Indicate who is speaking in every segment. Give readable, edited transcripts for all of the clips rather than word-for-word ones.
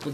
Speaker 1: Yeah.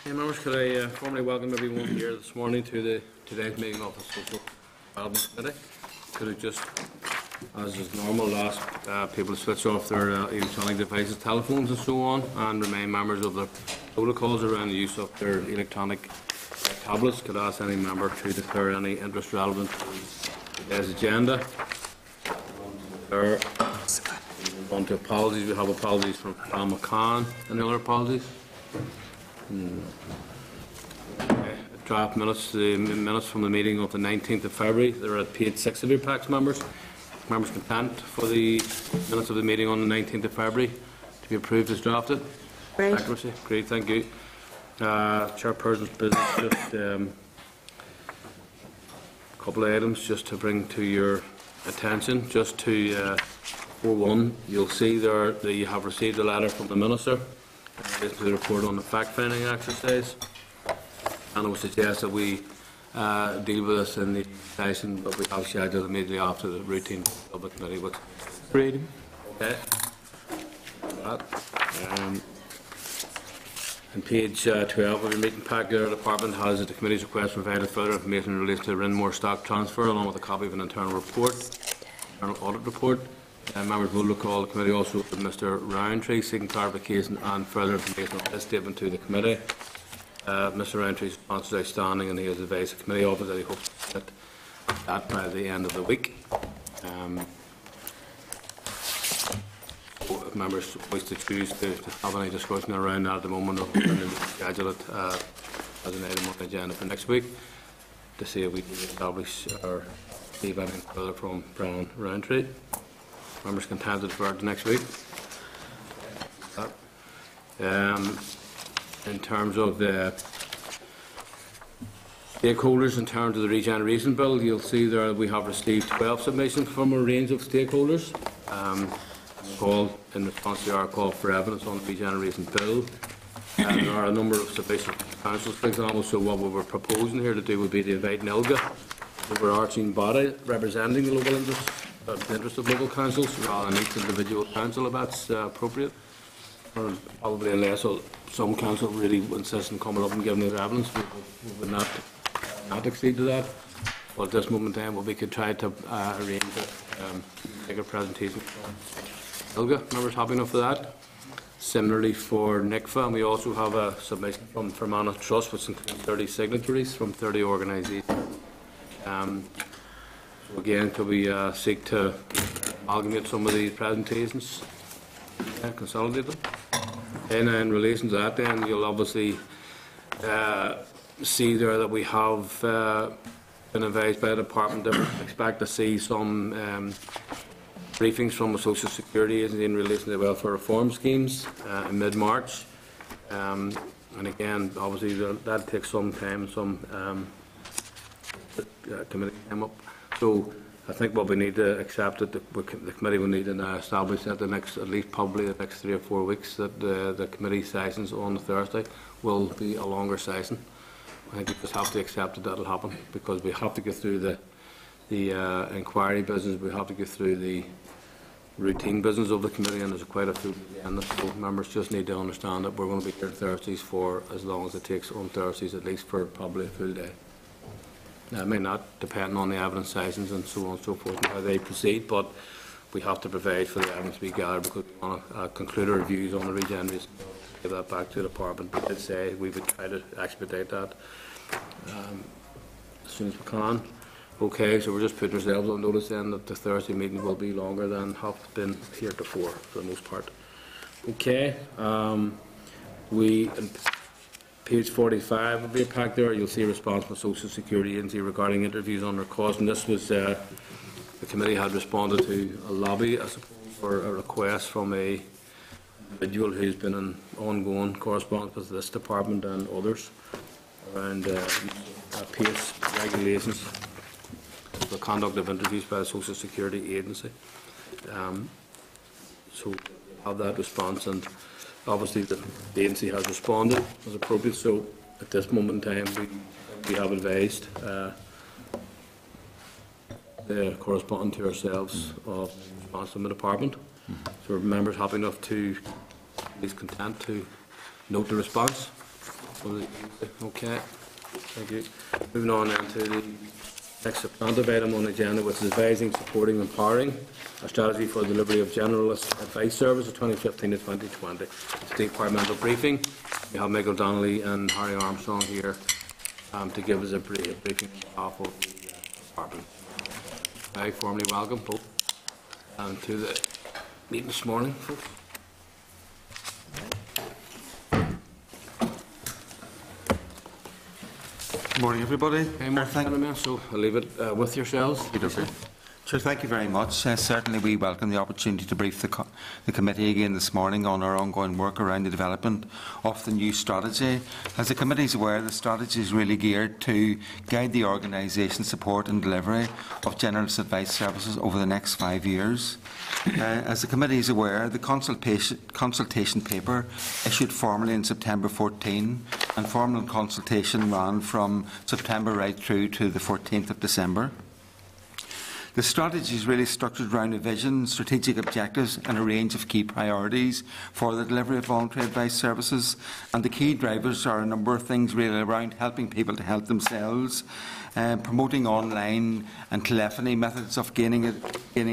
Speaker 1: Members, could I formally welcome everyone here this morning to today's meeting of the Social Development Committee. Could I just, as is normal, ask people to switch off their electronic devices, telephones and so on, and remind members of the protocols around the use of their electronic tablets. Could I ask any member to declare any interest relevant to today's agenda? On to apologies. We have apologies from Al McCann. Any other apologies? Draft minutes, the minutes from the meeting of the 19th of February. They're at page 6 of your packs, members. Members content for the minutes of the meeting on the 19th of February to be approved as drafted.
Speaker 2: Great.
Speaker 1: Accuracy. Great, thank you. Chairperson's business, just a couple of items just to bring to your attention. Just to, for one, you'll see there that you have received a letter from the Minister to the report on the fact-finding exercise, and I would suggest that we deal with this in the session, but we have scheduled immediately after the routine public committee.
Speaker 3: Reading.
Speaker 1: Okay. On page 12 of your meeting pack, the department has at the committee's request provided further information in relation to Rinmore stock transfer, along with a copy of an internal audit report. Members will recall the committee also with Mr Roundtree seeking clarification and further information on this statement to the committee. Mr Roundtree's response is outstanding, and he has advised the committee office that he hopes to get that by the end of the week. If members wish to choose to have any discussion around that at the moment, we'll schedule it as an item on the agenda for next week to see if we can establish or receive anything further from Brian Roundtree. Members content to defer to next week. In terms of the stakeholders, in terms of the regeneration bill, you'll see there we have received 12 submissions from a range of stakeholders, all in response to our call for evidence on the regeneration bill. There are a number of submissions from councils, for example, so what we were proposing here to do would be to invite NILGA, the overarching body representing the local interests, the interest of local councils, rather than each individual council, if that's appropriate. Or probably unless some council really insist on coming up and giving us evidence, we would not accede to that. But at this moment in time, we could try to arrange make a presentation. NILGA, members happy enough for that? Similarly for NICFA, and we also have a submission from Fermanagh Trust, which includes 30 signatories from 30 organisations. So again, could we seek to amalgamate some of these presentations, consolidate them? And in relation to that, then you'll obviously see there that we have been advised by the department that we expect to see some briefings from the Social Security Agency in relation to the welfare reform schemes in mid-March. And again, obviously that takes some time, some committee time up. So I think what we need to accept that the committee will need to establish that the next, at least probably the next 3 or 4 weeks, that the committee sessions on Thursday will be a longer session. I think we just have to accept that that'll happen, because we have to go through the inquiry business, we have to go through the routine business of the committee, and there's quite a few agenda. So members just need to understand that we're going to be here Thursdays for as long as it takes on Thursdays, at least for probably a full day. Now, it may not, depending on the evidence sessions and so on and so forth and how they proceed, but we have to provide for the evidence we gather, because we want to conclude our reviews on the regeneration, give that back to the department. We did say we would try to expedite that as soon as we can. Okay, so we're just putting ourselves on notice then that the Thursday meeting will be longer than have been heretofore for the most part. Okay. We, on page 45 of the pack there, you'll see a response from Social Security Agency regarding interviews under cause, and this was, the committee had responded to a lobby, I suppose, for a request from a individual who's been in ongoing correspondence with this department and others around PACE regulations for the conduct of interviews by the Social Security Agency. So we have that response, and obviously the agency has responded as appropriate. So at this moment in time, we have advised the correspondent to ourselves of response from the department. So are members happy enough to, please content to note the response? Okay, thank you. Moving on then to the next substantive item on the agenda, which is advising, supporting, empowering a strategy for the delivery of generalist advice services 2015 to 2020. It's the departmental briefing. We have Michael Donnelly and Harry Armstrong here to give us a briefing on behalf of the department. I formally welcome both to the meeting this morning, folks.
Speaker 2: Good morning, everybody.
Speaker 1: So I'll leave it with yourselves.
Speaker 2: Sure, thank you very much. Certainly we welcome the opportunity to brief the committee again this morning on our ongoing work around the development of the new strategy. As the committee is aware, the strategy is really geared to guide the organisation, support and delivery of generalist advice services over the next 5 years. As the committee is aware, the consultation paper issued formally in September 14 and formal consultation ran from September right through to the 14th of December. The strategy is really structured around a vision, strategic objectives and a range of key priorities for the delivery of voluntary advice services. And the key drivers are a number of things really around helping people to help themselves, promoting online and telephony methods of gaining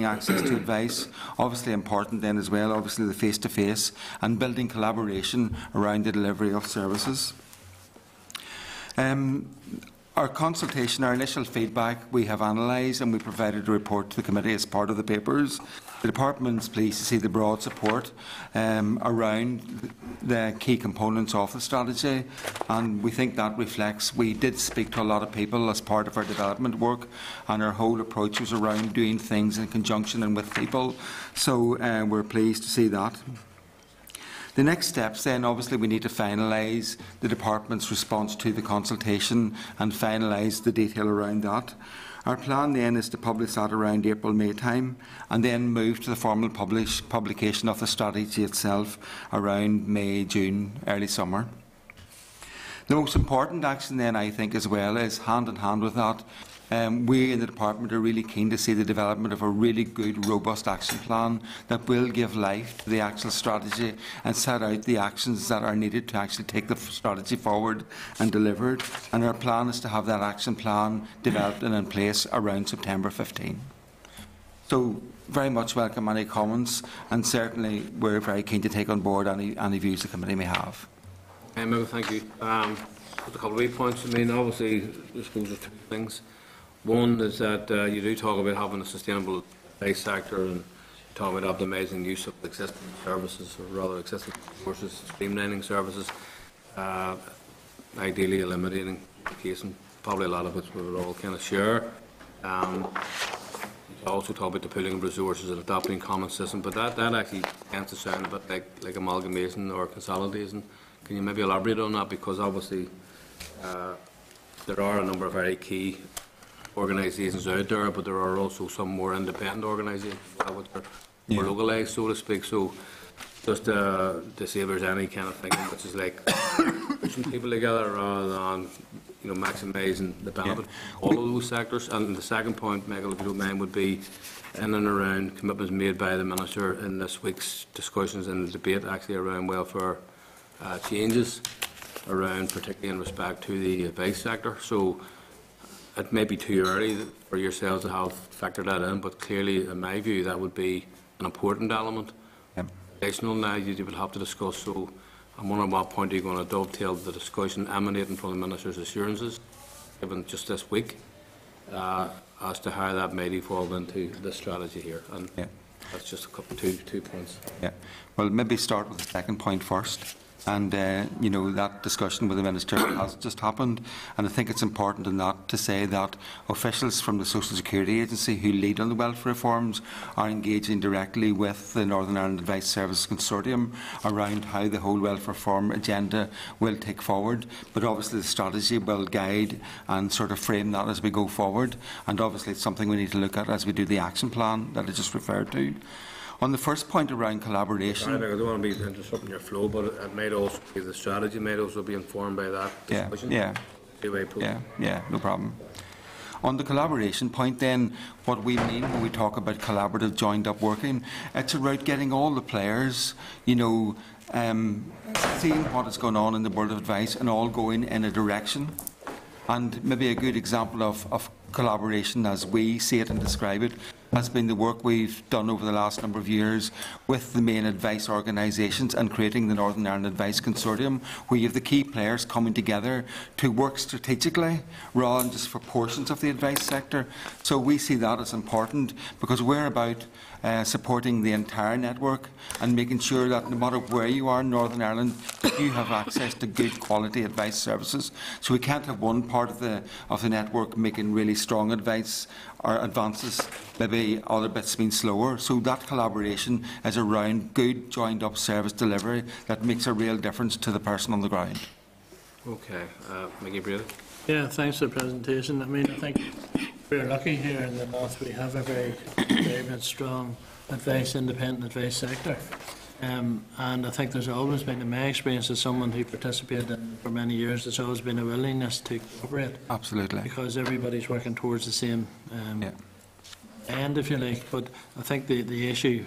Speaker 2: access to advice, obviously important then as well, obviously the face-to-face, and building collaboration around the delivery of services. Our consultation, our initial feedback, we have analysed and we provided a report to the committee as part of the papers. The department is pleased to see the broad support around the key components of the strategy, and we think that reflects, we did speak to a lot of people as part of our development work, and our whole approach was around doing things in conjunction and with people, so we're pleased to see that. The next steps then, obviously we need to finalise the department's response to the consultation and finalise the detail around that. Our plan then is to publish that around April-May time and then move to the formal publication of the strategy itself around May, June, early summer. The most important action then, I think, as well, is hand in hand with that. We in the department are really keen to see the development of a really good, robust action plan that will give life to the actual strategy and set out the actions that are needed to actually take the strategy forward and deliver it. And our plan is to have that action plan developed and in place around September 15. So, very much welcome any comments, and certainly we're very keen to take on board any views the committee may have.
Speaker 1: Thank you. Just a couple of wee points. I mean, obviously, I suppose there's two things. One is that you do talk about having a sustainable advice sector and talk about optimising use of existing services, or rather existing resources, streamlining services, ideally eliminating duplication, probably a lot of which we would all kind of share. You also talk about the pooling of resources and adopting a common system, but that actually tends to sound a bit like amalgamation or consolidation. Can you maybe elaborate on that? Because obviously there are a number of very key organisations out there, but there are also some more independent organisations which are more localised, so to speak. So just to see if there's any kind of thinking which is like pushing people together rather than maximising the benefit of all of those sectors. And the second point, Michael, if you don't mind, would be in and around commitments made by the Minister in this week's discussions and the debate actually around welfare changes, around particularly in respect to the advice sector. So it may be too early for yourselves to have factored that in, but clearly, in my view, that would be an important element. Additional now you would have to discuss. So I'm wondering what point are you going to dovetail the discussion emanating from the Minister's assurances, given just this week, as to how that may evolve into this strategy here. And That's just a couple, two points.
Speaker 2: Yeah. Well, maybe start with the second point first. And, that discussion with the Minister has just happened. And I think it's important in that to say that officials from the Social Security Agency who lead on the welfare reforms are engaging directly with the Northern Ireland Advice Service Consortium around how the whole welfare reform agenda will take forward. But obviously the strategy will guide and sort of frame that as we go forward. And obviously it's something we need to look at as we do the action plan that I just referred to. On the first point around collaboration...
Speaker 1: I don't want to be interrupting your flow, but it might also be the strategy might also be informed by that discussion.
Speaker 2: Yeah, no problem. On the collaboration point then, what we mean when we talk about collaborative joined-up working, it's about getting all the players, seeing what is going on in the world of advice and all going in a direction. And maybe a good example of collaboration as we see it and describe it has been the work we've done over the last number of years with the main advice organisations and creating the Northern Ireland Advice Consortium, where you have the key players coming together to work strategically rather than just for portions of the advice sector. So we see that as important because we're about supporting the entire network and making sure that no matter where you are in Northern Ireland, you have access to good quality advice services. So we can't have one part of the network making really strong advice or advances, maybe other bits being slower. So that collaboration is around good joined-up service delivery that makes a real difference to the person on the ground.
Speaker 1: Okay, Mickey Brady.
Speaker 3: Yeah, thanks for the presentation. I mean, I think we're lucky here in the North. We have a very, very strong independent advice sector. And I think there's always been, in my experience as someone who participated in for many years, there's always been a willingness to cooperate.
Speaker 2: Absolutely.
Speaker 3: Because everybody's working towards the same end, if you like. But I think the issue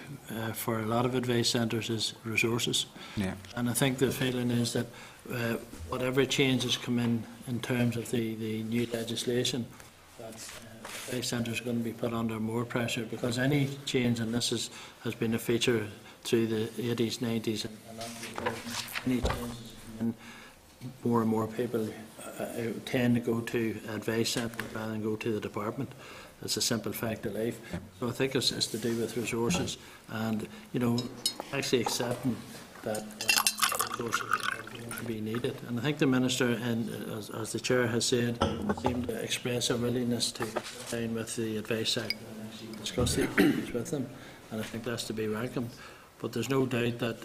Speaker 3: for a lot of advice centres is resources. Yeah. And I think the feeling is that whatever changes come in terms of the new legislation, that advice centres are going to be put under more pressure, because any change, and this has been a feature through the 80s, 90s, and any changes, and more and more people tend to go to advice centre rather than go to the department. It's a simple fact of life. So I think it's to do with resources and, actually accepting that resources are going to be needed. And I think the Minister, as the Chair has said, seemed to express a willingness to sit down with the advice sector and actually discuss the issues with them. And I think that's to be welcomed. But there's no doubt that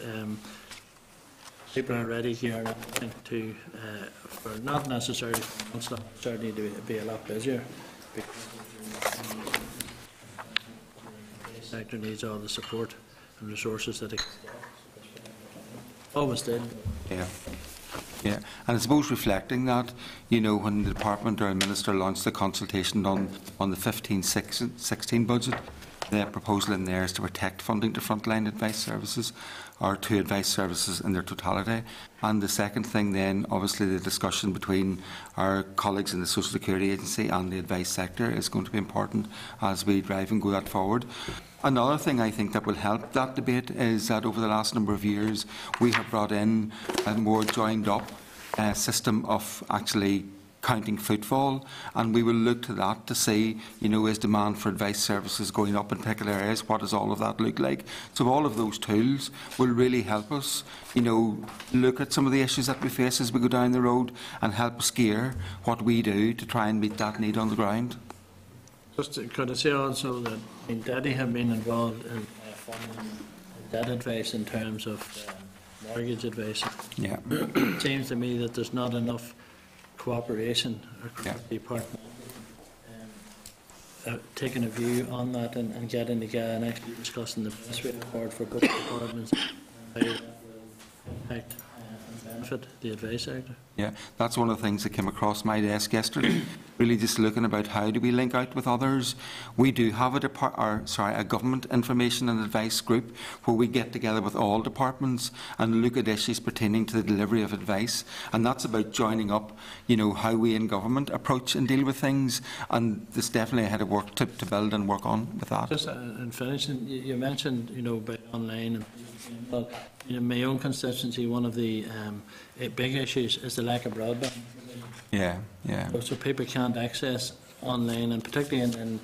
Speaker 3: people are ready here, I think, for not necessarily for months, certainly to be a lot busier, because the sector needs all the support and resources that it always did.
Speaker 2: Yeah, and I suppose reflecting that, when the Department or the Minister launched the consultation on the 15-16 budget, the proposal in there is to protect funding to frontline advice services or to advice services in their totality. And the second thing then, obviously the discussion between our colleagues in the Social Security Agency and the advice sector is going to be important as we drive and go that forward. Another thing I think that will help that debate is that over the last number of years we have brought in a more joined up system of actually counting footfall, and we will look to that to see, is demand for advice services going up in particular areas? What does all of that look like? So all of those tools will really help us, look at some of the issues that we face as we go down the road and help us gear what we do to try and meet that need on the ground.
Speaker 3: Just could I say also that Daddy have been involved in funding debt advice in terms of mortgage advice. Yeah. It seems to me that there's not enough cooperation across the department, taking a view on that and getting together and actually discussing the best way forward for both departments and how that will impact and benefit the advice sector. Yeah,
Speaker 2: that's one of the things that came across my desk yesterday. Really just looking about how do we link out with others. We do have a government information and advice group where we get together with all departments and look at issues pertaining to the delivery of advice, and that's about joining up, how we in government approach and deal with things, and there's definitely a head of work to build and work on with that.
Speaker 3: Just in finishing, you mentioned, about online, and well, in my own constituency, one of the big issues is the lack of broadband.
Speaker 2: Yeah.
Speaker 3: So people can't access online, and particularly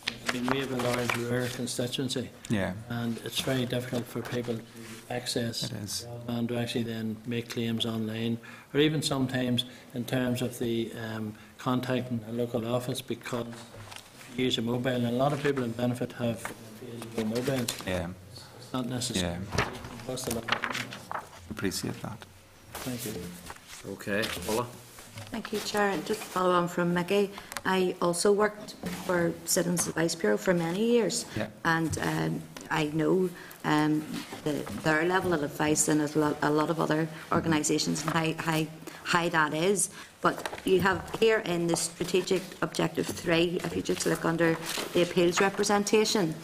Speaker 3: I mean, we have a large rural constituency,
Speaker 2: Yeah,
Speaker 3: and it's very difficult for people to access
Speaker 2: it is.
Speaker 3: and to actually then make claims online, or even sometimes in terms of the contacting a local office, because if you use a mobile, and a lot of people in benefit have mobiles.
Speaker 2: Yeah,
Speaker 3: It's not necessary.
Speaker 2: yeah,
Speaker 3: Cost a lot.
Speaker 2: appreciate that.
Speaker 3: Thank you.
Speaker 1: Okay, Paula?
Speaker 4: Thank you, Chair. And just to follow on from Mickey, I also worked for Citizens Advice Bureau for many years.
Speaker 2: Yeah.
Speaker 4: And I know their level of advice and a lot of other organisations and how high that is. But you have here in the strategic objective 3, if you just look under the appeals representation,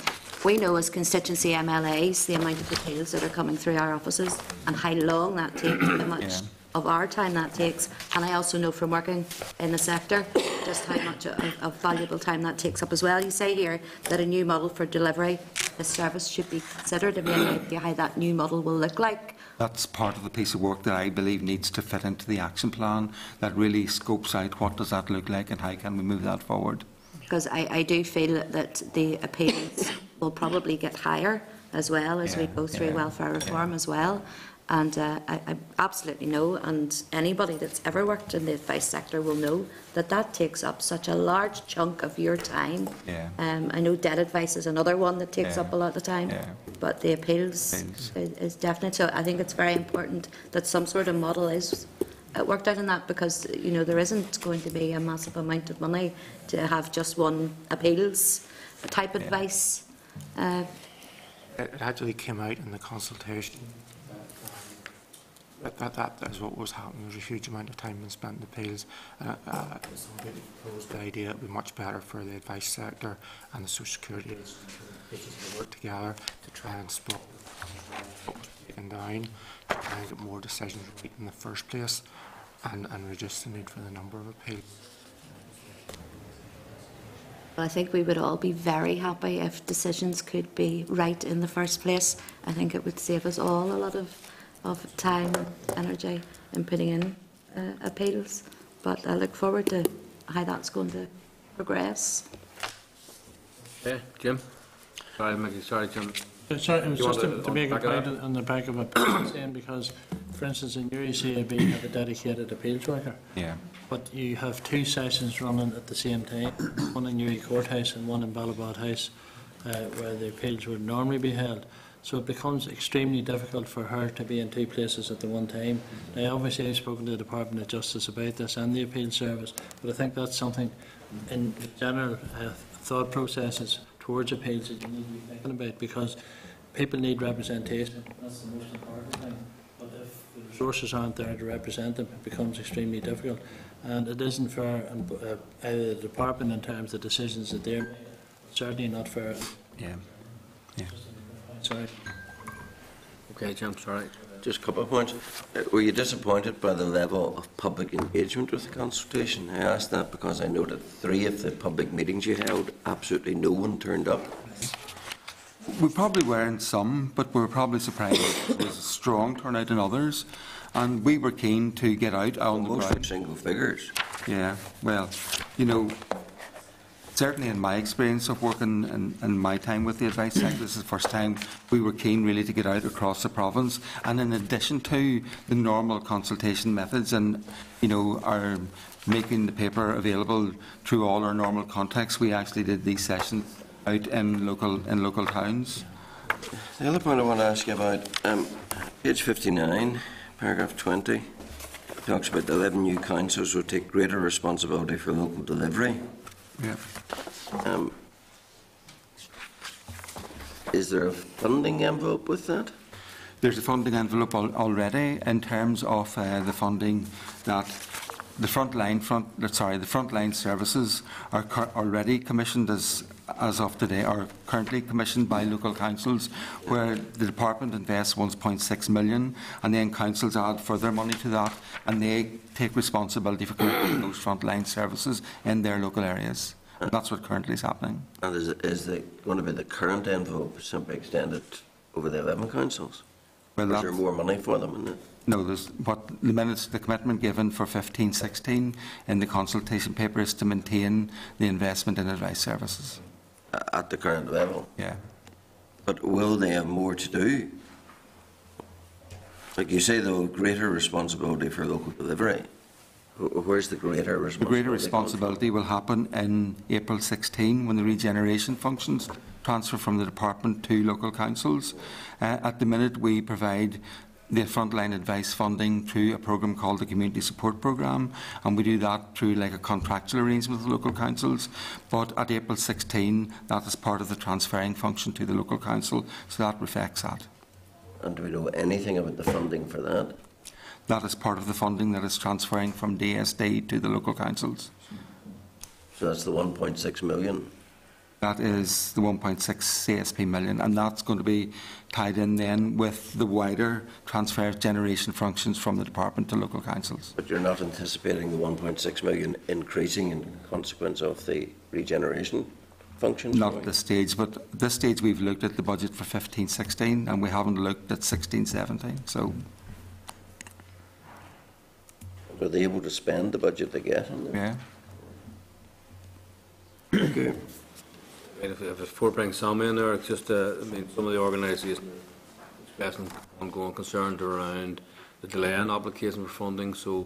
Speaker 4: we know as constituency MLAs the amount of appeals that are coming through our offices and how long that takes, how much of our time that takes. And I also know from working in the sector just how much of valuable time that takes up as well. You say here that a new model for delivery, the service should be considered. I mean, how that new model will look like.
Speaker 2: That's part of the piece of work that I believe needs to fit into the action plan, that really scopes out what does that look like and how can we move that forward.
Speaker 4: Because I do feel that the appeals will probably get higher as well as we go through welfare reform as well. And I absolutely know, and anybody that's ever worked in the advice sector will know, that that takes up such a large chunk of your time.
Speaker 2: Yeah.
Speaker 4: I know debt advice is another one that takes up a lot of time, but the appeals is definite. So I think it's very important that some sort of model is worked out in that, because you know there isn't going to be a massive amount of money to have just one appeals type advice.
Speaker 5: It actually came out in the consultation that is what was happening. There was a huge amount of time being spent in appeals. Somebody proposed the idea it would be much better for the advice sector and the social security agencies to work together to try and spot what was taken down, to try and get more decisions right in the first place, and reduce the need for the number of appeals.
Speaker 4: I think we would all be very happy if decisions could be right in the first place. I think it would save us all a lot of time and energy in putting in appeals. But I look forward to how that's going to progress.
Speaker 1: Okay, Jim? Sorry, Mickey, sorry, Jim.
Speaker 3: Sorry, it was
Speaker 1: You
Speaker 3: just
Speaker 1: want
Speaker 3: to make a
Speaker 1: back it
Speaker 3: point
Speaker 1: up?
Speaker 3: on the back of a saying, because, for instance, in your ECAB you have a dedicated appeals worker,
Speaker 2: Yeah.
Speaker 3: but you have 2 sessions running at the same time, one in Newry Courthouse and one in Ballabot House, where the appeals would normally be held. So it becomes extremely difficult for her to be in 2 places at the one time. Now, obviously, I've spoken to the Department of Justice about this and the appeal service, but I think that's something in general thought processes towards appeals that you need to be thinking about, because people need representation. That's the most important thing. But if the resources aren't there to represent them, it becomes extremely difficult. And it isn't fair on either the department in terms of the decisions that they're making. Certainly not fair.
Speaker 2: Yeah. Yeah.
Speaker 3: Sorry.
Speaker 1: Okay, Jim, sorry.
Speaker 6: Just a couple of points. Were you disappointed by the level of public engagement with the consultation? I asked that because I noted 3 of the public meetings you held, absolutely no one turned up.
Speaker 2: We probably were in some, but we were probably surprised there was a strong turnout in others. And we were keen to get out on the
Speaker 6: Most
Speaker 2: ground.
Speaker 6: were single figures.
Speaker 2: Yeah, well, you know, certainly in my experience of working in my time with the advice sector, this is the first time we were keen really to get out across the province. And in addition to the normal consultation methods and, you know, our making the paper available through all our normal contacts, we actually did these sessions out in local towns.
Speaker 6: The other point I want to ask you about, page 59, paragraph 20, talks about the 11 new councils will take greater responsibility for local delivery.
Speaker 2: Yeah.
Speaker 6: Is there a funding envelope with that?
Speaker 2: There's a funding envelope already in terms of the funding that the frontline services are already commissioned as of today, are currently commissioned by local councils, where the department invests 1.6 million, and then councils add further money to that, and they take responsibility for conducting those frontline services in their local areas. And that's what currently is happening.
Speaker 6: And is it going to be the current envelope simply extended over the 11 councils?
Speaker 2: Well,
Speaker 6: Or is there more money for them in it?
Speaker 2: No, the commitment given for 15-16 in the consultation paper is to maintain the investment in advice services.
Speaker 6: at the current level.
Speaker 2: Yeah.
Speaker 6: But will they have more to do? Like you say, though, greater responsibility for local delivery. Where's the greater
Speaker 2: The
Speaker 6: responsibility?
Speaker 2: greater responsibility will happen in April 16 when the regeneration functions transfer from the department to local councils. At the minute, we provide the frontline advice funding through a programme called the Community Support Programme, and we do that through like a contractual arrangement with local councils. But at April 16, that is part of the transferring function to the local council, so that reflects that.
Speaker 6: And do we know anything about the funding for that?
Speaker 2: That is part of the funding that is transferring from DSD to the local councils.
Speaker 6: So that's the 1.6 million.
Speaker 2: That is the 1.6 CSP million, and that's going to be tied in then with the wider transfer of generation functions from the department to local councils.
Speaker 6: But you're not anticipating the 1.6 million increasing in consequence of the regeneration functions?
Speaker 2: Not at this stage, but at this stage we've looked at the budget for 15-16 and we haven't looked at 16-17. So,
Speaker 6: Are they able to spend the budget they get?
Speaker 2: yeah.
Speaker 6: Okay.
Speaker 1: If it brings some in there, it's just, I mean, some of the organisations expressing ongoing concerns around the delay in application for funding, so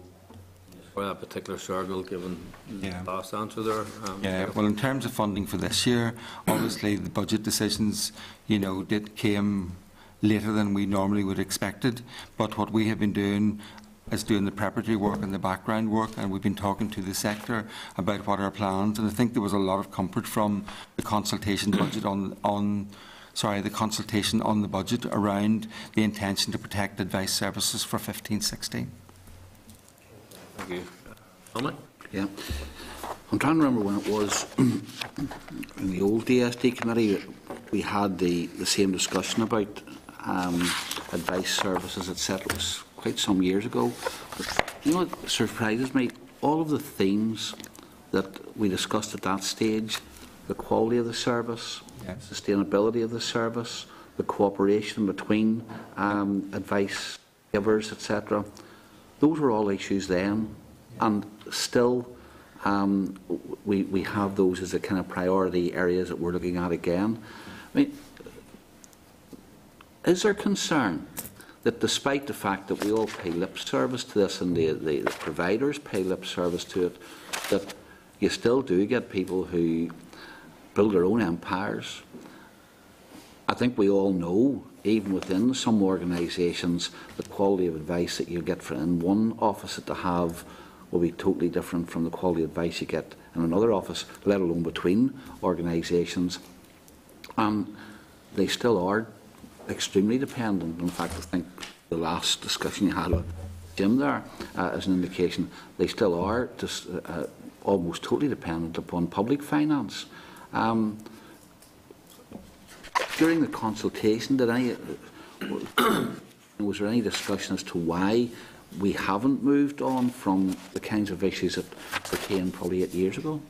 Speaker 1: for that particular circle, given
Speaker 2: Yeah.
Speaker 1: the last answer there.
Speaker 2: Yeah, well, in terms of funding for this year, obviously the budget decisions, came later than we normally would have expected. But what we have been doing is doing the preparatory work and the background work, and we've been talking to the sector about what our plans. And I think there was a lot of comfort from the consultation budget the consultation on the budget around the intention to protect advice services for 15-16.
Speaker 1: Thank you. Dominic?
Speaker 7: Yeah. I'm trying to remember when it was in the old DSD committee we had the same discussion about advice services, etc. It was quite some years ago. But you know what surprises me? All of the themes that we discussed at that stage, the quality of the service,
Speaker 2: Yes.
Speaker 7: sustainability of the service, the cooperation between advice givers, etc. Those were all issues then, and still we have those as a kind of priority areas that we're looking at again. I mean, is there concern that despite the fact that we all pay lip service to this and the providers pay lip service to it, that you still do get people who build their own empires? I think we all know, even within some organisations, the quality of advice that you get in one office that they have will be totally different from the quality of advice you get in another office, let alone between organisations. And they still are extremely dependent. In fact, I think the last discussion you had with Jim there is an indication they still are just almost totally dependent upon public finance. During the consultation, was there any discussion as to why we haven't moved on from the kinds of issues that became probably 8 years ago?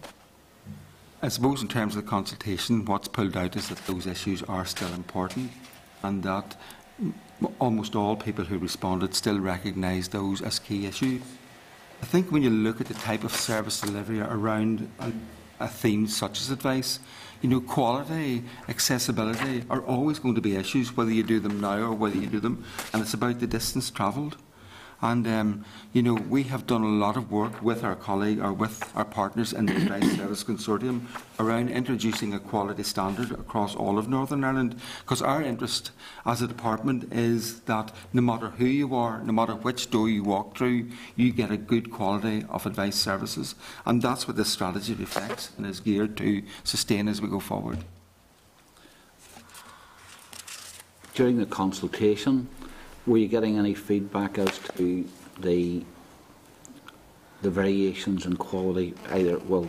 Speaker 2: I suppose in terms of the consultation, what's pulled out is that those issues are still important, and that almost all people who responded still recognise those as key issues. I think when you look at the type of service delivery around a theme such as advice, quality, accessibility are always going to be issues, whether you do them now or whether you do them, and it's about the distance travelled. And, we have done a lot of work with our colleague or with our partners in the Advice Service Consortium around introducing a quality standard across all of Northern Ireland, because our interest as a department is that no matter who you are, no matter which door you walk through, you get a good quality of advice services. And that's what this strategy reflects and is geared to sustain as we go forward.
Speaker 7: During the consultation, were you getting any feedback as to the variations in quality? Either, well,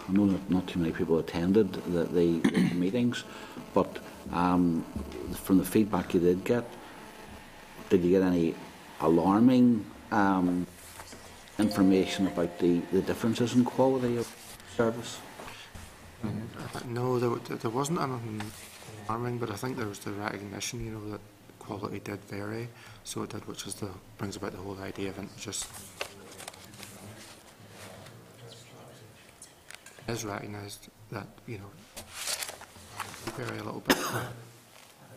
Speaker 7: I know not too many people attended the meetings, but from the feedback you did you get any alarming information about the differences in quality of service?
Speaker 5: No, there wasn't anything alarming, but I think there was the recognition, that quality did vary, so it did, which is brings about the whole idea of it just is recognised that vary a little bit.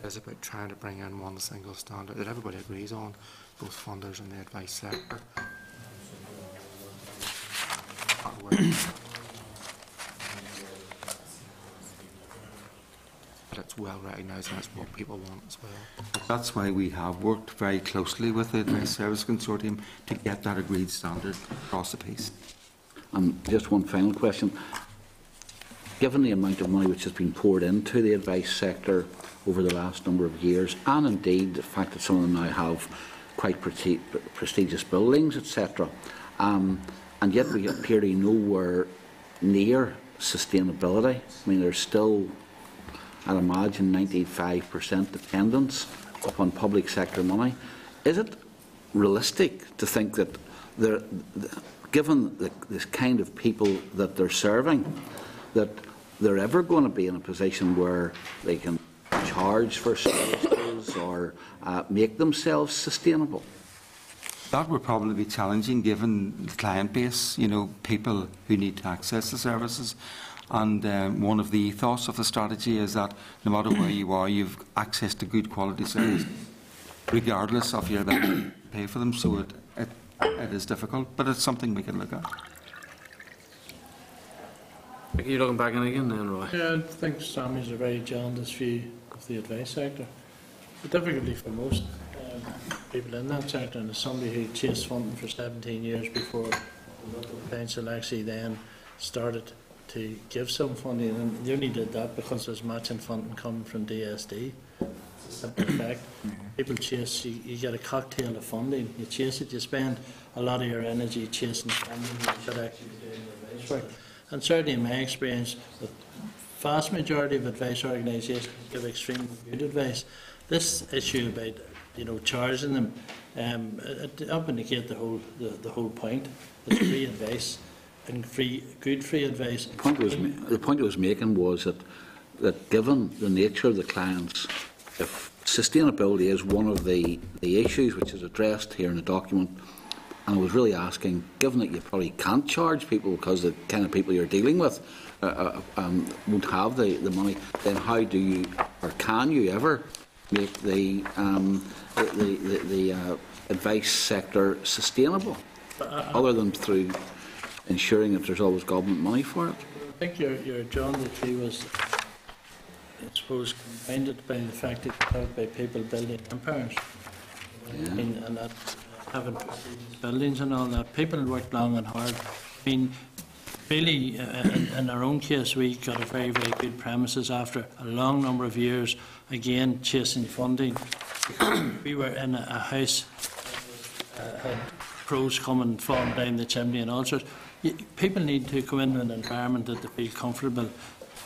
Speaker 5: It is about trying to bring in one single standard that everybody agrees on, both funders and the advice sector. But it's well recognised and it's what people want as well.
Speaker 2: That's why we have worked very closely with the Advice Service Consortium to get that agreed standard across the piece.
Speaker 7: And just one final question. Given the amount of money which has been poured into the advice sector over the last number of years, and indeed the fact that some of them now have quite prestigious buildings, etc., and yet we appear to be nowhere near sustainability. I mean, there's still, I'd imagine, 95% dependence upon public sector money. Is it realistic to think that given the kind of people that they're serving, that they're ever going to be in a position where they can charge for services or make themselves sustainable?
Speaker 2: That would probably be challenging given the client base, you know, people who need to access the services. And one of the ethos of the strategy is that no matter where you are, you've access to good quality service, regardless of your ability to pay for them. So it is difficult, but it's something we can look at.
Speaker 1: Are you looking back in again then, Roy?
Speaker 3: Yeah, I think Sammy's a very jaundiced view of the advice sector. The difficulty for most people in that sector, and as somebody who chased funding for 17 years before the local council actually then started to give some funding, and they only did that because there's matching funding coming from DSD. It's a simple fact. People chase, you get a cocktail of funding, you chase it, you spend a lot of your energy chasing funding, you should actually be doing the advice work. And certainly in my experience, the vast majority of advice organisations give extremely good advice. This issue about, you know, charging them, it up indicate the whole point. It's free advice and good free advice.
Speaker 7: The point I was making was that given the nature of the clients, if sustainability is one of the issues which is addressed here in the document, and I was really asking, given that you probably can't charge people because the kind of people you're dealing with won't have the money, then how do you, or can you ever make the advice sector sustainable, other than through ensuring that there's always government money for it?
Speaker 3: I think your jaundicee was, I suppose, compounded by the fact that you talk about people building empires.
Speaker 7: Yeah.
Speaker 3: And that having buildings and all that. People work long and hard. I mean, really, in our own case, we got a very, very good premises after a long number of years, again, chasing funding. We were in a house that had crows coming, falling down the chimney and all sorts. People need to go into an environment that they feel comfortable.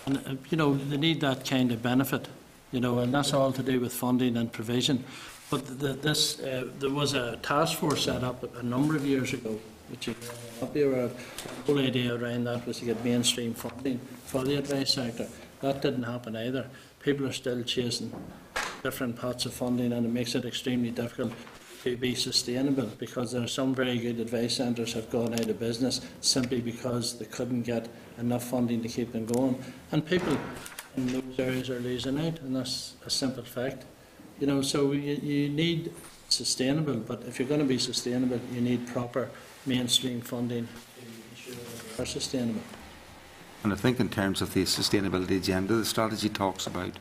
Speaker 3: And, you know, they need that kind of benefit, you know, and that's all to do with funding and provision. But there was a task force set up a number of years ago, which you might be aware of. The whole idea around that was to get mainstream funding for the advice sector. That didn't happen either. People are still chasing different pots of funding, and it makes it extremely difficult to be sustainable, because there are some very good advice centres have gone out of business simply because they couldn't get enough funding to keep them going. And people in those areas are losing out, and that's a simple fact. You know, so you need sustainable, but if you're going to be sustainable, you need proper mainstream funding to ensure that you are sustainable.
Speaker 2: And I think in terms of the sustainability agenda, the strategy talks about,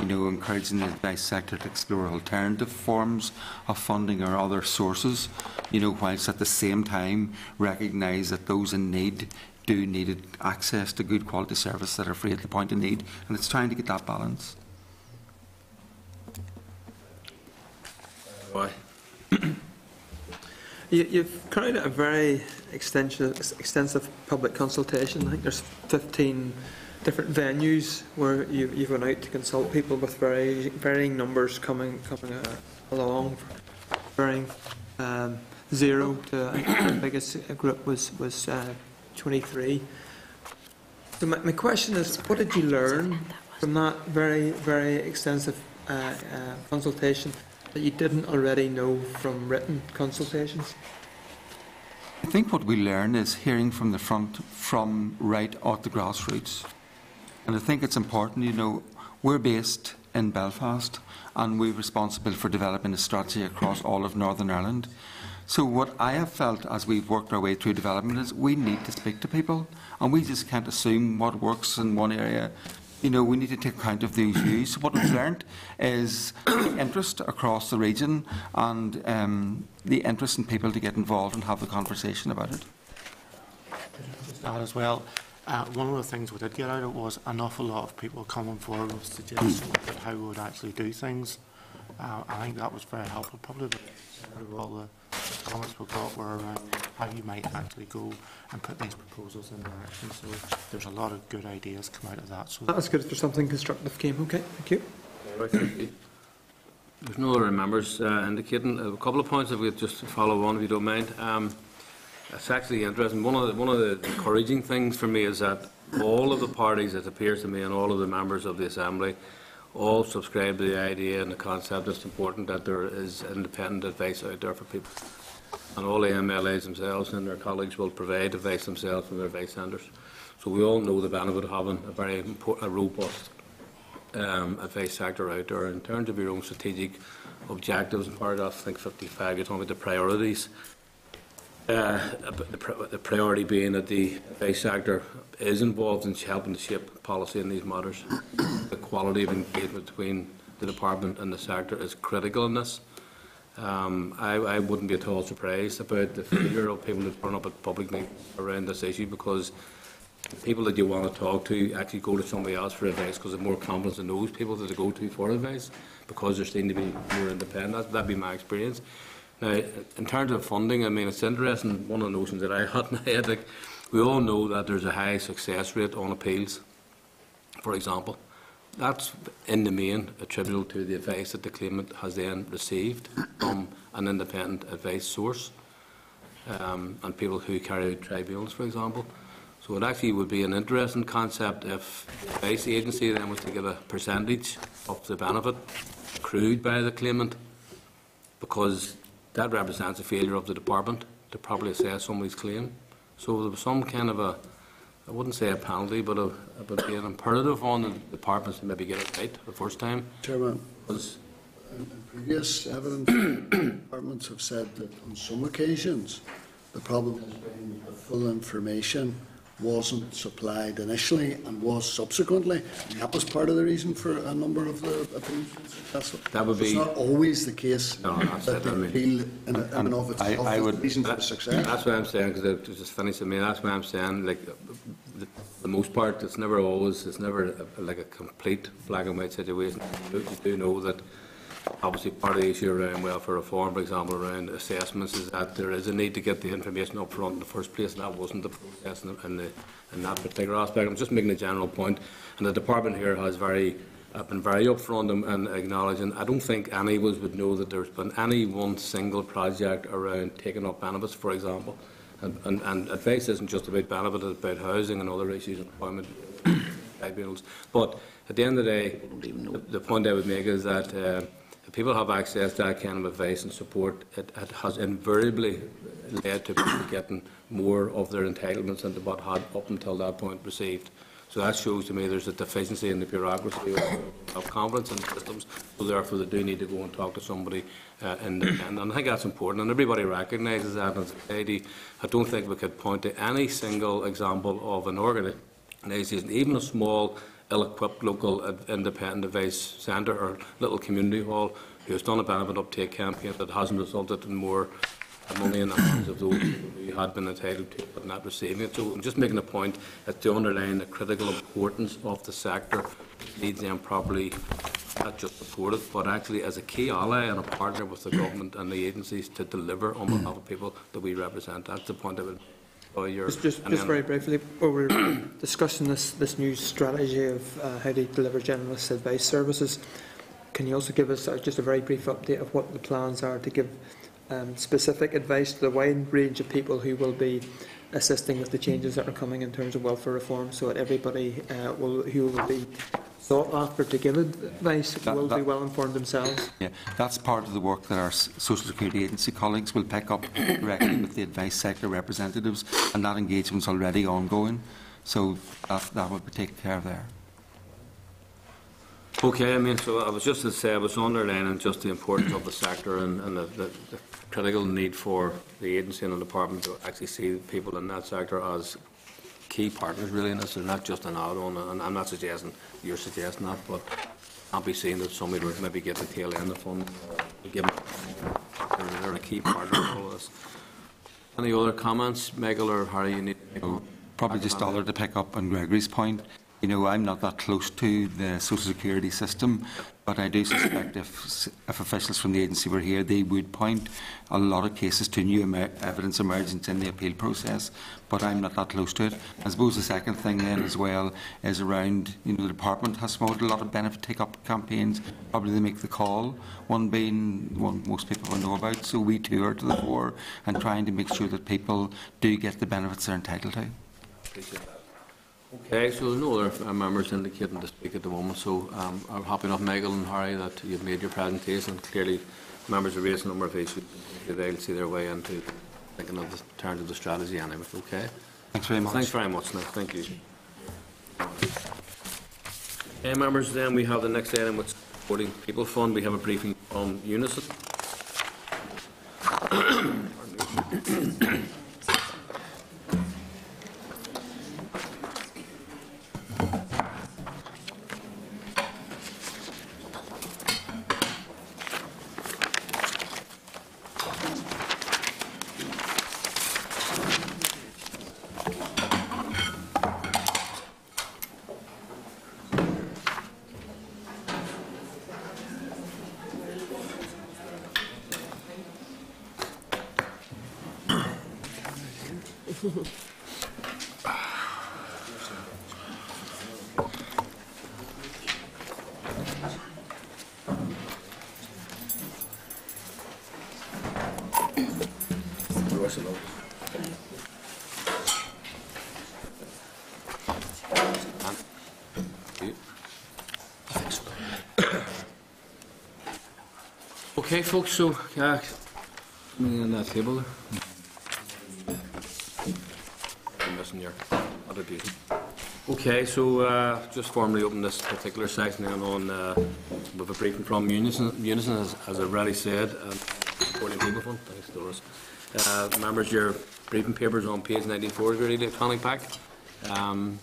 Speaker 2: you know, encouraging the advice sector to explore alternative forms of funding or other sources, you know, whilst at the same time recognise that those in need do need access to good quality service that are free at the point of need, and it's trying to get that balance.
Speaker 1: Why?
Speaker 8: You've carried out a very extensive public consultation. I think there's 15 different venues where you've gone out to consult people, with varying numbers coming along, varying 0 to, I think the biggest group was 23. So my question is, what did you learn from that very, very extensive consultation that you didn't already know from written consultations?
Speaker 2: I think what we learn is hearing from the front, from right at the grassroots. And I think it's important, you know, We're based in Belfast, and we're responsible for developing a strategy across all of Northern Ireland. So what I have felt as we've worked our way through development is we need to speak to people, and we just can't assume what works in one area. You know, we need to take account of these views. So what we've learned is the interest across the region and the interest in people to get involved and have the conversation about it.
Speaker 5: That as well. One of the things we did get out of it was an awful lot of people coming forward with suggestions about how we would actually do things. I think that was very helpful. Probably all the comments we got were around how you might actually go and put these proposals into action. So there's a lot of good ideas come out of that. So
Speaker 8: That was good if there's something constructive came. Okay, thank you.
Speaker 1: There's no other members indicating. A couple of points if we could just follow on, if you don't mind. It's actually interesting. One of the encouraging things for me is that all of the parties, it appears to me, and all of the members of the Assembly all subscribe to the idea and the concept that it's important that there is independent advice out there for people. And all the MLAs themselves and their colleagues will provide advice themselves from their advice centres. So we all know the benefit of having a very robust advice sector out there. In terms of your own strategic objectives and paragraph, I think 55, you're talking about the priorities. The priority being that the advice sector is involved in helping to shape policy in these matters. The quality of engagement between the department and the sector is critical in this. I wouldn't be at all surprised about the failure of people who turn up at public meetings around this issue, because people that you want to talk to actually go to somebody else for advice because they're more confident in those people that they go to for advice, because they seem to be more independent. That'd be my experience. Now, in terms of funding, I mean, it's interesting, one of the notions that I had in my head, like, we all know that there's a high success rate on appeals, for example. That's in the main attributable to the advice that the claimant has then received from an independent advice source, and people who carry out tribunals, for example. So it actually would be an interesting concept if the advice agency then was to give a percentage of the benefit accrued by the claimant, because that represents a failure of the department to properly assess somebody's claim. So there was some kind of a, I wouldn't say a penalty, but it would be an imperative on the departments to maybe get it right the first time.
Speaker 9: Chairman, in previous evidence, departments have said that on some occasions the problem has been that full information wasn't supplied initially and was subsequently, and that was part of the reason for a number of the appeals.
Speaker 1: That would be.
Speaker 9: It's not always the case
Speaker 1: No, that's
Speaker 9: that the appeal in and of itself is the reason for success.
Speaker 1: That's what I'm saying, because it just finished. I mean, that's what I'm saying. Like the most part, it's never like a complete black and white situation. You do know that. Obviously, part of the issue around welfare reform, for example, around assessments, is that there is a need to get the information up front in the first place, and that wasn't the process in that particular aspect. I'm just making a general point, and the department here has been very upfront and acknowledging. I don't think any of us would know that there's been any one single project around taking up benefits, for example. And advice isn't just about benefits; it's about housing and other issues, employment, tribunals. But at the end of the day, the point I would make is that. If people have access to that kind of advice and support, it has invariably led to people getting more of their entitlements than what had up until that point received. So that shows to me there's a deficiency in the bureaucracy of confidence in the systems, so therefore they do need to go and talk to somebody independent. And I think that's important, and everybody recognises that in society. I don't think we could point to any single example of an organisation, even a small ill-equipped local independent advice centre or little community hall who has done a benefit uptake campaign that hasn't resulted in more money in the hands of those who had been entitled to it but not receiving it. So I'm just making a point that to underline the critical importance of the sector needs them properly not just supported but actually as a key ally and a partner with the government and the agencies to deliver on behalf of people that we represent. That's the point I would.
Speaker 8: Just very briefly, while we're discussing this new strategy of how to deliver generalist advice services, can you also give us just a very brief update of what the plans are to give specific advice to the wide range of people who will be assisting with the changes that are coming in terms of welfare reform, so that everybody who will be sought after to give advice will be well informed themselves?
Speaker 2: Yeah, that's part of the work that our Social Security Agency colleagues will pick up directly with the advice sector representatives, and that engagement's already ongoing, so that will be taken care of there.
Speaker 1: Okay, I mean, so I was just to say, I was underlining just the importance of the sector and the critical need for the agency and the department to actually see people in that sector as key partners really in this. They're not just an add-on, and I'm not suggesting you're suggesting that, but can't be seen that somebody would maybe get the tail end of the fund. Give them, they're a key partner in all of this. Any other comments, Michael or Harry, you need to make on?
Speaker 2: Probably just other to pick up on Gregory's point. You know, I'm not that close to the social security system, but I do suspect if officials from the agency were here, they would point a lot of cases to new evidence emergence in the appeal process, but I'm not that close to it. I suppose the second thing then as well is around, you know, the department has promoted a lot of benefit take-up campaigns. Probably they make the call, one being one most people will know about, so we too are to the fore and trying to make sure that people do get the benefits they're entitled to.
Speaker 1: Appreciate that. Okay, so there's no other members indicating to speak at the moment, so I'm happy enough, Michael and Harry, that you've made your presentation. Clearly, members have raised a number of issues. They'll see their way into thinking of the terms of the strategy anyway. Okay.
Speaker 2: Thanks very much.
Speaker 1: Thanks very much, Nick. Thank you. Okay, members, then we have the next item, which is supporting People Fund. We have a briefing from Unison. Okay, folks, so on that table there. I'm missing your other duty. Okay, so just formally open this particular section then on with a briefing from Unison. Unison, as I've already said, supporting People Fund. Thanks, Doris. Members, your briefing papers on page 94 of your electronic pack. And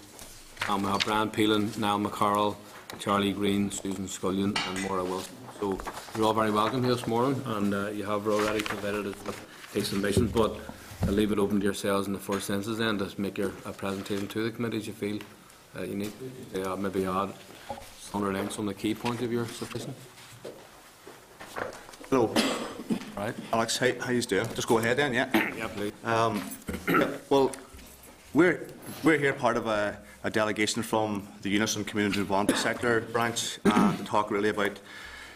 Speaker 1: we have Brian Peelan, Niall McCarroll, Charlie Green, Susan Scullion and Maura Wilson. So you're all very welcome here this morning, and you have already provided us with a submission, but I'll leave it open to yourselves in the first instance then to make your presentation to the committee as you feel you need to maybe add, underline some of the key points of your submission.
Speaker 10: Hello.
Speaker 1: Right.
Speaker 10: Alex, how you doing? Just go ahead then, yeah?
Speaker 1: Yeah, please.
Speaker 10: Well, we're here part of a delegation from the Unison Community and Voluntary Sector branch to talk really about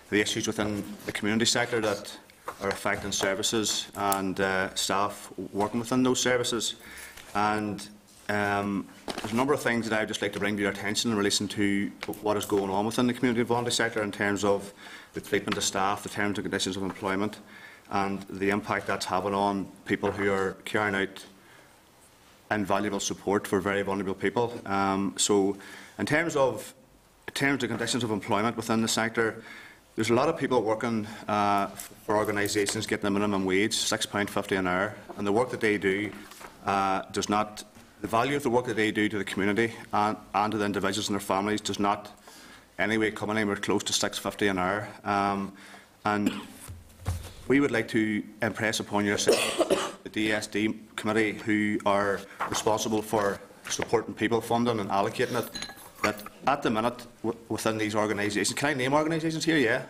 Speaker 10: the issues within the community sector that are affecting services and staff working within those services. And there's a number of things that I would just like to bring to your attention in relation to what is going on within the community and voluntary sector in terms of the treatment of staff, the terms and conditions of employment, and the impact that's having on people who are carrying out invaluable support for very vulnerable people. So in terms of terms and conditions of employment within the sector, there's a lot of people working for organisations getting a minimum wage, £6.50 an hour, and the work that they do does not, the value of the work that they do to the community and to the individuals and their families does not anyway come anywhere close to £6.50 an hour. And we would like to impress upon yourself, the DSD committee, who are responsible for supporting people funding and allocating it, that at the minute within these organisations, can I name organisations here? Yeah.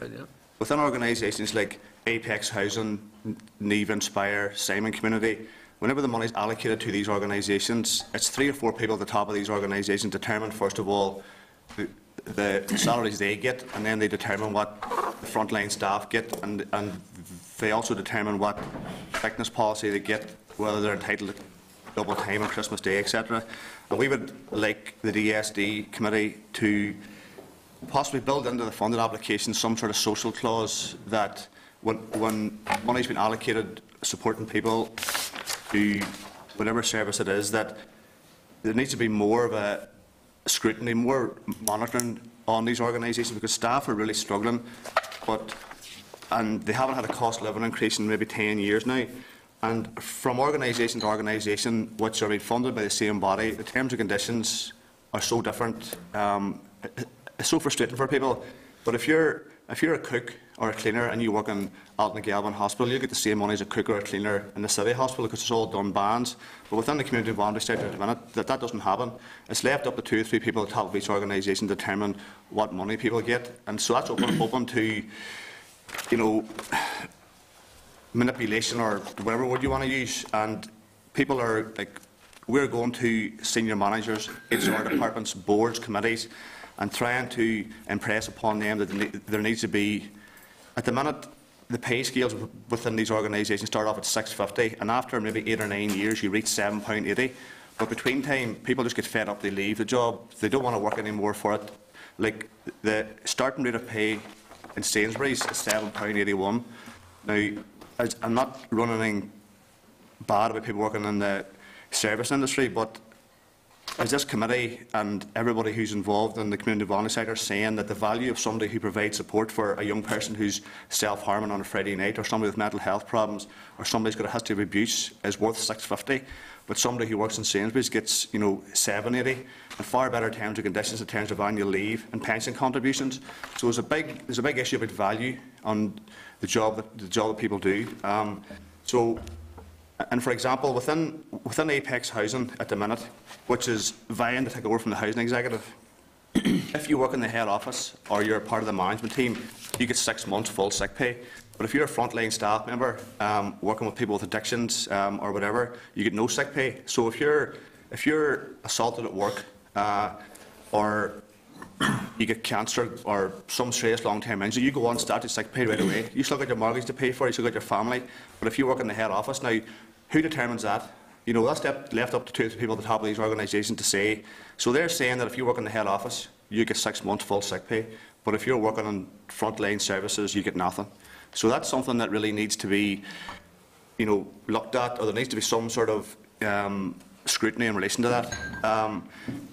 Speaker 1: Yeah.
Speaker 10: Within organisations like Apex Housing, Neve Inspire, Simon Community, whenever the money is allocated to these organisations, it's 3 or 4 people at the top of these organisations determine first of all the salaries they get, and then they determine what the frontline staff get, and they also determine what sickness policy they get, whether they're entitled to double time on Christmas Day, etc. And we would like the DSD committee to possibly build into the funded application some sort of social clause that when money's been allocated supporting people to whatever service it is, that there needs to be more of a scrutiny, more monitoring on these organisations because staff are really struggling, and they haven't had a cost of living increase in maybe 10 years now. And from organisation to organisation, which are being funded by the same body, the terms and conditions are so different. It's so frustrating for people. But if you're a cook or a cleaner and you work in Altnagalvin Hospital, you get the same money as a cook or a cleaner in the city hospital because it's all done bands. But within the community voluntary sector at the minute, that doesn't happen. It's left up to 2 or 3 people at the top of each organisation to determine what money people get. And so that's open to, manipulation or whatever word you want to use. And people are like, we're going to senior managers, HR departments, boards, committees, and trying to impress upon them that there needs to be, at the minute, the pay scales within these organisations start off at $6.50, and after maybe 8 or 9 years, you reach £7.80. But between time, people just get fed up, they leave the job, they don't want to work anymore for it. Like, the starting rate of pay in Sainsbury's is £7.81. Now, I'm not running anything bad about people working in the service industry, but is this committee and everybody who's involved in the community voluntary sector saying that the value of somebody who provides support for a young person who's self-harming on a Friday night, or somebody with mental health problems, or somebody who's got a history of abuse is worth $6.50, but somebody who works in Sainsbury's gets, $7.80, and far better terms and conditions in terms of annual leave and pension contributions? So there's a big issue about value on the job that people do. And for example, within Apex Housing at the minute, which is vying to take over from the housing executive, if you work in the head office or you're part of the management team, you get 6 months full sick pay. But if you're a frontline staff member working with people with addictions or whatever, you get no sick pay. So if you're assaulted at work or you get cancer or some serious long-term injury, you go on statutory sick pay right away. You still got your mortgage to pay for, you still got your family. But if you work in the head office now, who determines that? That's left up to 2 or 3 people at the top of these organisations to say. So they're saying that if you work in the head office, you get 6 months full sick pay. But if you're working on frontline services, you get nothing. So that's something that really needs to be, looked at, or there needs to be some sort of scrutiny in relation to that.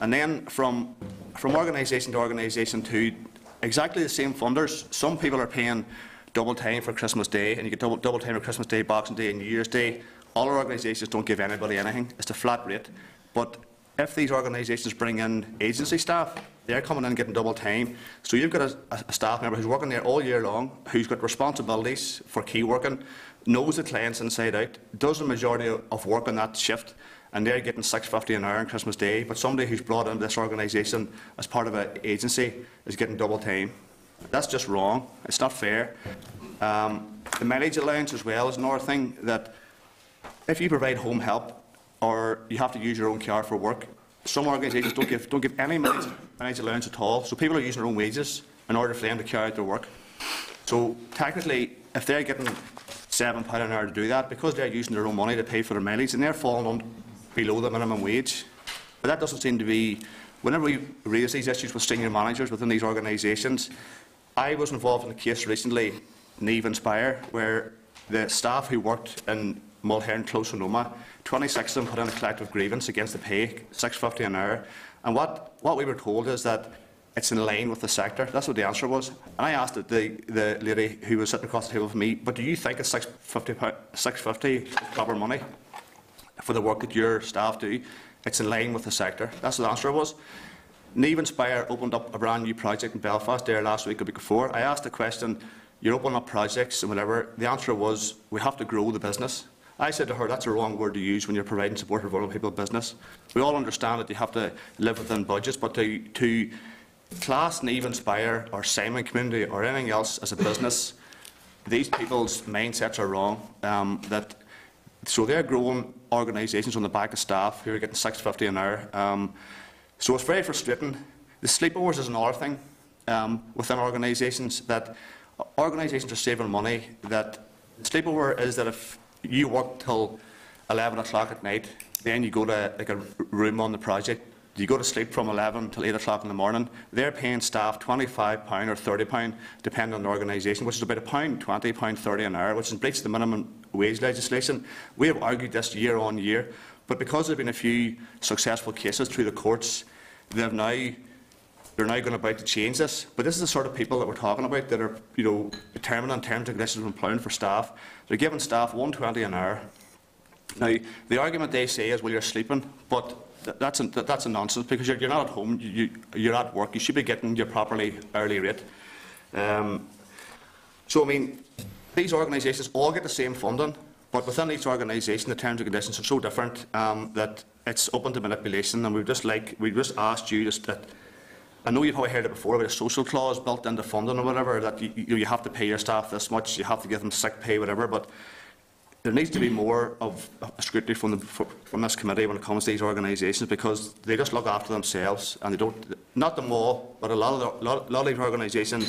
Speaker 10: And then from organisation to organisation to exactly the same funders, some people are paying double time for Christmas Day, and you get double time for Christmas Day, Boxing Day and New Year's Day. All our organisations don't give anybody anything. It's a flat rate. But if these organisations bring in agency staff, they're coming in and getting double time. So you've got a staff member who's working there all year long, who's got responsibilities for key working, knows the clients inside out, does the majority of work on that shift, and they're getting $6.50 an hour on Christmas Day. But somebody who's brought into this organisation as part of an agency is getting double time. That's just wrong. It's not fair. The mileage allowance as well is another thing, that if you provide home help or you have to use your own car for work, some organisations don't give any mileage allowance at all. So people are using their own wages in order for them to carry out their work. So technically, if they're getting £7 an hour to do that, because they're using their own money to pay for their mileage, and they're falling below the minimum wage. But that doesn't seem to be. Whenever we raise these issues with senior managers within these organisations, I was involved in a case recently, Neve Inspire, where the staff who worked in Mulhern Close and Omagh, 26 of them put in a collective grievance against the pay, $6.50 an hour. And what we were told is that it's in line with the sector. That's what the answer was. And I asked the lady who was sitting across the table from me, but do you think it's $6.50 proper money for the work that your staff do? It's in line with the sector. That's what the answer was. Neve Inspire opened up a brand new project in Belfast there last week or week before. I asked the question, you're opening up projects and whatever. The answer was, we have to grow the business. I said to her, that's a wrong word to use when you're providing support for vulnerable people business. We all understand that you have to live within budgets, but to class Neve Inspire or Simon Community or anything else as a business, these people's mindsets are wrong. So they're growing organisations on the back of staff who are getting $6.50 an hour. So it's very frustrating. The sleepovers is another thing within organisations, that organisations are saving money. That the sleepover is that if you work till 11 o'clock at night, then you go to like a room on the project, you go to sleep from 11 till 8 o'clock in the morning, they're paying staff £25 or £30, depending on the organisation, which is about £1.20, £1.30 an hour, which is in breach of the minimum wage legislation. We have argued this year on year, but because there have been a few successful cases through the courts, they've now they're now going about to change this. But this is the sort of people that we're talking about that are, determined in terms and conditions of employment for staff. They're giving staff $1.20 an hour. Now, the argument they say is, well, you're sleeping, but that's a nonsense, because you're not at home, you're at work. You should be getting your properly hourly rate. So, I mean, these organisations all get the same funding, but within each organisation, the terms and conditions are so different that it's open to manipulation. And we just asked you that. I know you've probably heard it before about a social clause built into funding or whatever, that you have to pay your staff this much, you have to give them sick pay, whatever. But there needs to be more of a scrutiny from this committee when it comes to these organisations, because they just look after themselves, and they don't. Not them all, but a lot of these organisations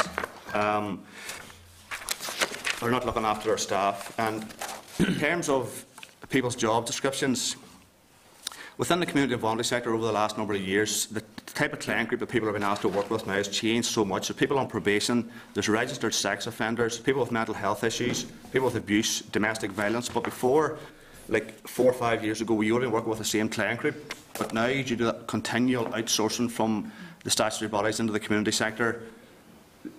Speaker 10: are not looking after their staff. And in terms of people's job descriptions, within the community and voluntary sector over the last number of years, the type of client group that people have been asked to work with now has changed so much. There's people on probation, there's registered sex offenders, people with mental health issues, people with abuse, domestic violence. But before, like 4 or 5 years ago, we were only working with the same client group. But now, due to that continual outsourcing from the statutory bodies into the community sector,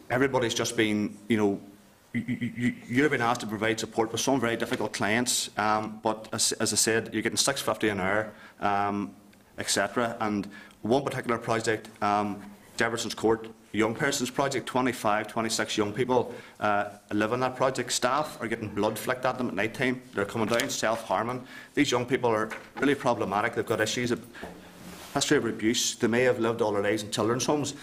Speaker 10: everybody's just been, you've been asked to provide support with some very difficult clients, but as I said, you're getting $6.50 an hour, etc. And one particular project, Jefferson's Court Young Persons Project, 25, 26 young people live in that project. Staff are getting blood flicked at them at night time. They're coming down self-harming. These young people are really problematic. They've got issues, a history of abuse. They may have lived all their lives in children's homes,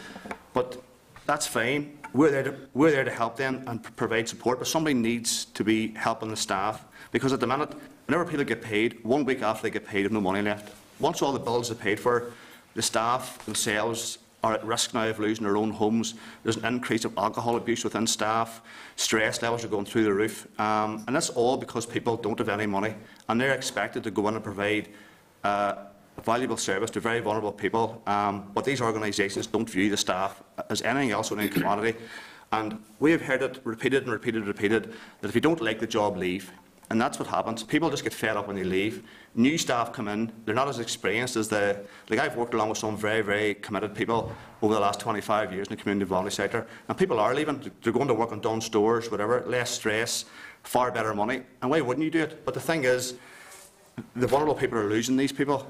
Speaker 10: but that's fine. We're there to help them and provide support, but somebody needs to be helping the staff, because at the minute, whenever people get paid, 1 week after they get paid, there's no money left. Once all the bills are paid for, the staff themselves are at risk now of losing their own homes. There's an increase of alcohol abuse within staff. Stress levels are going through the roof. And that's all because people don't have any money, and they're expected to go in and provide a valuable service to very vulnerable people. But these organisations don't view the staff as anything else within a commodity. And we have heard it repeated and repeated and repeated, that if you don't like the job, leave. And that's what happens. People just get fed up when they leave. New staff come in, they're not as experienced as I've worked along with some very, very committed people over the last 25 years in the community voluntary sector, and people are leaving. They're going to work in done stores, whatever, less stress, far better money. And why wouldn't you do it? But the thing is, the vulnerable people are losing these people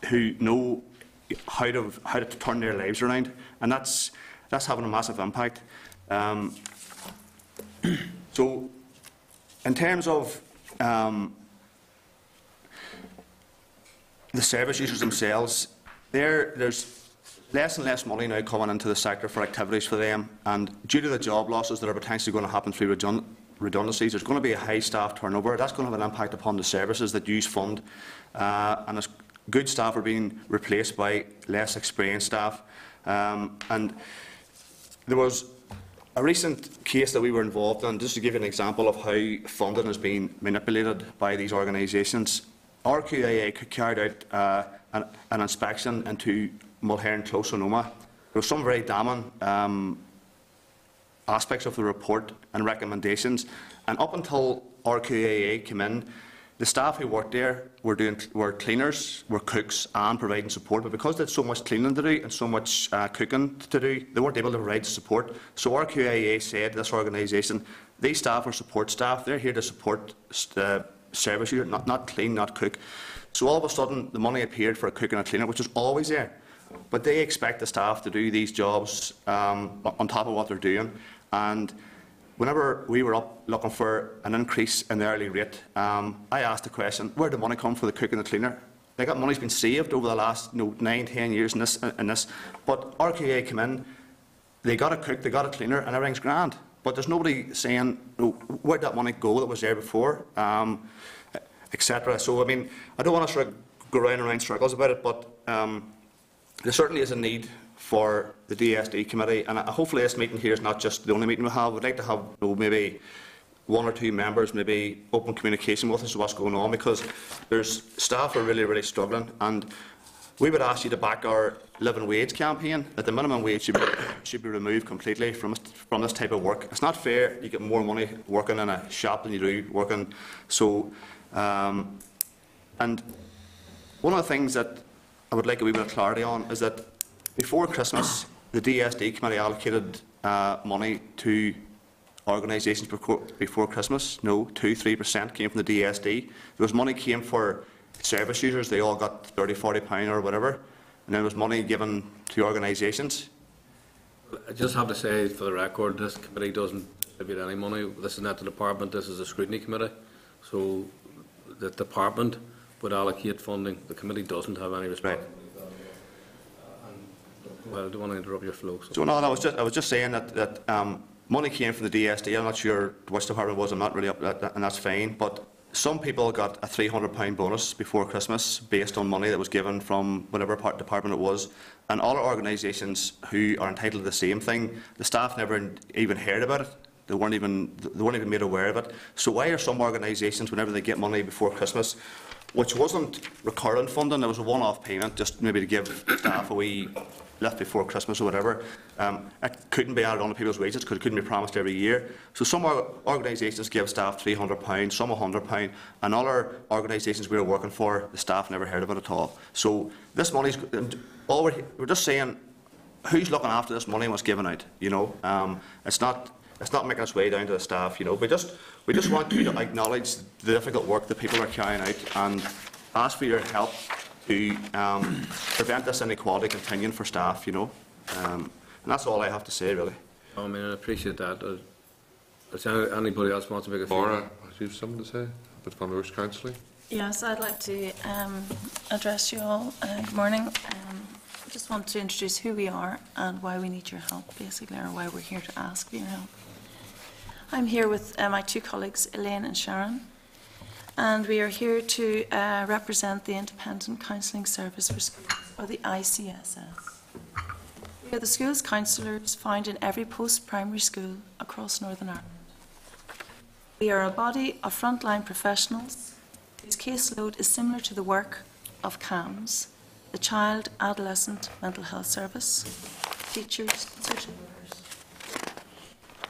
Speaker 10: who know how to turn their lives around, and that's having a massive impact. So, in terms of the service users themselves, there's less and less money now coming into the sector for activities for them, and due to the job losses that are potentially going to happen through redundancies, there's going to be a high staff turnover. That's going to have an impact upon the services that use fund, and as good staff are being replaced by less experienced staff. And there was a recent case that we were involved in, just to give you an example of how funding is being manipulated by these organisations. RQAA carried out an inspection into Mulherron Close in Omagh. There were some very damning aspects of the report and recommendations, and up until RQAA came in, the staff who worked there were cleaners, were cooks, and providing support. But because they had so much cleaning to do and so much cooking to do, they weren't able to provide support. So RQAA said to this organisation, these staff are support staff. They're here to support service users, not clean, not cook. So all of a sudden, the money appeared for a cook and a cleaner, which was always there. But they expect the staff to do these jobs on top of what they're doing. And whenever we were up looking for an increase in the hourly rate, I asked the question, where did the money come for the cook and the cleaner? That money's been saved over the last 9, 10 years in this. But RQA came in, they got a cook, they got a cleaner, and everything's grand. But there's nobody saying, where'd that money go that was there before, etc. So, I mean, I don't want to sort of go round and round circles about it, but there certainly is a need for the DSD committee, and hopefully this meeting here is not just the only meeting we have. We'd like to have maybe 1 or 2 members, maybe open communication with us of what's going on, because there's staff are really, really struggling, and we would ask you to back our living wage campaign, that the minimum wage should be removed completely from this type of work. It's not fair. You get more money working in a shop than you do working. So, and one of the things that I would like a wee bit of clarity on is that before Christmas, the DSD committee allocated money to organisations before Christmas? No, 2-3% came from the DSD. There was money came for service users, they all got £30–40 or whatever, and then there was money given to organisations.
Speaker 1: I just have to say, for the record, this committee doesn't distribute any money. This is not the department, this is a scrutiny committee. So the department would allocate funding. The committee doesn't have any responsibility. Well, I don't want to interrupt your flow.
Speaker 10: So no, I was just saying that money came from the DSD. I'm not sure which department it was. I'm not really up at that, and that's fine. But some people got a £300 bonus before Christmas based on money that was given from whatever department it was. And other organisations who are entitled to the same thing, the staff never even heard about it. They weren't even made aware of it. So why are some organisations, whenever they get money before Christmas, which wasn't recurrent funding, it was a one-off payment, just maybe to give staff a wee lift before Christmas or whatever, it couldn't be added on to people's wages because it couldn't be promised every year. So some organisations give staff £300, some £100, and other organisations we were working for, the staff never heard of it at all. So this money's we're just saying, who's looking after this money and what's given out? You know, it's not making its way down to the staff. You know, we just want you to acknowledge the difficult work that people are carrying out and ask for your help to prevent this inequality continuing for staff, you know. And that's all I have to say, really.
Speaker 1: I mean, I appreciate that. Does anybody else want to make a
Speaker 11: Laura, do you have something to say about Van Roos counselling?
Speaker 12: Yes, I'd like to address you all. Good morning. I just want to introduce who we are and why we need your help, basically, or why we're here to ask for your help. I'm here with my two colleagues, Elaine and Sharon, and we are here to represent the Independent Counselling Service for Schools, or the ICSS. We are the schools counsellors found in every post-primary school across Northern Ireland. We are a body of frontline professionals whose caseload is similar to the work of CAMHS, the Child Adolescent Mental Health Service, teachers and social workers.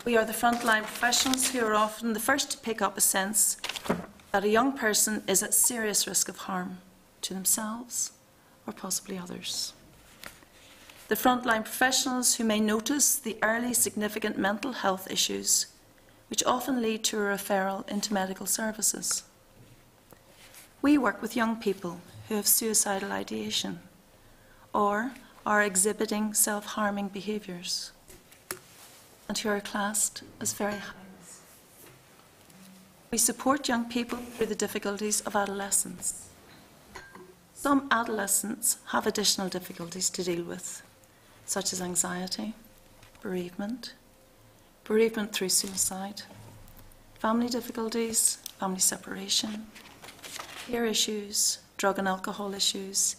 Speaker 12: We are the frontline professionals who are often the first to pick up a sense that a young person is at serious risk of harm to themselves or possibly others. The frontline professionals who may notice the early significant mental health issues which often lead to a referral into medical services. We work with young people who have suicidal ideation or are exhibiting self-harming behaviours and who are classed as very high risk. We support young people through the difficulties of adolescence. Some adolescents have additional difficulties to deal with, such as anxiety, bereavement through suicide, family difficulties, family separation, peer issues, drug and alcohol issues,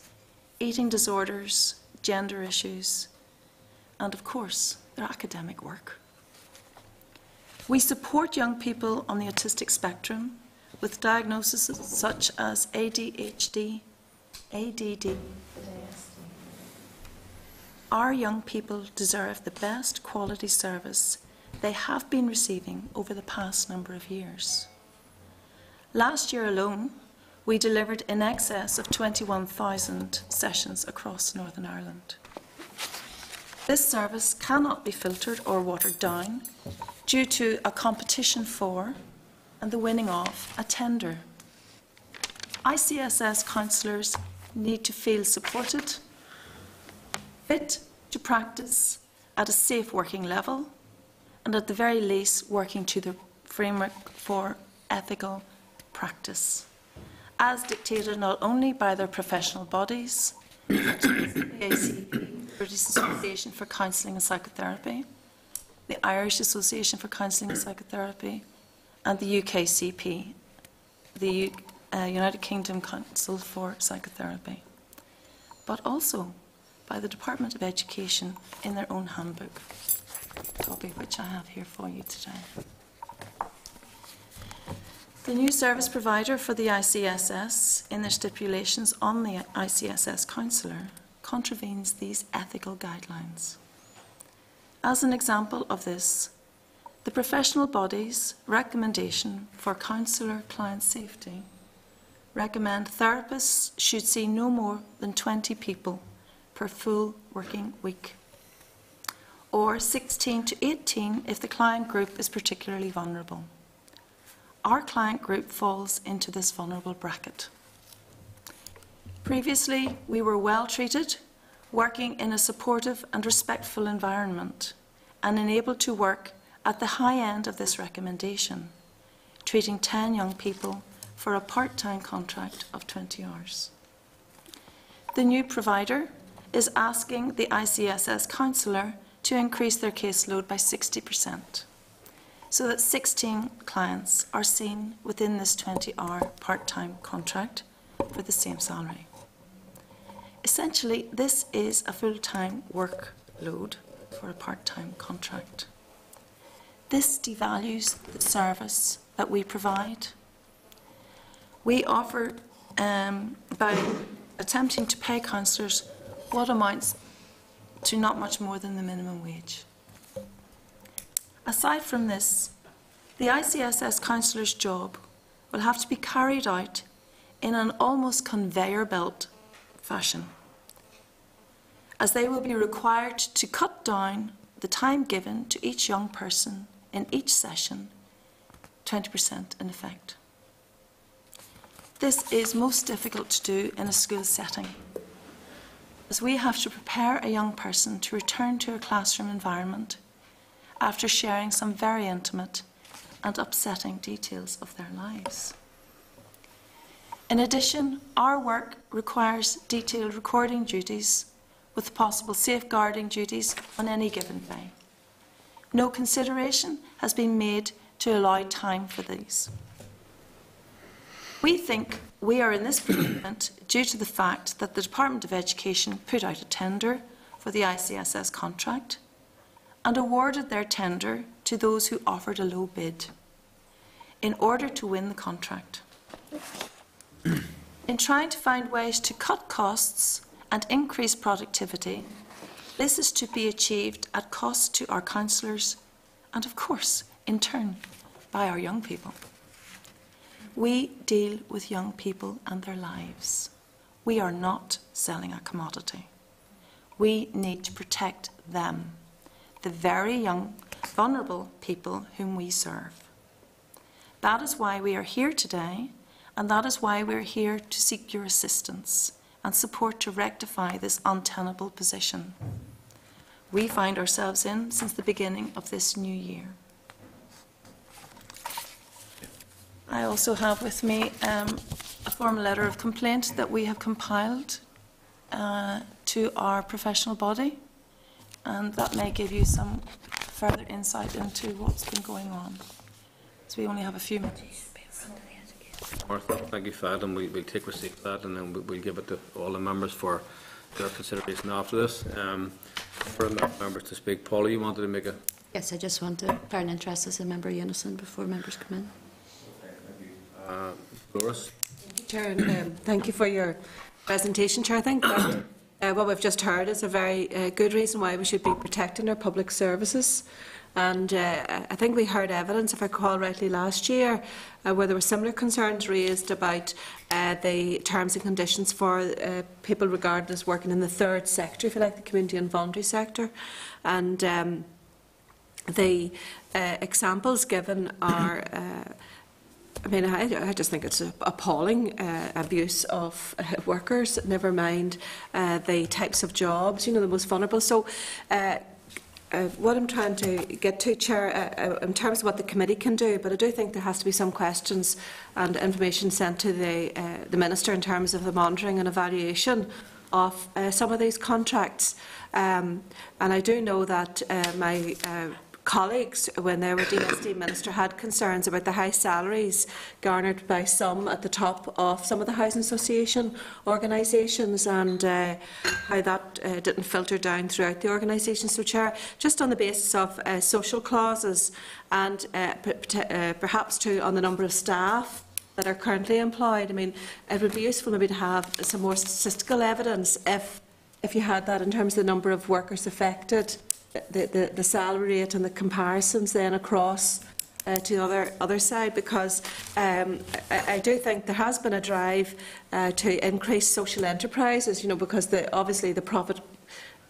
Speaker 12: eating disorders, gender issues, and of course, their academic work. We support young people on the autistic spectrum with diagnoses such as ADHD, ADD. Our young people deserve the best quality service they have been receiving over the past number of years. Last year alone, we delivered in excess of 21,000 sessions across Northern Ireland. This service cannot be filtered or watered down due to a competition for and the winning of a tender. ICSS counsellors need to feel supported, fit to practice at a safe working level, and at the very least working to the framework for ethical practice, as dictated not only by their professional bodies, such as the ACP, British Association for Counselling and Psychotherapy, the Irish Association for Counselling and Psychotherapy, and the UKCP, the United Kingdom Council for Psychotherapy, but also by the Department of Education in their own handbook, a copy of which I have here for you today. The new service provider for the ICSS, in their stipulations on the ICSS counsellor, contravenes these ethical guidelines. As an example of this, the professional body's recommendation for counsellor client safety recommend therapists should see no more than 20 people per full working week. or 16 to 18 if the client group is particularly vulnerable. Our client group falls into this vulnerable bracket. Previously, we were well treated, working in a supportive and respectful environment, and enabled to work at the high end of this recommendation, treating 10 young people for a part-time contract of 20 hours. The new provider is asking the ICSS counsellor to increase their caseload by 60%, so that 16 clients are seen within this 20-hour part-time contract for the same salary. Essentially, this is a full-time workload for a part-time contract. This devalues the service that we provide. We offer, by attempting to pay counsellors what amounts to not much more than the minimum wage. Aside from this, the ICSS counsellor's job will have to be carried out in an almost conveyor belt fashion, as they will be required to cut down the time given to each young person in each session, 20% in effect. This is most difficult to do in a school setting, as we have to prepare a young person to return to a classroom environment after sharing some very intimate and upsetting details of their lives. In addition, our work requires detailed recording duties with possible safeguarding duties on any given day. No consideration has been made to allow time for these. We think we are in this predicament due to the fact that the Department of Education put out a tender for the ICSS contract and awarded their tender to those who offered a low bid in order to win the contract. In trying to find ways to cut costs and increase productivity, this is to be achieved at cost to our counsellors and, of course, in turn, by our young people. We deal with young people and their lives. We are not selling a commodity. We need to protect them, the very young, vulnerable people whom we serve. That is why we are here today, and that is why we are here to seek your assistance and support to rectify this untenable position we find ourselves in since the beginning of this new year. I also have with me a formal letter of complaint that we have compiled to our professional body, and that may give you some further insight into what's been going on. So we only have a few minutes.
Speaker 1: Martha, thank you for that, and we'll take receipt of that, and then we'll give it to all the members for their consideration after this. For members to speak, Paula, you wanted to make a...
Speaker 4: Yes, I just want to declare an interest as a member of Unison before members come in.
Speaker 1: Doris?
Speaker 13: Thank you, Chair, and thank you for your presentation, Chair. I think that what we've just heard is a very good reason why we should be protecting our public services. And I think we heard evidence, if I recall rightly, last year where there were similar concerns raised about the terms and conditions for people regarded as working in the third sector, if you like, the community and voluntary sector. And the examples given are I mean, I just think it's appalling abuse of workers, never mind the types of jobs, you know, the most vulnerable. So what I'm trying to get to, Chair, in terms of what the committee can do, but I do think there has to be some questions and information sent to the Minister in terms of the monitoring and evaluation of some of these contracts. And I do know that my colleagues, when they were DSD Minister, had concerns about the high salaries garnered by some at the top of some of the housing association organisations, and how that didn't filter down throughout the organisation. So, Chair, just on the basis of social clauses and perhaps too on the number of staff that are currently employed, I mean, it would be useful maybe to have some more statistical evidence if you had that in terms of the number of workers affected, the salary rate and the comparisons then across to the other side, because I do think there has been a drive to increase social enterprises, you know, because obviously the profit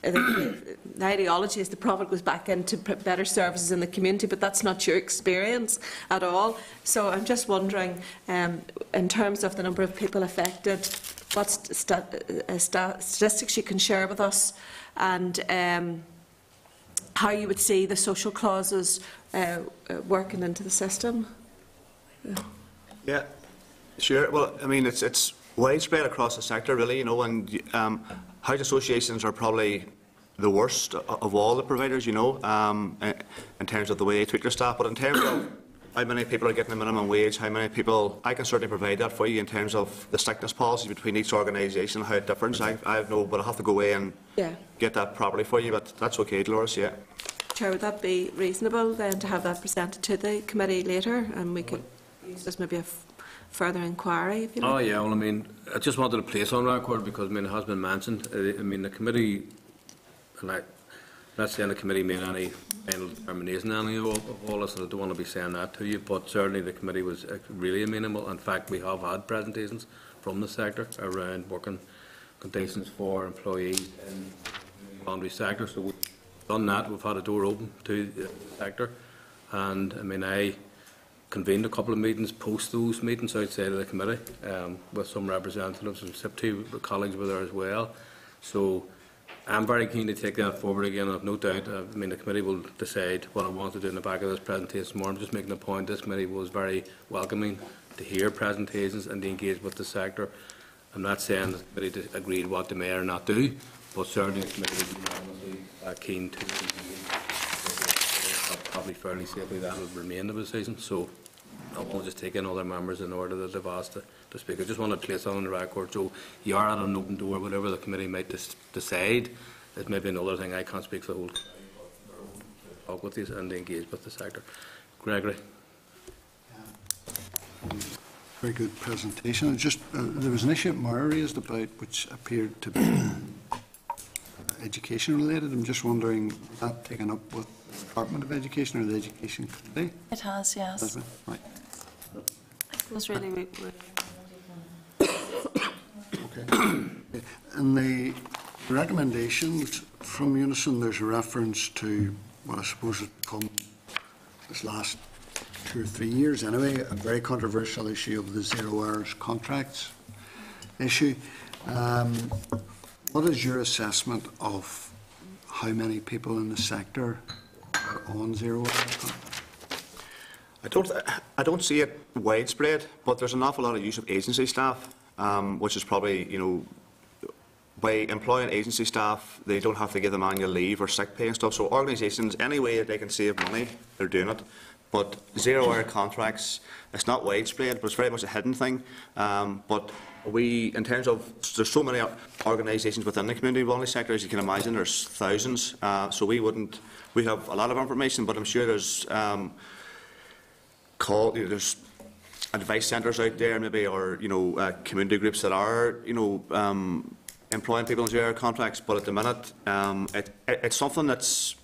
Speaker 13: the ideology is the profit goes back into better services in the community, but that's not your experience at all. So I'm just wondering, in terms of the number of people affected, what statistics you can share with us, and how you would see the social clauses working into the system.
Speaker 10: Yeah, sure. Well, I mean, it's widespread across the sector, really, you know, and housing associations are probably the worst of all the providers, you know, in terms of the way they treat their staff. But in terms of how many people are getting the minimum wage, how many people, I can certainly provide that for you in terms of the sickness policy between each organisation, how it differs. I have no, but I have to go away and get that properly for you, but that's okay, Dolores, yeah.
Speaker 13: Chair, would that be reasonable then to have that presented to the committee later, and we could use this maybe a further inquiry, if you like?
Speaker 1: Oh yeah, well I mean, I just wanted to place on record because I mean it has been mentioned. I mean the committee, and I'm not saying the committee made any final determination on any of all this, and I don't want to be saying that to you, but certainly the committee was really amenable. In fact, we have had presentations from the sector around working conditions for employees in the laundry sector, so we've done that. We've had a door open to the sector, and I mean I convened a couple of meetings post those meetings outside of the committee with some representatives, and SIPTU colleagues were there as well. So I'm very keen to take that forward again. I have no doubt. I mean, the committee will decide what I want to do in the back of this presentation tomorrow. I'm just making a point. This committee was very welcoming to hear presentations and to engage with the sector. I'm not saying the committee agreed what they may or not do, but certainly the committee would be unanimously keen to probably fairly safely that will remain the decision. So I will just take in other members in order that they've asked to speak. I just want to place on the record, so you are at an open door. Whatever the committee might decide, it may be another thing. I can't speak for the whole committee, but talk with you and engage with the sector. Gregory.
Speaker 9: Very good presentation. Just there was an issue Maura raised about which appeared to be education related. I'm just wondering, was that taken up with the Department of Education or the Education Committee?
Speaker 12: It has, yes.
Speaker 9: Has it? Right.
Speaker 12: It was really
Speaker 9: Okay. In the recommendations from Unison, there's a reference to what I suppose has become this last 2 or 3 years anyway, a very controversial issue of the 0 hours contracts issue. What is your assessment of how many people in the sector are on 0 hours contracts?
Speaker 10: I don't see it widespread, but there's an awful lot of use of agency staff, which is probably, you know, by employing agency staff, they don't have to give them annual leave or sick pay and stuff. So organisations, any way that they can save money, they're doing it. But 0 hour contracts, it's not widespread, but it's very much a hidden thing. But we, in terms of, there's so many organisations within the community voluntary sector, as you can imagine, there's thousands. So we have a lot of information, but I'm sure there's there's advice centres out there, maybe, or community groups that are employing people on 0 hour contracts. But at the minute, it's something it's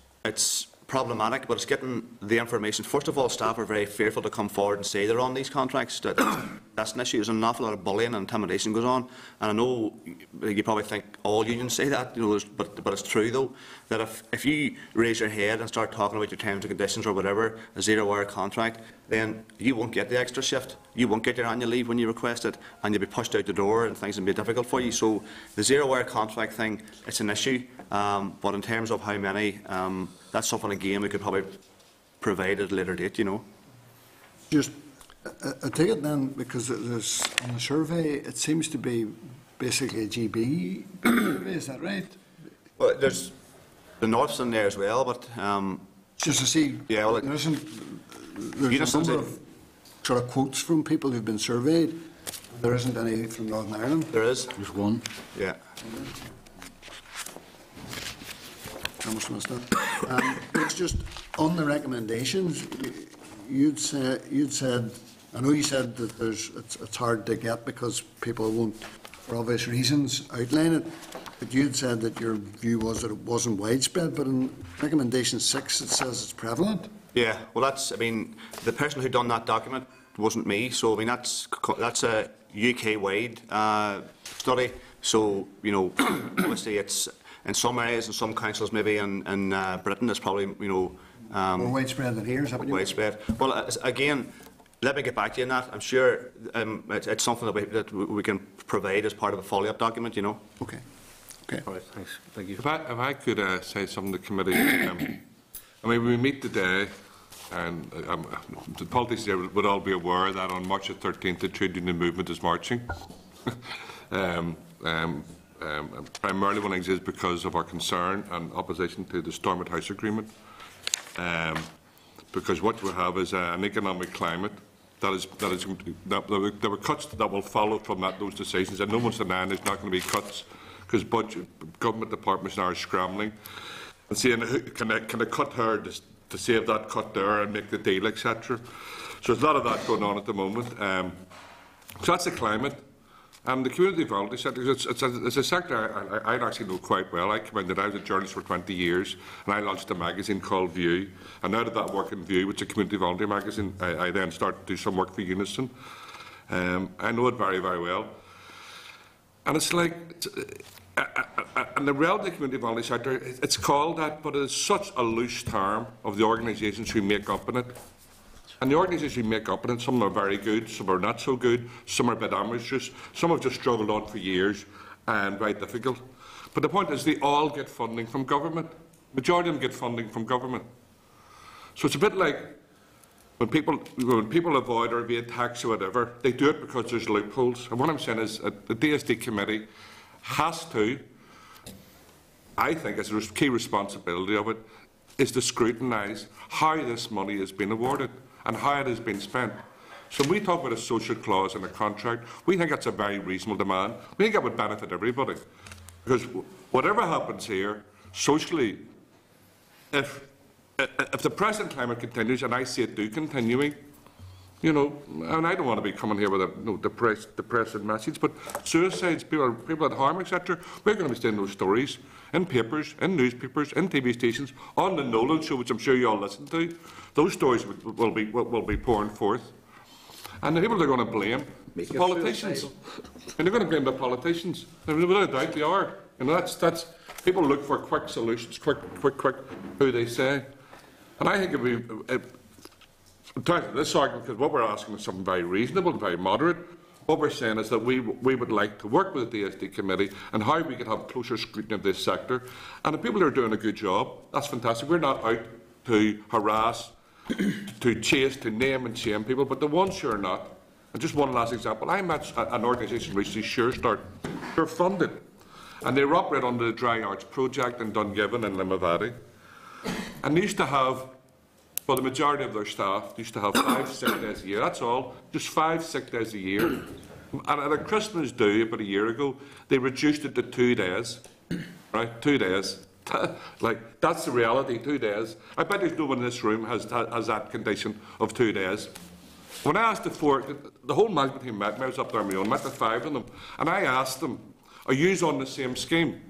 Speaker 10: problematic, but it's getting the information. First of all, staff are very fearful to come forward and say they're on these contracts. That's an issue. There's an awful lot of bullying and intimidation goes on. And I know you probably think all unions say that, but it's true though, that if you raise your head and start talking about your terms and conditions or whatever, a 0 hour contract, then you won't get the extra shift. You won't get your annual leave when you request it, and you'll be pushed out the door and things will be difficult for you. So the 0 hour contract thing, it's an issue. But in terms of how many, that's something again we could probably provide at a later date,
Speaker 9: Just, I take it then, because there's, on the survey, it seems to be basically a GB survey, is that right?
Speaker 10: Well, there's the North's in there as well, but...
Speaker 9: just to see,
Speaker 10: yeah, well,
Speaker 9: there's a number of sort of quotes from people who've been surveyed. There isn't any from Northern Ireland.
Speaker 10: There is.
Speaker 1: There's one.
Speaker 10: Yeah.
Speaker 9: I must have missed that. It's just on the recommendations. You'd said, I know you said that it's hard to get because people won't, for obvious reasons, outline it. But you'd said that your view was that it wasn't widespread. But in recommendation 6, it says it's prevalent. Yeah, well,
Speaker 10: the person who done that document wasn't me. So that's a UK-wide study. So obviously it's in some areas and some councils, maybe in Britain, it's probably,
Speaker 9: More widespread than here, is that what you mean?
Speaker 10: widespread. Well, again, let me get back to you on that. I'm sure it's something that we can provide as part of a follow-up document, you know.
Speaker 9: Okay. Okay.
Speaker 1: All right, thanks. Thank you.
Speaker 11: If I could say something to the committee. I mean, we meet today, and the politicians here would all be aware that on March the 13th, the trade union movement is marching. Primarily one of the things is because of our concern and opposition to the Stormont House Agreement. Because what we have is an economic climate there were cuts that will follow from those decisions, and no one's denying there's not going to be cuts because government departments now are scrambling and saying, can I cut here to save that cut there and make the deal, etc. So there's a lot of that going on at the moment. So that's the climate. The community volunteer sector, it's a sector I actually know quite well. I came in, I was a journalist for 20 years, and I launched a magazine called View. And out of that work in View, which is a community volunteer magazine, I then started to do some work for Unison. I know it very, very well. And it's like, and the reality of the community volunteer sector, it's called that, but it's such a loose term of the organisations who make up in it. And the organisations who make up in it, some are very good, some are not so good, some are a bit ambitious, some have just struggled on for years and very difficult. But the point is they all get funding from government. Majority of them get funding from government. So it's a bit like when people avoid or evade tax or whatever, they do it because there's loopholes. And what I'm saying is the DSD committee has to, I think as a key responsibility of it, is to scrutinise how this money has been awarded and how it has been spent. So when we talk about a social clause in a contract, we think that's a very reasonable demand. We think that would benefit everybody. Because whatever happens here, socially, if the present climate continues, and I see it continuing, you know, and I don't want to be coming here with a depressing message, but suicides, people at harm, etc., we're going to be seeing those stories in papers, in newspapers, in TV stations, on the Nolan show, which I'm sure you all listen to. Those stories will be pouring forth. And the people they're going to blame, the politicians. And they're going to blame the politicians. Without a doubt they are. And that's people look for quick solutions, quick, who they say. And I think it would be this argument, because what we're asking is something very reasonable, very moderate. What we're saying is that we would like to work with the DSD committee and how we could have closer scrutiny of this sector. And the people who are doing a good job, that's fantastic. We're not out to harass, to chase, to name and shame people, but the ones who are not. And just one last example. I met an organisation recently, Sure Start. They're funded. And they operate under the Dry Arts Project in Dungiven and Limavady. And they used to have, well, the majority of their staff used to have 5 sick days a year. That's all, just 5 sick days a year. And at a Christmas do about a year ago, they reduced it to 2 days. Right, 2 days. Like, that's the reality, 2 days. I bet there's no one in this room has that condition of 2 days. When I asked the whole management team met me, I was up there on my own, met the 5 of them, and I asked them, are you on the same scheme?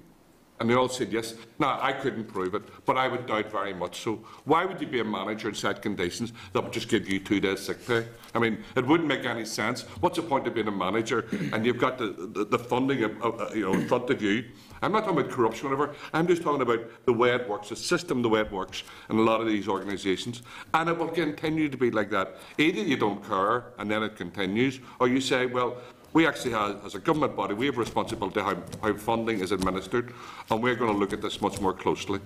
Speaker 11: And they all said yes. Now, I couldn't prove it, but I would doubt very much so. Why would you be a manager in set conditions that would just give you 2 days sick pay? I mean, it wouldn't make any sense. What's the point of being a manager and you've got the funding in front of you? I'm not talking about corruption or whatever. I'm just talking about the way it works, the system, the way it works in a lot of these organisations. And it will continue to be like that. Either you don't care and then it continues, or you say, well, we actually have, as a government body, we have a responsibility how funding is administered, and we're going to look at this much more closely.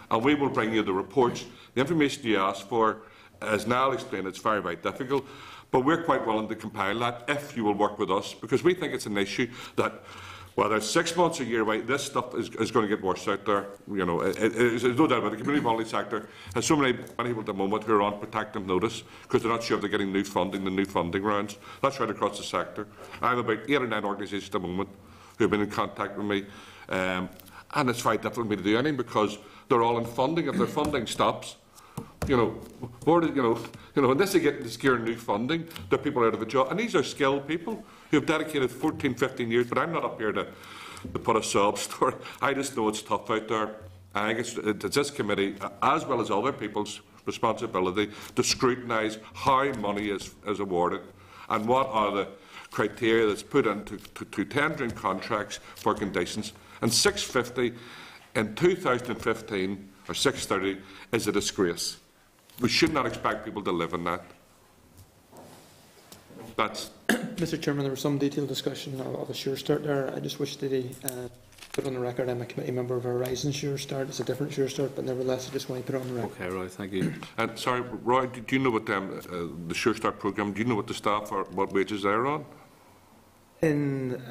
Speaker 11: And we will bring you the reports. The information you asked for, as Niall explained, it's very, very difficult, but we're quite willing to compile that if you will work with us, because we think it's an issue that, whether it's 6 months or a year away, this stuff is going to get worse out there. You know, there's no doubt about it. The community volunteer sector has so many people at the moment who are on protective notice because they're not sure if they're getting new funding, the new funding rounds. That's right across the sector. I have about 8 or 9 organisations at the moment who have been in contact with me, and it's very difficult for me to do anything because they're all in funding. If their funding stops, unless they get to secure new funding, the people are out of a job. And these are skilled people who have dedicated 14, 15 years, but I'm not up here to put a sob story. I just know it's tough out there. I think it's this committee, as well as other people's responsibility, to scrutinise how money is awarded and what are the criteria that's put into tendering contracts for conditions. And 650 in 2015 or 630 is a disgrace. We should not expect people to live in that. That's
Speaker 8: Mr. Chairman, there was some detailed discussion of a Sure Start there. I just wish that he put on the record I'm a committee member of Horizon Sure Start. It's a different Sure Start, but nevertheless, I just want to put it on the record.
Speaker 1: Okay, Roy, thank you.
Speaker 11: and sorry, Roy, do you know what the Sure Start programme? Do you know what the staff are, what wages they're on?
Speaker 8: In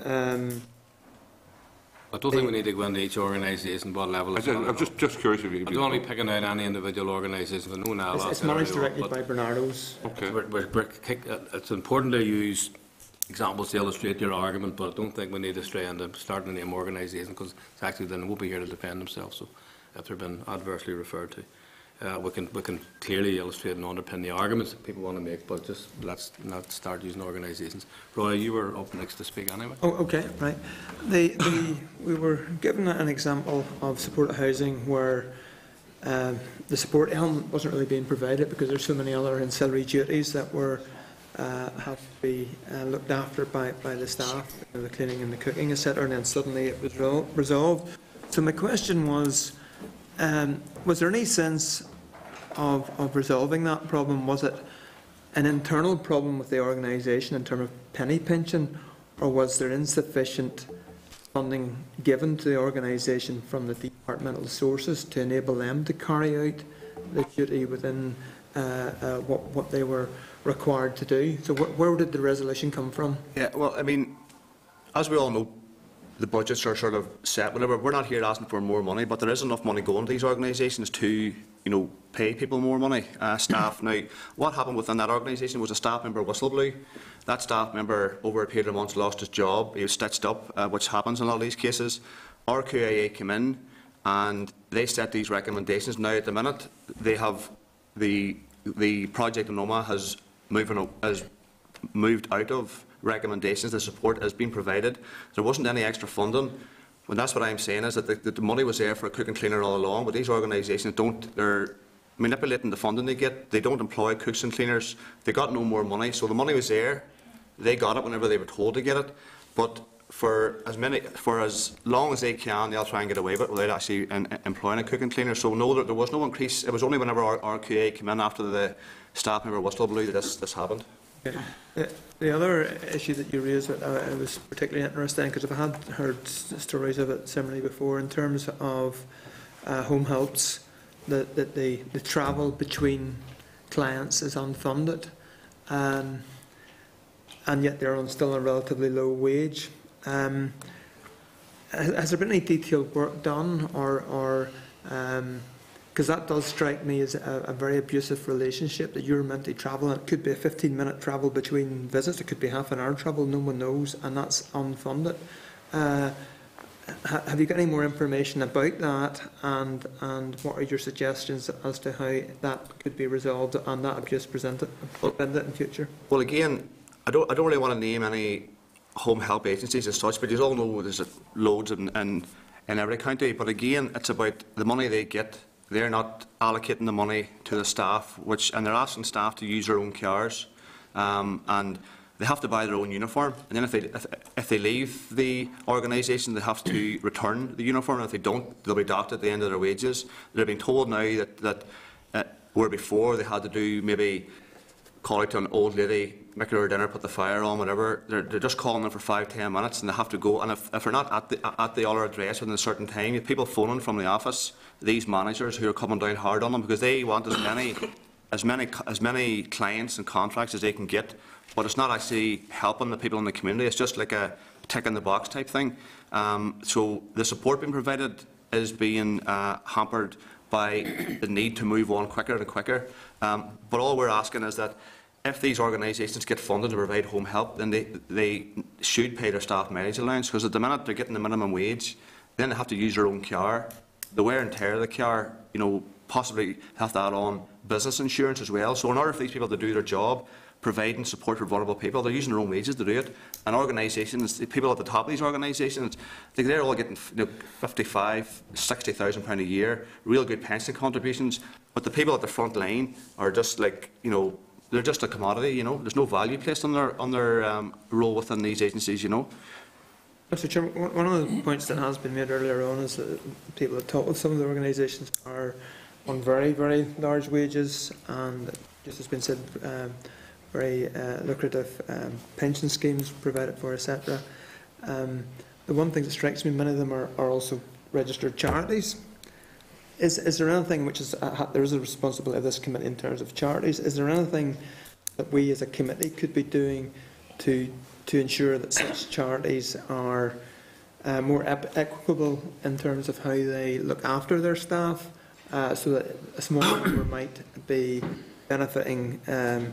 Speaker 1: I don't think we need to go into each organisation, what level it's on.
Speaker 11: I'm just curious if you...
Speaker 1: I don't want to be picking out any individual organisation. I know now
Speaker 8: it's managed directly by Bernardo's.
Speaker 11: Okay.
Speaker 1: It's important to use examples to illustrate your argument, but I don't think we need to stray into starting to name organisations, because it's actually then they won't be here to defend themselves. So if they've been adversely referred to, we can clearly illustrate and underpin the arguments that people want to make, but just let's not start using organisations. Roy, you were up next to speak anyway.
Speaker 8: Oh, okay, right. We were given an example of supported housing where the support element wasn't really being provided because there's so many other ancillary duties that were have to be looked after by the staff, the cleaning and the cooking, etc. And then suddenly it was resolved. So my question was there any sense of resolving that problem? Was it an internal problem with the organisation in terms of penny pinching, or was there insufficient funding given to the organisation from the departmental sources to enable them to carry out the duty within what they were required to do? So where did the resolution come from?
Speaker 10: Yeah, well, I mean, as we all know, the budgets are sort of set. Whenever we're not here asking for more money, but there is enough money going to these organisations to, pay people more money, staff. Now, what happened within that organisation was a staff member whistle blew. That staff member, over a period of months, lost his job. He was stitched up, which happens in a lot of these cases. RQIA came in and they set these recommendations. Now, at the minute, they have the project in Omagh has moved out of recommendations. The support has been provided. There wasn't any extra funding. Well, that's what I'm saying, is that the money was there for a cook and cleaner all along, but these organisations they're manipulating the funding they get. They don't employ cooks and cleaners. They got no more money, so the money was there. They got it whenever they were told to get it, but for as long as they can, they'll try and get away with it without actually employing a cook and cleaner. So no, there was no increase. It was only whenever our RQA came in after the staff member whistle blew that this happened.
Speaker 8: The other issue that you raised, I was particularly interested in, because I had heard stories of it similarly before, in terms of home helps, that the travel between clients is unfunded, and yet they're on still a relatively low wage. Has there been any detailed work done, or because that does strike me as a very abusive relationship, that you're meant to travel, and it could be a 15-minute travel between visits, it could be half an hour travel, no one knows, and that's unfunded. Have you got any more information about that, and what are your suggestions as to how that could be resolved and that abuse prevented in future?
Speaker 10: Well, again, I don't really want to name any home help agencies as such, but you all know there's loads in every county. But again, it's about the money they get. They're not allocating the money to the staff, and they're asking staff to use their own cars, and they have to buy their own uniform. And then if they leave the organisation, they have to return the uniform. And if they don't, they'll be docked at the end of their wages. They're being told now that where before they had to do maybe call out to an old lady, make her dinner, put the fire on, whatever. They're just calling them for 5-10 minutes, and they have to go. And if they're not at the other address within a certain time, you have people phoning from the office, these managers who are coming down hard on them because they want as many clients and contracts as they can get, but it's not actually helping the people in the community. It's just like a tick in the box type thing. So the support being provided is being hampered by the need to move on quicker and quicker. But all we're asking is that if these organisations get funded to provide home help, then they should pay their staff mileage allowance, because at the minute they're getting the minimum wage, then they have to use their own car. The wear and tear of the car, possibly have to add on business insurance as well. So in order for these people to do their job, providing support for vulnerable people, they're using their own wages to do it. And organisations, the people at the top of these organisations, they're all getting £55,000, £60,000 a year, real good pension contributions. But the people at the front line are just like, they're just a commodity. There's no value placed on their role within these agencies.
Speaker 8: Mr. Chairman, one of the points that has been made earlier on is that people that talk with some of the organisations are on very, very large wages, and just as has been said, very lucrative pension schemes provided for, etc. The one thing that strikes me, many of them are also registered charities. Is there anything which is there is a responsibility of this committee in terms of charities? Is there anything that we as a committee could be doing to ensure that such charities are more equitable in terms of how they look after their staff, so that a small number might be benefiting to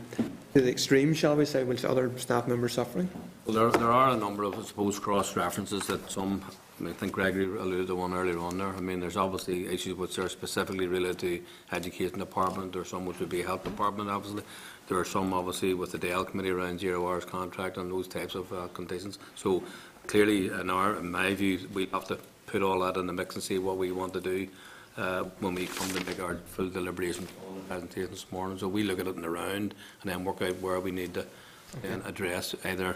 Speaker 8: the extreme, shall we say, whilst other staff members suffering?
Speaker 1: Well, there are a number of, I suppose, cross-references that some, I think Gregory alluded to one earlier on there. I mean, there's obviously issues which are specifically related to education department, or some which would be health department, obviously. There are some, obviously, with the DL committee around 0 hours contract and those types of conditions. So clearly, in my view, we have to put all that in the mix and see what we want to do when we come to make our full deliberation on the presentation this morning. So we look at it in the round and then work out where we need to address, either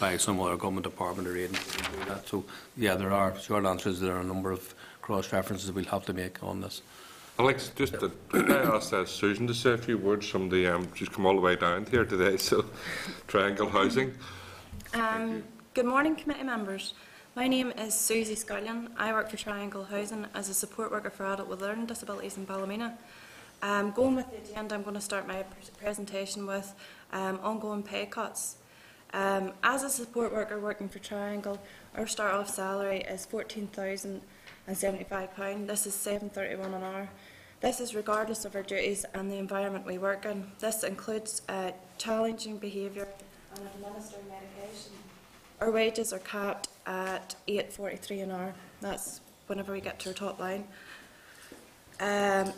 Speaker 1: by some other government department or agency to do that. So yeah, there are, short answers, there are a number of cross-references we'll have to make on this.
Speaker 11: Alex, just to ask Susan to say a few words. Somebody she's come all the way down here today, so Triangle Housing.
Speaker 14: Good morning, committee members. My name is Susie Scullion. I work for Triangle Housing as a support worker for adults with learning disabilities in Ballymena. Going with the agenda, I'm going to start my presentation with ongoing pay cuts. As a support worker working for Triangle, our start-off salary is £14,075. This is £7.31 an hour. This is regardless of our duties and the environment we work in. This includes challenging behaviour and administered medication. Our wages are capped at £8.43 an hour. That's whenever we get to our top line.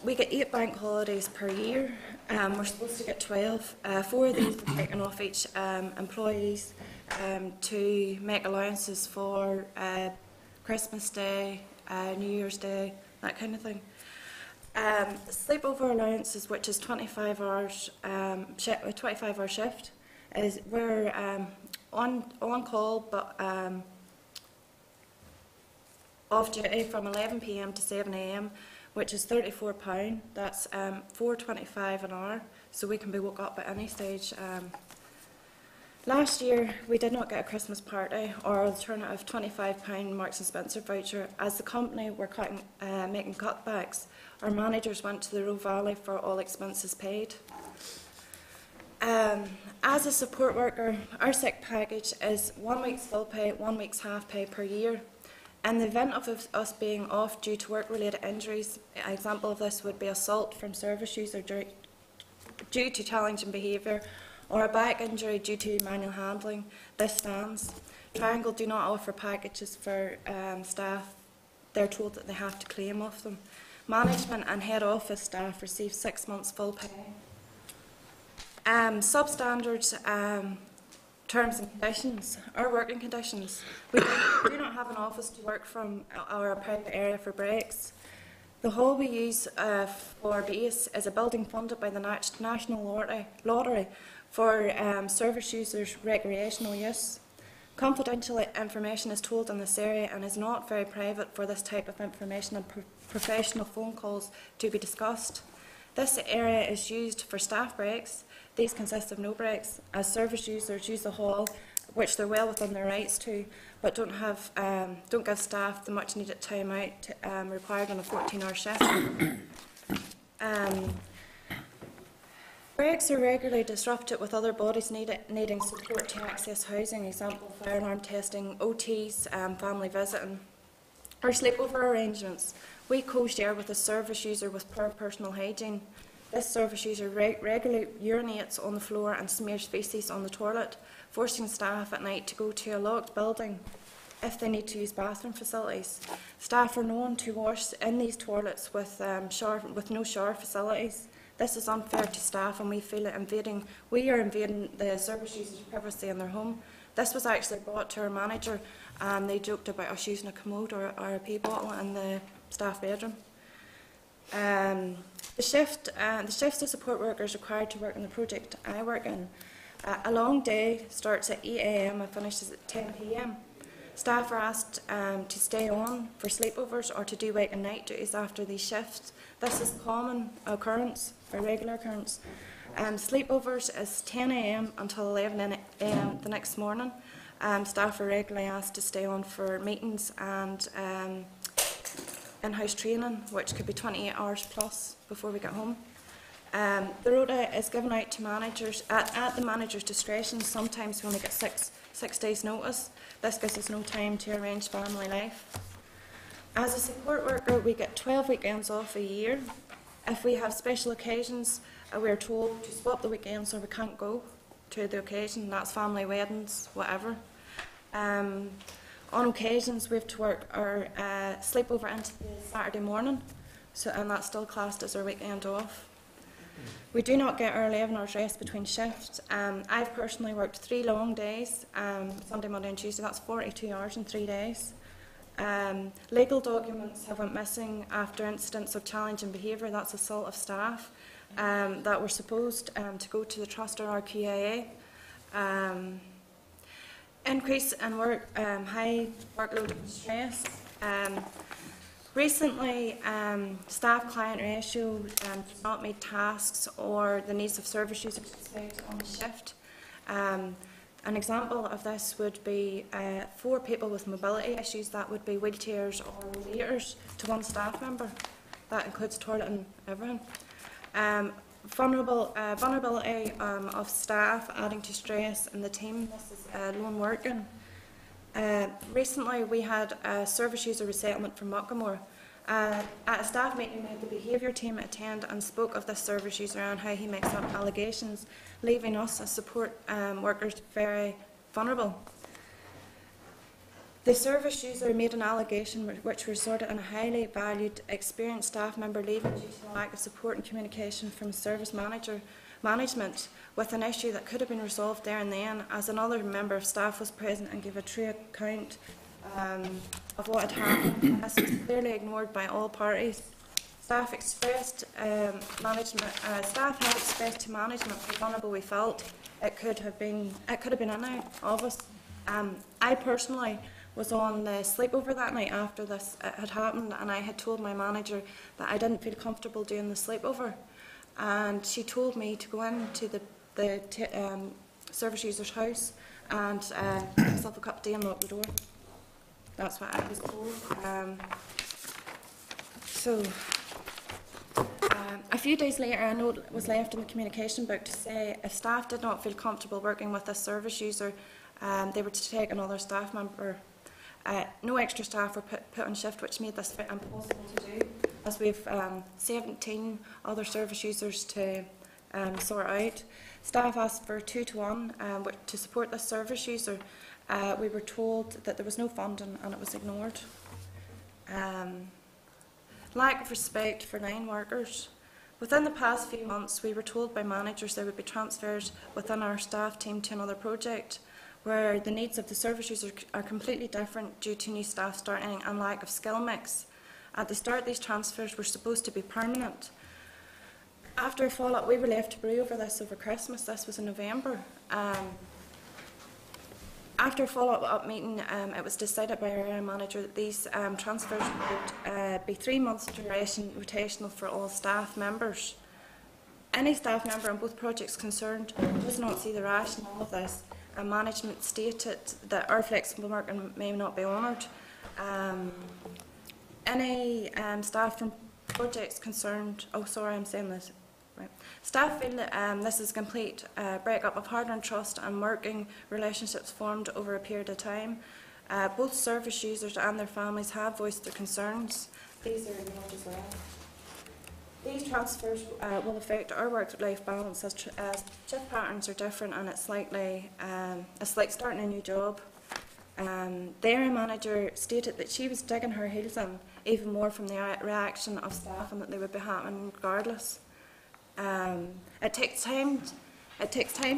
Speaker 14: We get 8 bank holidays per year. We're supposed to get 12. 4 of these are taken off each employees to make allowances for Christmas Day, New Year's Day, that kind of thing. Sleepover allowances, which is 25 hours, 25-hour shift, is we're on call but off duty from 11 p.m. to 7 a.m, which is £34. That's £4.25 an hour, so we can be woke up at any stage. Last year we did not get a Christmas party or alternative £25 Marks and Spencer voucher. As the company were making cutbacks, our managers went to the Roe Valley for all expenses paid. As a support worker, our sick package is 1 week's full pay, 1 week's half pay per year. In the event of us being off due to work-related injuries, an example of this would be assault from service user due to challenging behaviour, or a back injury due to manual handling. This stands. Triangle do not offer packages for staff. They're told that they have to claim off them. Management and head office staff receive 6 months full pay. Substandard terms and conditions, our working conditions. We do not have an office to work from or a private area for breaks. The hall we use for base is a building funded by the National Lottery for service users' recreational use. Confidential information is told in this area and is not very private for this type of information and professional phone calls to be discussed. This area is used for staff breaks. These consist of no breaks, as service users use the hall, which they're well within their rights to, but don't give staff the much needed time out required on a 14-hour shift. Breaks are regularly disrupted with other bodies needing support to access housing, example fire alarm testing, OTs, family visiting. Our sleepover arrangements. We co-share with a service user with poor personal hygiene. This service user regularly urinates on the floor and smears faeces on the toilet, forcing staff at night to go to a locked building if they need to use bathroom facilities. Staff are known to wash in these toilets with no shower facilities. This is unfair to staff, and we feel it we are invading the service user's privacy in their home. This was actually brought to our manager, and they joked about us using a commode or a pee bottle in the staff bedroom. The shifts of support workers required to work in the project I work in. A long day starts at 8 a.m. and finishes at 10 p.m. Staff are asked to stay on for sleepovers or to do wake and night duties after these shifts. This is a common occurrence, a regular occurrence. Sleepovers is 10 a.m. until 11 a.m. the next morning. Staff are regularly asked to stay on for meetings and in-house training, which could be 28 hours plus before we get home. The rota is given out to managers at the manager's discretion. Sometimes we only get six days' notice. This gives us no time to arrange family life. As a support worker, we get 12 weekends off a year. If we have special occasions, we are told to swap the weekends or we can't go to the occasion. That's family weddings, whatever. On occasions, we have to work our sleepover into the Saturday morning, and that's still classed as our weekend off. We do not get our 11 hours rest between shifts. I've personally worked 3 long days, Sunday, Monday and Tuesday. That's 42 hours in 3 days. Legal documents have went missing after incidents of challenging behaviour. That's assault of staff that were supposed to go to the trust or RQIA. Increase in work, high workload and stress. Recently, staff-client ratio does not meet tasks or the needs of service users on shift. An example of this would be 4 people with mobility issues. That would be wheelchairs or rotators to 1 staff member. That includes toilet and everything. Vulnerability of staff adding to stress in the team. This is lone working. Recently, we had a service user resettlement from Muckamore. At a staff meeting, we had the behaviour team attend and spoke of this service user and how he makes up allegations, leaving us as support workers very vulnerable. The service user made an allegation which resulted in a highly valued, experienced staff member leaving due to the lack of support and communication from service management, with an issue that could have been resolved there and then, as another member of staff was present and gave a true account of what had happened. This was clearly ignored by all parties. Staff had expressed to management how vulnerable we felt. It could have been any of us. I personally was on the sleepover that night after this had happened, and I had told my manager that I didn't feel comfortable doing the sleepover, and she told me to go into the service user's house and get myself a cup of tea and lock the door. That's what I was told. A few days later, a note was left in the communication book to say if staff did not feel comfortable working with this service user, they were to take another staff member. No extra staff were put on shift, which made this impossible to do, as we have 17 other service users to sort out. Staff asked for 2 to 1 to support this service user. We were told that there was no funding and it was ignored. Lack of respect for line workers. Within the past few months, we were told by managers there would be transfers within our staff team to another project, where the needs of the service users are completely different due to new staff starting and lack of skill mix. At the start, these transfers were supposed to be permanent. After a follow-up, we were left to brew over this over Christmas. This was in November. After a follow-up meeting, it was decided by our area manager that these transfers would be 3 months duration, rotational for all staff members. Any staff member on both projects concerned does not see the rationale of this, and management stated that our flexible working may not be honoured. Any staff from projects concerned, right. Staff feel that this is a complete break-up of hard-earned trust and working relationships formed over a period of time. Both service users and their families have voiced their concerns. These are ignored as well. These transfers will affect our work-life balance as shift patterns are different, and it's like starting a new job. The area manager stated that she was digging her heels in even more from the reaction of staff and that they would be happening regardless. It takes time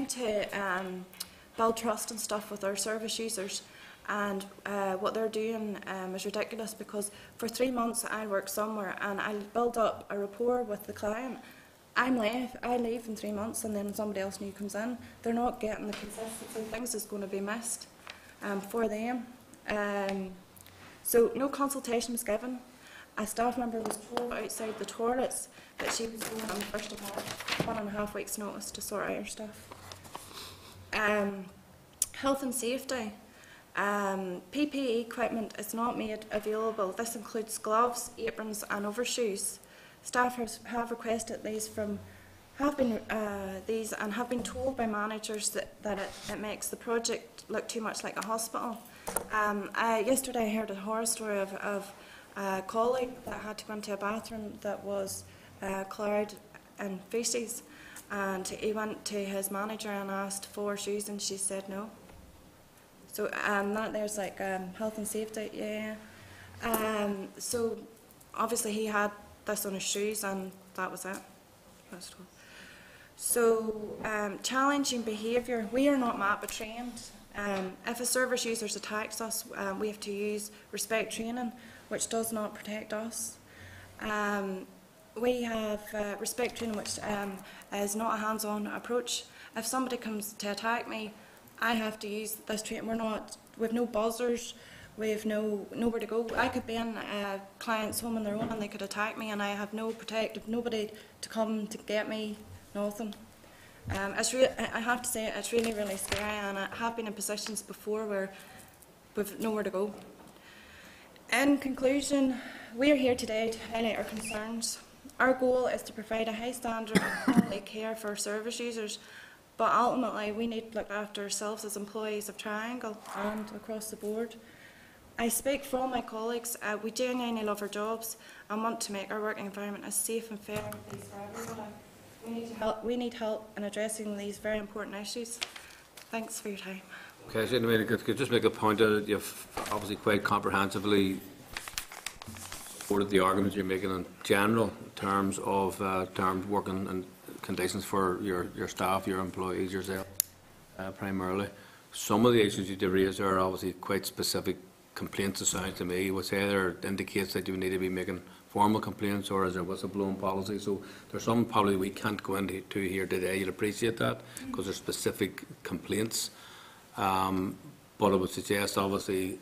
Speaker 14: to build trust and stuff with our service users, and what they're doing is ridiculous, because for 3 months I work somewhere and I build up a rapport with the client. I leave in 3 months and then somebody else new comes in. They're not getting the consistency. Things is going to be missed for them. So no consultation was given. A staff member was told outside the toilets that she was going on the 1st of March, 1.5 weeks' notice to sort out her stuff. Health and safety. PPE equipment is not made available. This includes gloves, aprons and overshoes. Staff have requested these have been told by managers that it makes the project look too much like a hospital. Yesterday I heard a horror story of a colleague that had to go into a bathroom that was clouded in faeces, and he went to his manager and asked for shoes and she said no. So that there's like health and safety, yeah. So obviously he had this on his shoes and that was it. So challenging behaviour. We are not MAPA trained. If a service user attacks us, we have to use respect training, which does not protect us. We have respect training, which is not a hands-on approach. If somebody comes to attack me, I have to use this training. We've no buzzers, we've nowhere to go. I could be in a client's home on their own and they could attack me, and I have no protective, nobody to come to get me, nothing. I have to say it's really, really scary, and I have been in positions before where we've nowhere to go. In conclusion, we are here today to highlight our concerns. Our goal is to provide a high standard of quality care for service users, but ultimately we need to look after ourselves as employees of Triangle and across the board. I speak for all my colleagues. We genuinely love our jobs and want to make our working environment as safe and fair and pleasant for everyone. We need help in addressing these very important issues. Thanks for your time.
Speaker 1: Okay, so I could just make a point that you've obviously quite comprehensively supported the arguments you're making in general in terms of working and conditions for your staff, your employees, yourself, primarily. Some of the issues you did raise are obviously quite specific complaints, it sounds to me, which either indicates that you need to be making formal complaints or is there whistleblowing policy. So there's some probably we can't go into here today. You'll appreciate that because there's specific complaints. But I would suggest, obviously,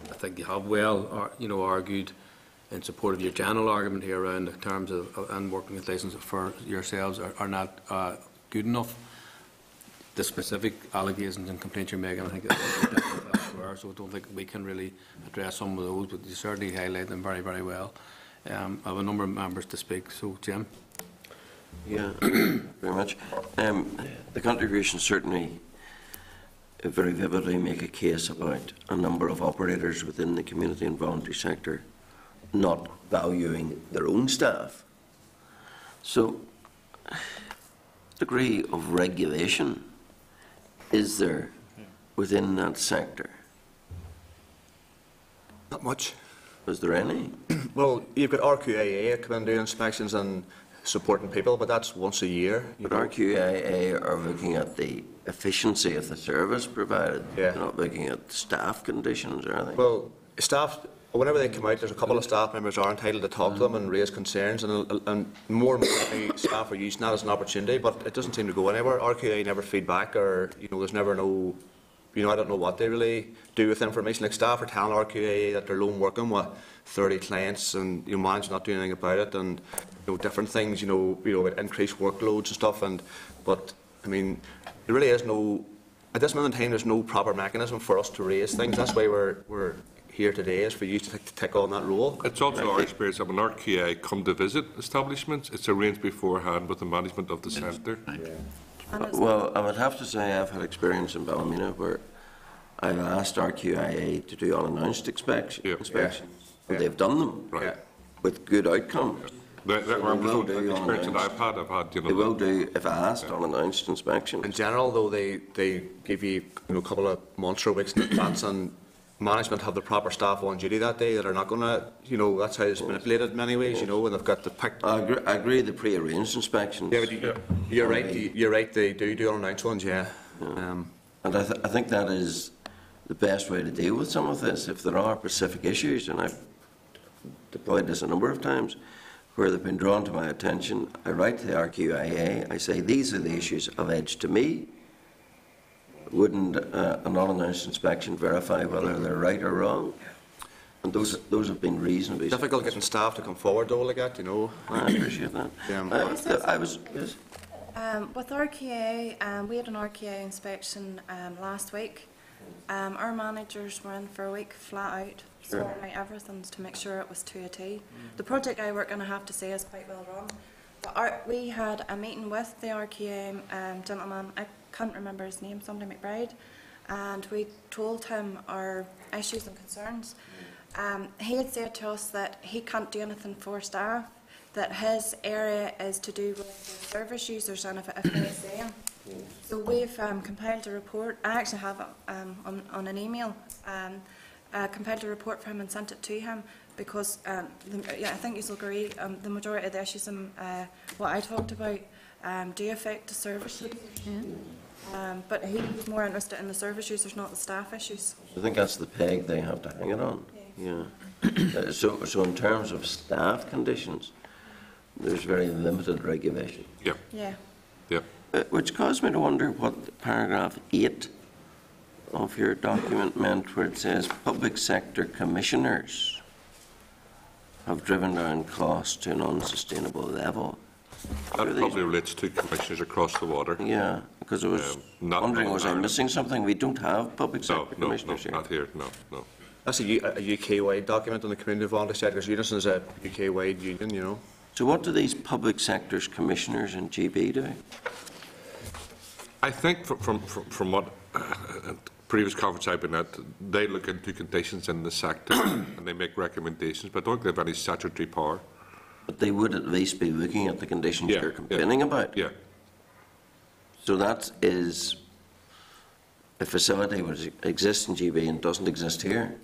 Speaker 1: I think you have well, argued in support of your general argument here around in terms of and working conditions for yourselves are not good enough. The specific allegations and complaints you're making, I think that's where, so I don't think we can really address some of those, but you certainly highlight them very, very well. I have a number of members to speak, so Jim.
Speaker 6: Yeah, very much. The contributions certainly very vividly make a case about a number of operators within the community and voluntary sector not valuing their own staff. So, degree of regulation is there within that sector?
Speaker 10: Not much.
Speaker 6: Is there any?
Speaker 10: Well, you've got RQAA come and do inspections and supporting people, but that's once a year.
Speaker 6: But RQAA are looking at the efficiency of the service provided.
Speaker 10: Yeah.
Speaker 6: They're not looking at staff conditions, are they?
Speaker 10: Well, staff, whenever they come out, there's a couple of staff members are entitled to talk to them and raise concerns, and more staff are using that as an opportunity, but it doesn't seem to go anywhere. RQAA never feedback, or there's never no. I don't know what they really do with information. Like staff are telling RQAA that they're lone working with 30 clients and managing not doing anything about it, and different things, with increased workloads and stuff. But I mean, there really is no. At this moment in time, there's no proper mechanism for us to raise things. That's why we're here today, is for you to take on that role.
Speaker 11: It's also our experience that when RQAA come to visit establishments, it's arranged beforehand with the management of the centre.
Speaker 6: Yeah. Well, I would have to say I've had experience in Ballymena where I've asked RQAA to do unannounced inspections, and they've done them with good outcome.
Speaker 11: That experience that I've had,
Speaker 6: They will do, if asked, unannounced inspections.
Speaker 10: In general, though, they give you a couple of months or weeks in advance, and management have the proper staff on duty that day that are not going to, that's how it's manipulated in many ways, and they've got the pick.
Speaker 6: I agree the pre-arranged inspections.
Speaker 10: Yeah, but you're right, they do unannounced ones, yeah.
Speaker 6: And I think that is the best way to deal with some of this. If there are specific issues, and I've deployed this a number of times, where they've been drawn to my attention, I write to the RQAA, I say, these are the issues alleged to me. wouldn't an unannounced inspection verify whether they're right or wrong? And those have been reasonably
Speaker 10: Difficult getting staff to come forward though, like that, you know.
Speaker 6: I appreciate that. I was yes.
Speaker 14: With RKA, we had an RKA inspection last week. Our managers were in for a week flat out, sorting out everything to make sure it was to a T. The project I work on, I have to say, is quite well run. But we had a meeting with the RKA gentleman, I can't remember his name, somebody McBride, and we told him our issues and concerns. He had said to us that he can't do anything for staff, that his area is to do with the service users and if they say him. So we've compiled a report. I actually have it on an email. Compiled a report for him and sent it to him because I think you'll agree the majority of the issues what I talked about do affect the service users. But he's more interested in the service users, not the staff issues.
Speaker 6: I think that's the peg they have to hang it on. Yeah. So in terms of staff conditions, there's very limited regulation.
Speaker 11: Yeah.
Speaker 14: Yeah.
Speaker 11: Yeah.
Speaker 6: Which caused me to wonder what paragraph 8 of your document meant, where it says public sector commissioners have driven down costs to an unsustainable level.
Speaker 11: That probably relates to commissioners across the water.
Speaker 6: Yeah, because I was wondering, was I missing something? We don't have public sector commissioners here.
Speaker 11: Not here, no.
Speaker 10: That's a UK-wide document on the community voluntary sector. Unison is a UK-wide union, you know.
Speaker 6: So what do these public sectors commissioners in GB do?
Speaker 11: I think from what previous conference I've been at, they look into conditions in the sector and they make recommendations, but I don't think they have any statutory power.
Speaker 6: But they would at least be looking at the conditions you're complaining about.
Speaker 11: Yeah.
Speaker 6: So that is a facility which exists in GB and doesn't exist here.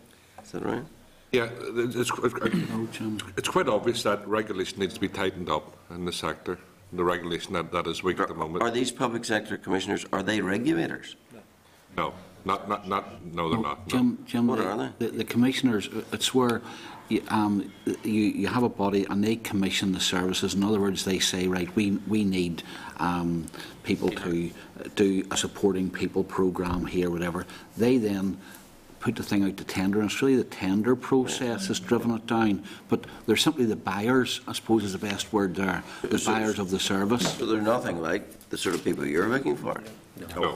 Speaker 6: Is that right?
Speaker 11: Yeah, it's quite obvious that regulation needs to be tightened up in the sector. The regulation that is weak at the moment.
Speaker 6: Are these public sector commissioners, are they regulators?
Speaker 11: No, no, they're not. No.
Speaker 7: Jim,
Speaker 6: what are they?
Speaker 7: The commissioners, it's where you have a body and they commission the services. In other words, they say, right, we need people to do a supporting people programme here, whatever. They then put the thing out to tender, and it's really the tender process has driven it down. But they're simply the buyers, I suppose is the best word there, the buyers of the service.
Speaker 6: So they're nothing like the sort of people you're looking for?
Speaker 11: No.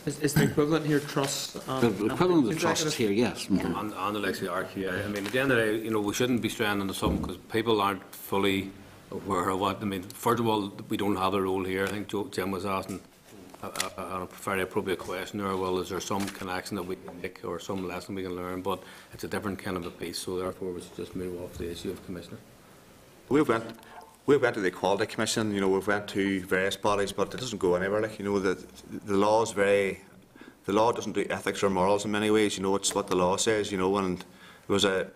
Speaker 8: Is the equivalent here trust?
Speaker 7: The equivalent of the trust is here, yes. Mm-hmm.
Speaker 1: On the likes of the RQA, I mean, at the end of the day, we shouldn't be stranded into something because people aren't fully aware of what. I mean, first of all, we don't have a role here. I think Jim was asking a very appropriate question there. Well, is there some connection that we can make or some lesson we can learn? But it's a different kind of a piece, so therefore we should just move off the issue of commissioner.
Speaker 10: We've went to the Equality Commission, we've went to various bodies, but it doesn't go anywhere. Like, the law is the law doesn't do ethics or morals in many ways. It's what the law says. And there was an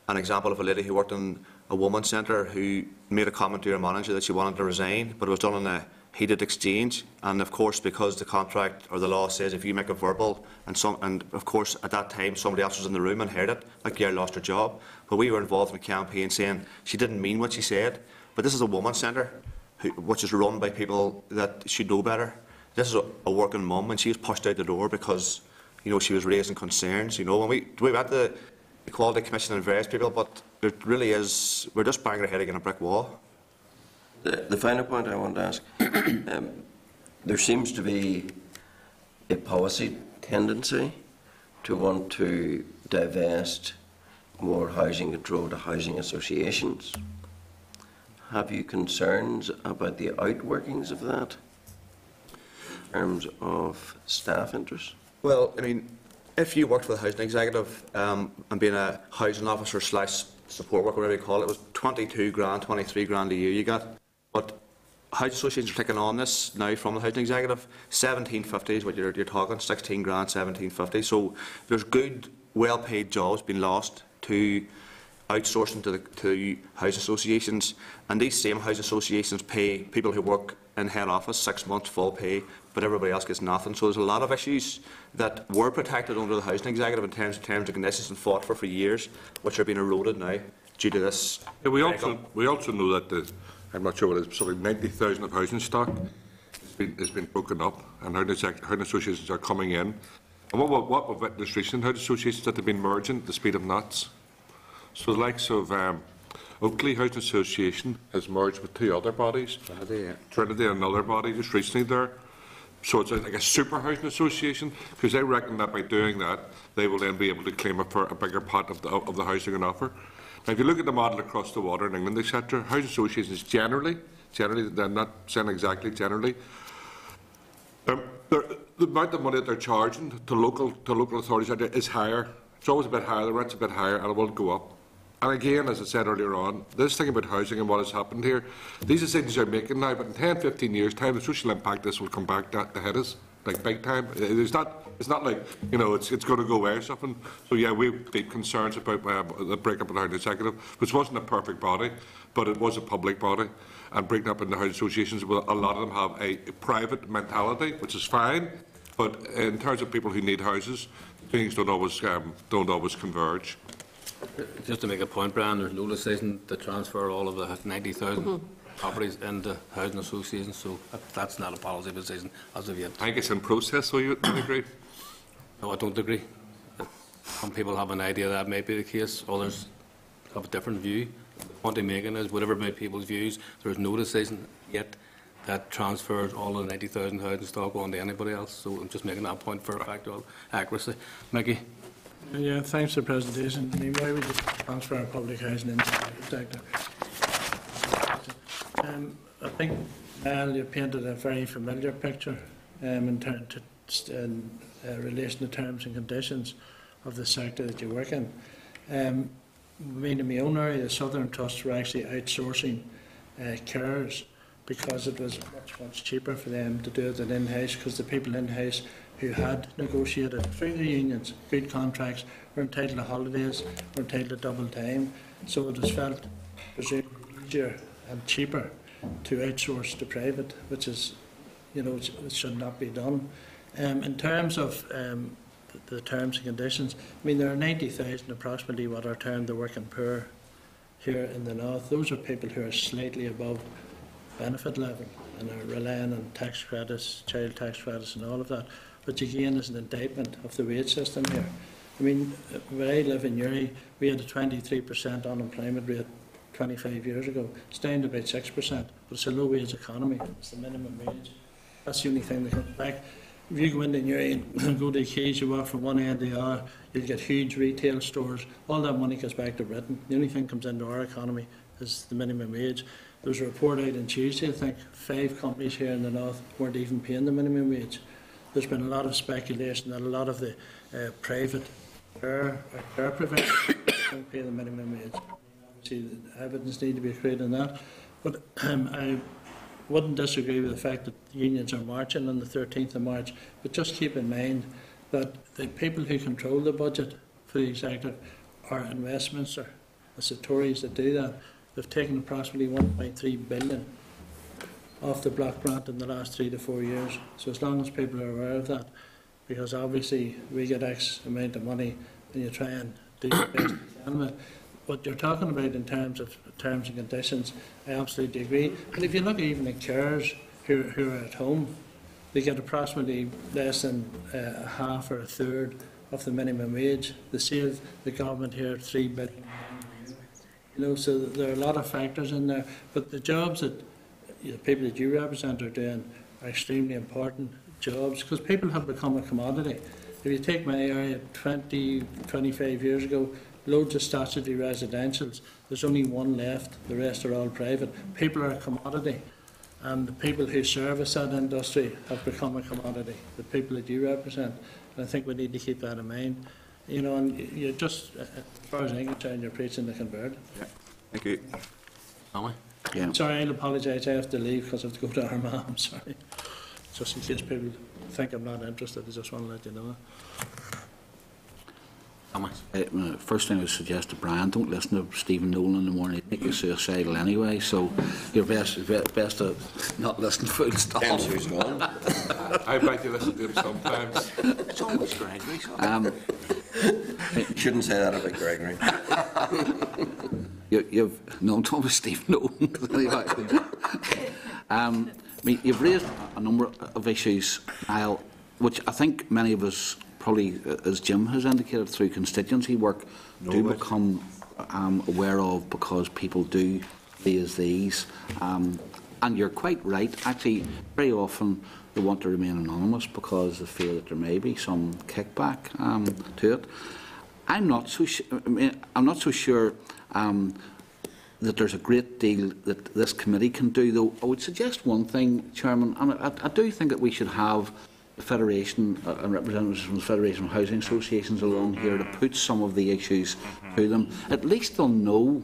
Speaker 10: example of a lady who worked in a women's centre who made a comment to her manager that she wanted to resign, but it was done in a heated exchange. And of course, because the contract or the law says if you make a verbal, and of course at that time somebody else was in the room and heard it, that girl lost her job. But we were involved in a campaign saying she didn't mean what she said. But this is a women's centre, which is run by people that should know better. This is a working mum, and she was pushed out the door because, she was raising concerns. When we went to the Equality Commission and various people, but it really is, we're just banging our head against a brick wall.
Speaker 6: The final point I want to ask, there seems to be a policy tendency to want to divest more housing control to housing associations. Have you concerns about the outworkings of that in terms of staff interests?
Speaker 10: Well, if you worked for the housing executive and being a housing officer / support worker, whatever you call it, it was 22 grand, 23 grand a year you got. But housing associations are taking on this now from the housing executive. 1750 is what you're talking, 16 grand, 1750. So there's good, well-paid jobs being lost to outsourcing to housing associations, and these same housing associations pay people who work in head office 6 months full pay, but everybody else gets nothing. So there's a lot of issues that were protected under the housing executive in terms of conditions and fought for years, which are being eroded now due to this.
Speaker 11: Yeah, we also know that I'm not sure what it is, something 90,000 of housing stock is been broken up, and housing associations are coming in. And what we've witnessed recently, housing associations that have been merging at the speed of knots. So the likes of Oakley Housing Association has merged with 2 other bodies, Trinity and another body just recently there. So it's like a super housing association, because they reckon that by doing that, they will then be able to claim for a bigger part of the housing on offer. Now, if you look at the model across the water in England, etc., housing associations generally, they're not saying exactly generally, the amount of money that they're charging to local authorities out there is higher. It's always a bit higher, the rent's a bit higher, and it will go up. And again, as I said earlier on, this thing about housing and what has happened here, these decisions are making now, but in 10, 15 years' time, the social impact this will come back to hit us, like big time. It's not like, you know, it's going to go away or something. So yeah, we have deep concerns about the breakup of the housing executive, which wasn't a perfect body, but it was a public body. And breaking up into housing associations, well, a lot of them have a private mentality, which is fine, but in terms of people who need houses, things don't always converge.
Speaker 1: Just to make a point, Brian, there's no decision to transfer all of the 90,000 properties into housing associations, so that's not a policy decision as of yet.
Speaker 11: I think it's in process, so you would agree?
Speaker 1: No, I don't agree. Some people have an idea that may be the case, others have a different view. The point I'm making is, whatever may people's views, there is no decision yet that transfers all of the 90,000 housing stock on to anybody else, so I'm just making that point for factual accuracy. Mickey?
Speaker 3: Yeah, thanks for the presentation. I mean, why would you transfer our public housing into the private sector? I think, Al, you painted a very familiar picture in relation to terms and conditions of the sector that you work in. I mean, in my own area, the Southern Trusts were actually outsourcing carers because it was much cheaper for them to do it than in-house, because the people in-house who had negotiated through the unions good contracts were entitled to holidays, were entitled to double time, so it was felt presumably easier and cheaper to outsource to private, which is, you know, it should not be done. In terms of the terms and conditions, I mean, there are 90,000 approximately what are termed the working poor here in the north. Those are people who are slightly above benefit level and are relying on tax credits, child tax credits and all of that, which again is an indictment of the wage system here. I mean, where I live in Uri, we had a 23% unemployment rate 25 years ago. It's down to about 6%, but it's a low-wage economy. It's the minimum wage. That's the only thing that comes back. If you go into Uri and go to the Keys, you walk from one end to the other, you'll get huge retail stores. All that money goes back to Britain. The only thing that comes into our economy is the minimum wage. There was a report out on Tuesday, I think, 5 companies here in the north weren't even paying the minimum wage. There's been a lot of speculation that a lot of the private care providers don't pay the minimum wage. Obviously, the evidence needs to be created on that. But I wouldn't disagree with the fact that the unions are marching on the 13th of March, but just keep in mind that the people who control the budget for the executive are in Westminster. It's the Tories that do that. They've taken approximately 1.3 billion off the block grant in the last 3 to 4 years. So as long as people are aware of that, because obviously we get X amount of money and you try and do your best you can with it. What you're talking about in terms of terms and conditions, I absolutely agree. But if you look even at carers who are at home, they get approximately less than a half or a third of the minimum wage. They save the government here $3 billion. You know, so there are a lot of factors in there. But the jobs that the people that you represent are doing are extremely important jobs, because people have become a commodity. If you take my area 20, 25 years ago, loads of statutory residentials, there's only one left, the rest are all private. People are a commodity, and the people who service that industry have become a commodity, the people that you represent. And I think we need to keep that in mind. You know, and you just, as far as I'm concerned, you're preaching the converted.
Speaker 10: Yeah. Thank you.
Speaker 3: Yeah. Sorry, I'll apologise, I have to leave because I have to go to Armagh, I'm sorry. Just in case people think I'm not interested, I just want to let you know.
Speaker 7: First thing I would suggest to Brian, don't listen to Stephen Nolan in the morning. He'd make you suicidal anyway, so you're best to not listen full stop.
Speaker 11: I'd like to listen to him sometimes.
Speaker 6: It's always Gregory. Shouldn't say that about Gregory.
Speaker 7: You've no, don't with Stephen Nolan. I mean, you've raised a number of issues, Niall, which I think many of us, probably as Jim has indicated through constituency work, do become aware of, because people do raise these. And you're quite right. Actually, very often they want to remain anonymous because they feel that there may be some kickback to it. I'm not so sure that there's a great deal that this committee can do, though. I would suggest one thing, Chairman, and I do think that we should have the Federation and representatives from the Federation of Housing Associations along here to put some of the issues to them. At least they'll know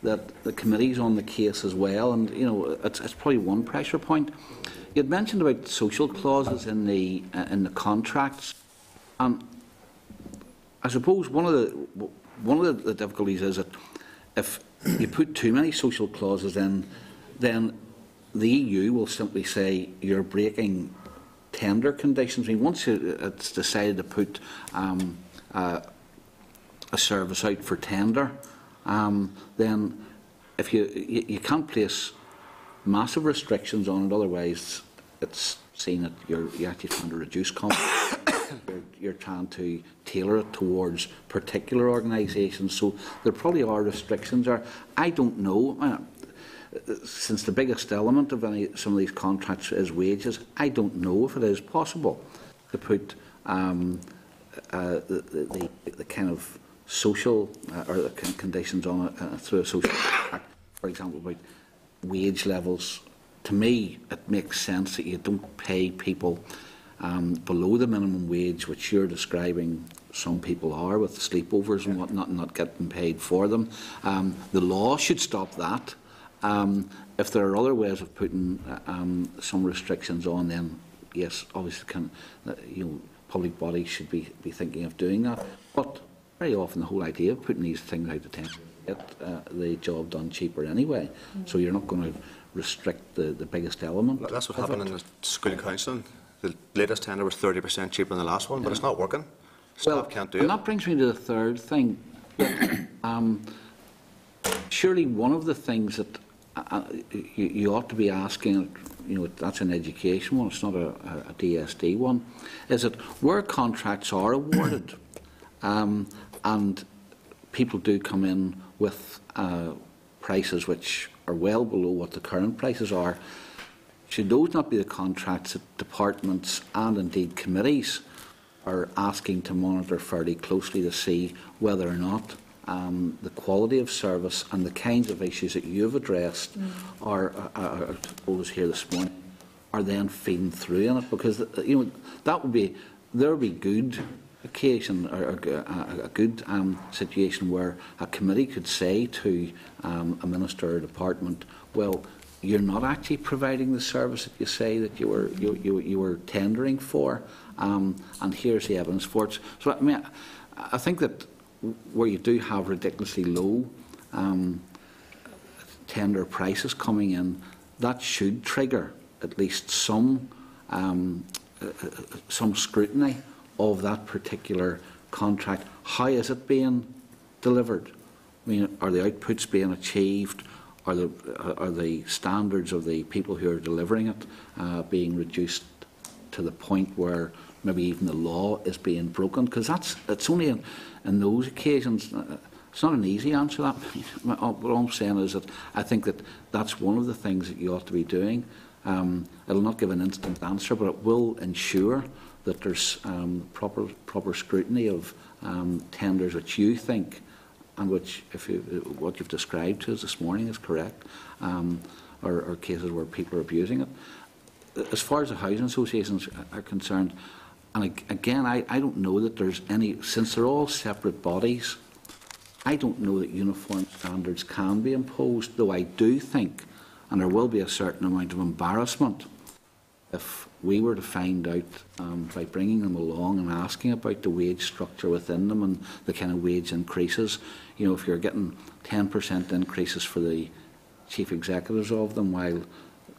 Speaker 7: that the committee's on the case as well, and you know, it's probably one pressure point. You had mentioned about social clauses in the contracts, and I suppose one of the difficulties is that if you put too many social clauses in, then the EU will simply say you're breaking tender conditions. I mean, once it's decided to put a service out for tender, then if you can't place massive restrictions on it, otherwise it's seen that you're actually trying to reduce competition. You're trying to tailor it towards particular organisations, so there probably are restrictions there. I don't know. Since the biggest element of some of these contracts is wages, I don't know if it is possible to put the kind of social or the conditions on it through a social contract. For example, about wage levels. To me, it makes sense that you don't pay people below the minimum wage, which you're describing some people are with sleepovers and whatnot, and not getting paid for them. The law should stop that. If there are other ways of putting some restrictions on, then yes, obviously, public bodies should be thinking of doing that. But very often, the whole idea of putting these things out to tender get the job done cheaper anyway. So you're not going to restrict the biggest element.
Speaker 10: That's what happened in the school counselling. The latest tender was 30% cheaper than the last one, but it's not working. Staff can't do it.
Speaker 7: And that brings me to the third thing. Surely one of the things that you ought to be asking, that's an education one, it's not a DSD one, is that where contracts are awarded and people do come in with prices which are well below what the current prices are, should those not be the contracts that departments and indeed committees are asking to monitor fairly closely to see whether or not the quality of service and the kinds of issues that you've addressed are told us here this morning are then feeding through in it? Because there would be good occasion or a good situation where a committee could say to a minister or a department, well, you're not actually providing the service that you say that you were tendering for, and here's the evidence for it. So I mean, I think that where you do have ridiculously low tender prices coming in, that should trigger at least some scrutiny of that particular contract. How is it being delivered? I mean, are the outputs being achieved? Are the standards of the people who are delivering it being reduced to the point where maybe even the law is being broken? Because it's only in those occasions. It's not an easy answer. That what I'm saying is that I think that that's one of the things that you ought to be doing. It'll not give an instant answer, but it will ensure that there's proper scrutiny of tenders which you think, and which, what you've described to us this morning is correct, or cases where people are abusing it. As far as the housing associations are concerned, and again, I don't know that there's any, since they're all separate bodies, I don't know that uniform standards can be imposed, though I do think, and there will be a certain amount of embarrassment if we were to find out by bringing them along and asking about the wage structure within them and the kind of wage increases. If you're getting 10% increases for the chief executives of them, while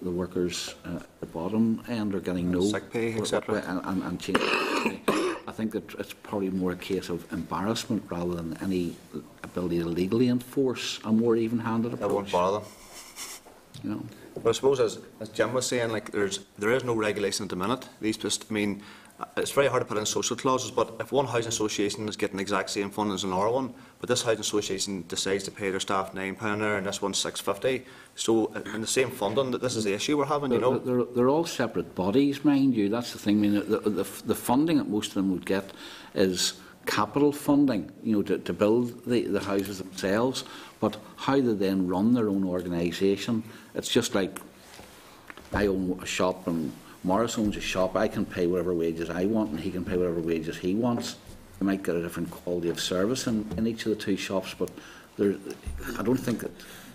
Speaker 7: the workers at the bottom end are getting no
Speaker 10: sick pay, etc.
Speaker 7: and change. I think that it's probably more a case of embarrassment rather than any ability to legally enforce a more even-handed approach.
Speaker 10: That won't bother them.
Speaker 7: You know.
Speaker 10: But I suppose, as Jim was saying, like there is no regulation at the minute. These just, I mean, it's very hard to put in social clauses. But if one housing association is getting the exact same funding as another one, but this housing association decides to pay their staff £9 an hour and this one's £6.50, so in the same funding, this is the issue we're having. You know,
Speaker 7: They're all separate bodies, mind you. That's the thing. I mean, the funding that most of them would get is capital funding, you know, to build the houses themselves. But how they then run their own organisation, it's just like I own a shop and Morris owns a shop. I can pay whatever wages I want and he can pay whatever wages he wants. You might get a different quality of service in each of the two shops, but I don't think that,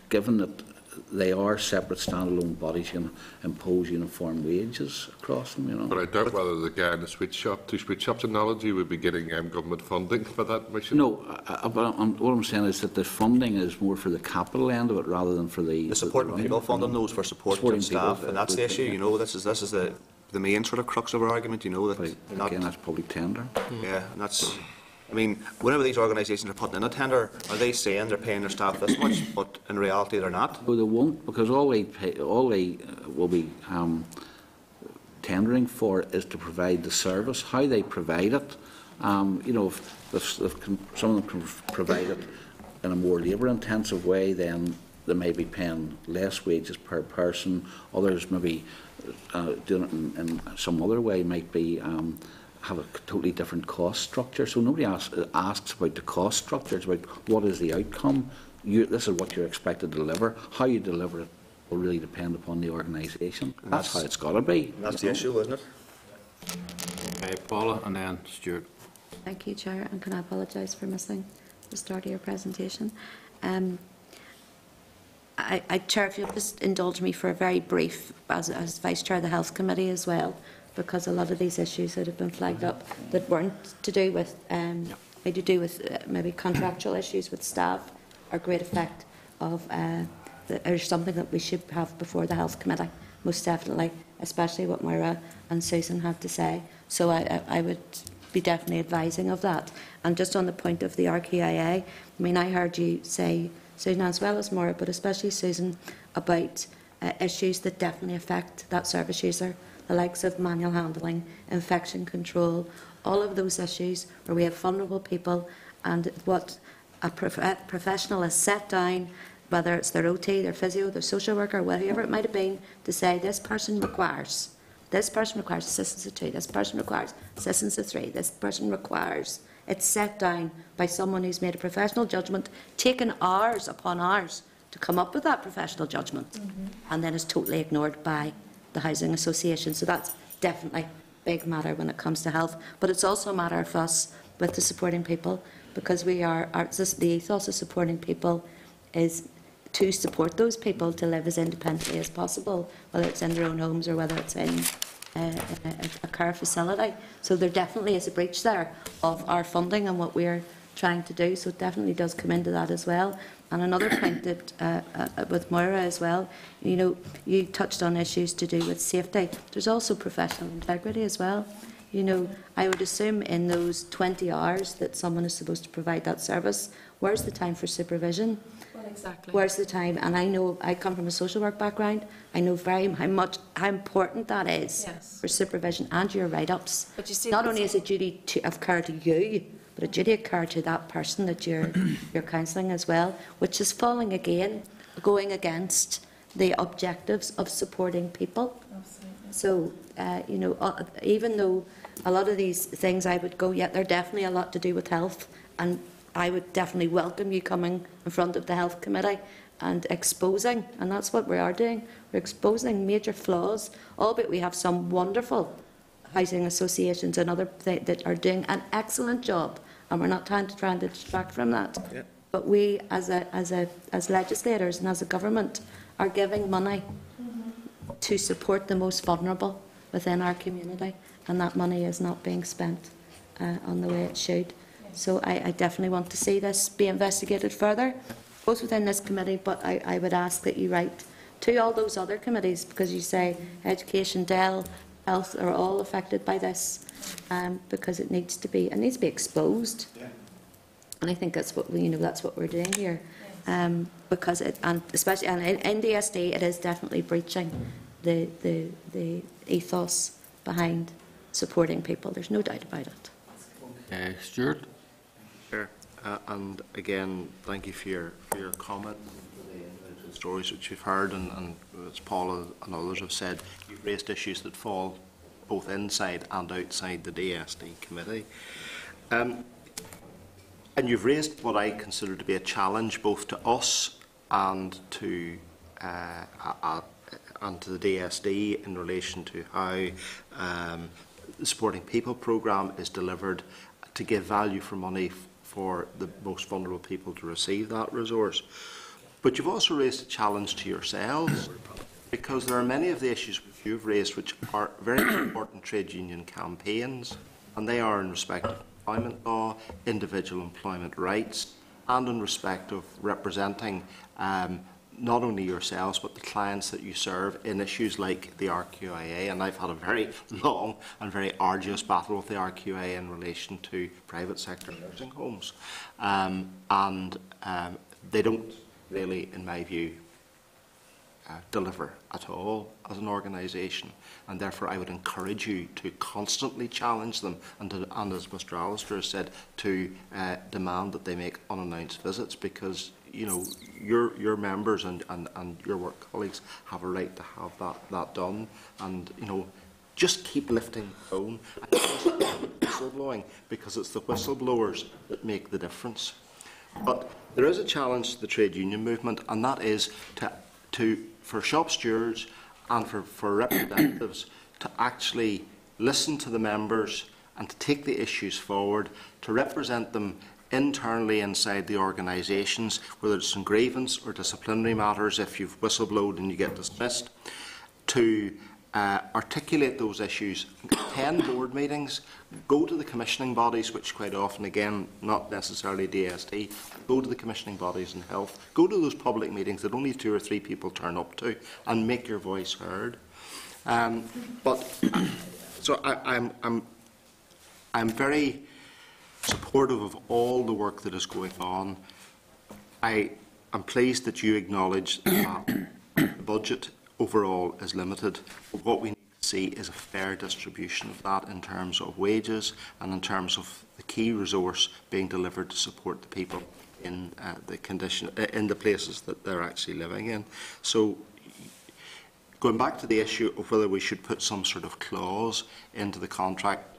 Speaker 7: given that they are separate standalone bodies, you can impose uniform wages across them, you know.
Speaker 11: But I doubt whether the guy in the sweet shop, two sweet shops analogy, would be getting government funding for that mission.
Speaker 7: No, what I'm saying is that the funding is more for the capital end of it rather than for the
Speaker 10: supporting people funding those for supporting staff, and that's the issue. You know, this is the main sort of crux of our argument. You know that
Speaker 7: again, that's public tender.
Speaker 10: Yeah, and that's. I mean, whenever these organisations are putting in a tender, are they saying they're paying their staff this much, but in reality they're not?
Speaker 7: Well, they won't, because all they will be tendering for is to provide the service. How they provide it, you know, if some of them can provide it in a more labour-intensive way, then they may be paying less wages per person. Others maybe doing it in some other way might be have a totally different cost structure. So nobody asks about the cost structure. It's about what is the outcome. This is what you're expected to deliver. How you deliver it will really depend upon the organisation. That's how it's got to be.
Speaker 10: That's the issue, isn't it?
Speaker 1: Okay, Paula and then Stuart.
Speaker 4: Thank you, Chair, and can I apologise for missing the start of your presentation. Chair, if you'll just indulge me for a very brief, as Vice Chair of the Health Committee as well, because a lot of these issues that have been flagged up that weren't to do with, maybe contractual issues with staff or great effect of, or something that we should have before the Health Committee, most definitely, especially what Moira and Susan have to say. So I would be definitely advising of that. And just on the point of the RQIA, I mean, I heard you say, Susan, as well as Moira, but especially Susan, about issues that definitely affect that service user, the likes of manual handling, infection control, all of those issues where we have vulnerable people, and what a professional has set down, whether it's their OT, their physio, their social worker, whatever it might have been, to say this person requires assistance of 2, this person requires assistance of 3, this person requires. It's set down by someone who's made a professional judgment, taken hours upon hours to come up with that professional judgment, and then is totally ignored by the housing association. So that's definitely a big matter when it comes to health, but it's also a matter for us with the supporting people, because the ethos of supporting people is to support those people to live as independently as possible, whether it's in their own homes or whether it's in a care facility. So there definitely is a breach there of our funding and what we're trying to do, so it definitely does come into that as well. And another point that with Moira as well, you know, you touched on issues to do with safety. There's also professional integrity as well. You know, I would assume in those 20 hours that someone is supposed to provide that service, where's the time for supervision?
Speaker 14: Well, exactly.
Speaker 4: Where's the time? And I know, I come from a social work background, I know how important that is for supervision and your write-ups.
Speaker 14: But you see,
Speaker 4: not only is a duty of care to you, but a duty of care to that person that you're counselling as well, which is going against the objectives of supporting people.
Speaker 14: Absolutely.
Speaker 4: So, you know, even though a lot of these things I would go, yeah, they're definitely a lot to do with health, and I would definitely welcome you coming in front of the Health Committee and exposing, and that's what we are doing, we're exposing major flaws, albeit we have some wonderful housing associations and other that are doing an excellent job, and we're not trying to distract from that. Yeah. But we, as legislators and as a government, are giving money to support the most vulnerable within our community, and that money is not being spent on the way it should. So I definitely want to see this be investigated further, both within this committee, but I would ask that you write to all those other committees, because you say education, DEL, health are all affected by this, because it needs to be exposed. Yeah. And I think that's what that's what we're doing here, because especially in DSD, it is definitely breaching the ethos behind supporting people. There's no doubt about it.
Speaker 1: Stuart.
Speaker 15: Sure. And again, thank you for your comment, the stories which you've heard, and as Paul and others have said, you've raised issues that fall both inside and outside the DSD committee. And you've raised what I consider to be a challenge both to us and to the DSD in relation to how the Supporting People programme is delivered to give value for money for the most vulnerable people to receive that resource. But you've also raised a challenge to yourselves, because there are many of the issues which you've raised which are very important trade union campaigns, and they are in respect of employment law, individual employment rights, and in respect of representing not only yourselves but the clients that you serve in issues like the RQIA. And I've had a very long and very arduous battle with the RQIA in relation to private sector nursing homes, and they don't really, in my view, deliver at all as an organisation, and therefore I would encourage you to constantly challenge them and as Mr Alistair has said, to demand that they make unannounced visits, because your members and your work colleagues have a right to have that done, and just keep lifting the phone and whistleblowing, because it's the whistleblowers that make the difference. But there is a challenge to the trade union movement, and that is for shop stewards and for representatives to actually listen to the members and to take the issues forward, to represent them internally inside the organisations, whether it's in grievance or disciplinary matters if you've whistleblowed and you get dismissed, to articulate those issues, attend board meetings, go to the commissioning bodies, which quite often, again, not necessarily DSD, go to the commissioning bodies in health, go to those public meetings that only 2 or 3 people turn up to, and make your voice heard. I'm very supportive of all the work that is going on. I am pleased that you acknowledge that the budget overall is limited. But what we need to see is a fair distribution of that in terms of wages and in terms of the key resource being delivered to support the people in the places that they're actually living in. So, going back to the issue of whether we should put some sort of clause into the contract,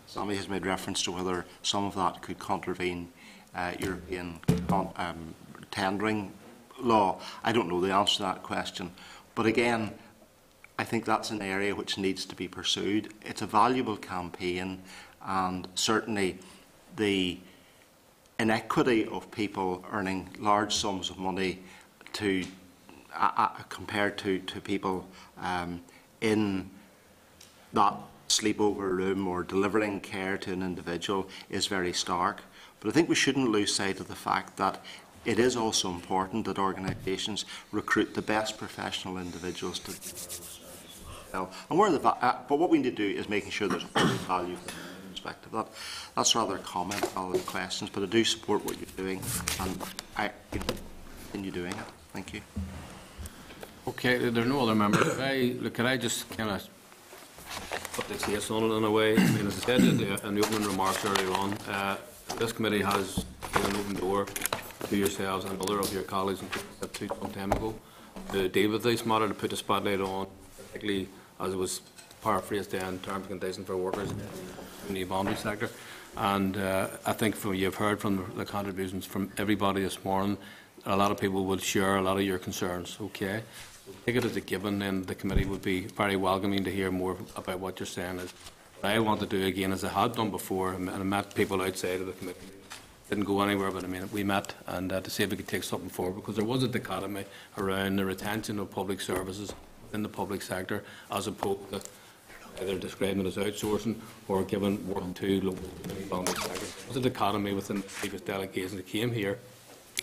Speaker 15: Sammy has made reference to whether some of that could contravene European tendering law. I don't know the answer to that question. But again, I think that's an area which needs to be pursued. It's a valuable campaign, and certainly the inequity of people earning large sums of money compared to people in that sleepover room or delivering care to an individual is very stark. But I think we shouldn't lose sight of the fact that it is also important that organisations recruit the best professional individuals to and but what we need to do is making sure there's value in respect of that. That's rather a comment rather than questions, but I do support what you're doing, and I continue doing it. Thank you.
Speaker 1: Okay, there are no other members. Can I just kind of put the case on it in a way? I mean, as I said in the opening remarks earlier on, this committee has given an open door to yourselves and other of your colleagues some time ago to deal with this matter, to put a spotlight on, particularly as it was paraphrased in terms and conditions for workers in the voluntary sector. And I think you've heard from the contributions from everybody this morning, a lot of people would share a lot of your concerns. Okay, so take it as a given, and the committee would be very welcoming to hear more about what you're saying. What I want to do again, as I had done before, and I met people outside of the committee, didn't go anywhere, but I mean, we met, and to see if we could take something forward, because there was a dichotomy around the retention of public services in the public sector, as opposed to either describing it as outsourcing or giving work to local public sector. There was a dichotomy within the previous delegation that came here,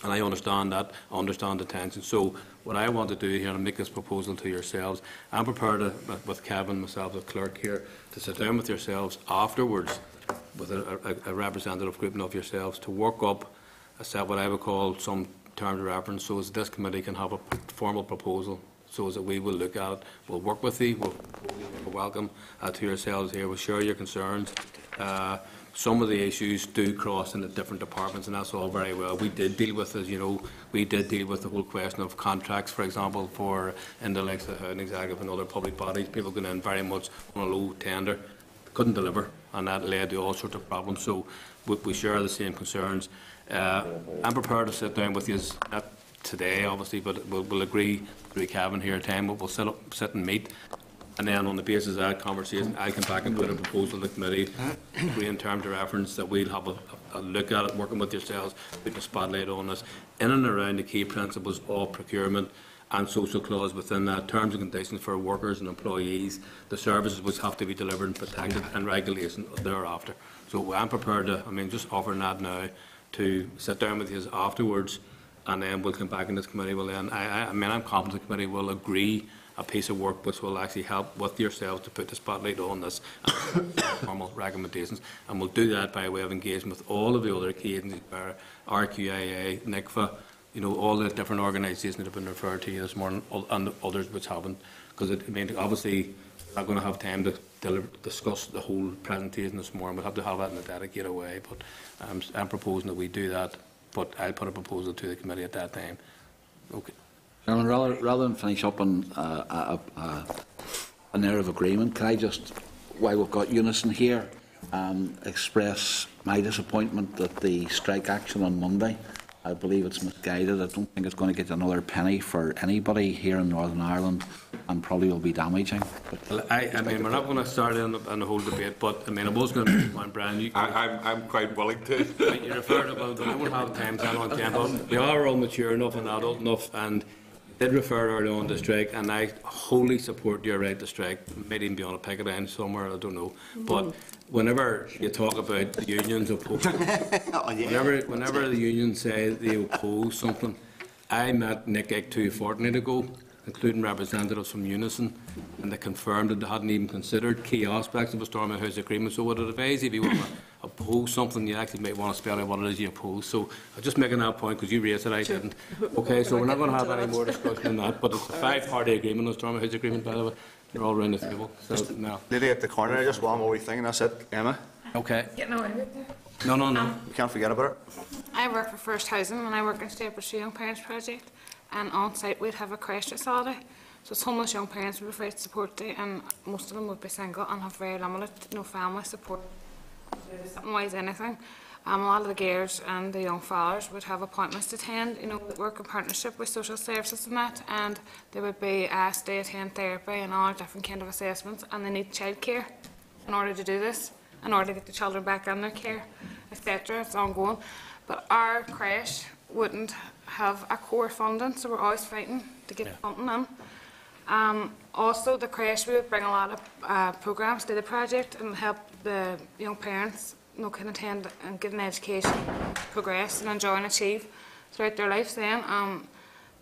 Speaker 1: and I understand that, I understand the tension. So what I want to do here, and make this proposal to yourselves, I'm prepared to, with Kevin, myself, the clerk here, to sit down with yourselves afterwards with a representative group of yourselves to work up a set what I would call some terms of reference, so as this committee can have a formal proposal, so as that we will look at it. We'll work with you. We'll welcome to yourselves here. We'll share your concerns. Some of the issues do cross into different departments, and that's all very well. We did deal with, as you know, we did deal with the whole question of contracts, for example, for in the likes of an executive and other public bodies. People going in very much on a low tender, couldn't deliver, and that led to all sorts of problems. So we share the same concerns. I'm prepared to sit down with you, not today, obviously, but we'll agree through Cavan here at time. We'll sit and meet. And then on the basis of that conversation, I come back and put a proposal to the committee, agree in terms of reference that we'll have a look at it, working with yourselves, putting a spotlight on us, in and around the key principles of procurement and social clause within that, terms and conditions for workers and employees, the services which have to be delivered and protected, and regulation thereafter. So I'm prepared to, just offering that now, to sit down with you afterwards, and then we'll come back in this committee. Well, then, I'm confident the committee will agree a piece of work which will actually help with yourselves to put the spotlight on this and formal recommendations, and we'll do that by way of engagement with all of the other key agencies, RQIA, NICFA, all the different organisations that have been referred to this morning, and others which haven't, because obviously we're not going to have time to discuss the whole presentation this morning. We'll have to have that in a dedicated way, but I'm proposing that we do that, but I'll put a proposal to the committee at that time. Okay.
Speaker 7: Chairman, rather than finish up on an air of agreement, can I just, while we've got Unison here, express my disappointment that the strike action on Monday, I believe it's misguided. I don't think it's going to get another penny for anybody here in Northern Ireland, and probably will be damaging.
Speaker 1: Well, we're not going to start on the whole debate, but I was going to one, Brian.
Speaker 11: I'm quite willing to.
Speaker 1: You referred about I won't have time to on tempo. We are all mature enough and adult enough, and did refer early on to strike, and I wholly support your right to strike. Maybe even be on a picket line somewhere, I don't know. But whenever you talk about the unions opposing, whenever the unions say they oppose something, I met Nick Ig a fortnight ago, including representatives from Unison, and they confirmed that they hadn't even considered key aspects of a Stormont House agreement. So would it advise if you want to oppose something, you actually might want to spell out what it is you oppose. So I'm just making that point because you raised it, I didn't. Okay, so we're not going to have any more discussion on that, but it's a 5-party agreement, the Stormont House agreement, by the way. You're all around the table. So, no.
Speaker 10: Lady at the corner, just one more wee thing, and that's it. Emma?
Speaker 1: Okay.
Speaker 14: Getting away with it.
Speaker 1: No.
Speaker 10: You can't forget about it.
Speaker 14: I work for First Housing, and I work in Staples Young Parents Project, and on site we'd have a creche facility. So it's homeless young parents would be free support to, and most of them would be single and have very limited, no family support. Something wise anything. A lot of the girls and the young fathers would have appointments to attend, work in partnership with social services and that, and they would be asked to attend therapy and all different kind of assessments, and they need childcare in order to do this, in order to get the children back in their care, etc. It's ongoing. But our creche wouldn't have a core funding, so we're always fighting to get funding in. Also, the creche, we would bring a lot of programmes to the project and help the young parents can attend and get an education, progress and enjoy and achieve throughout their lives then.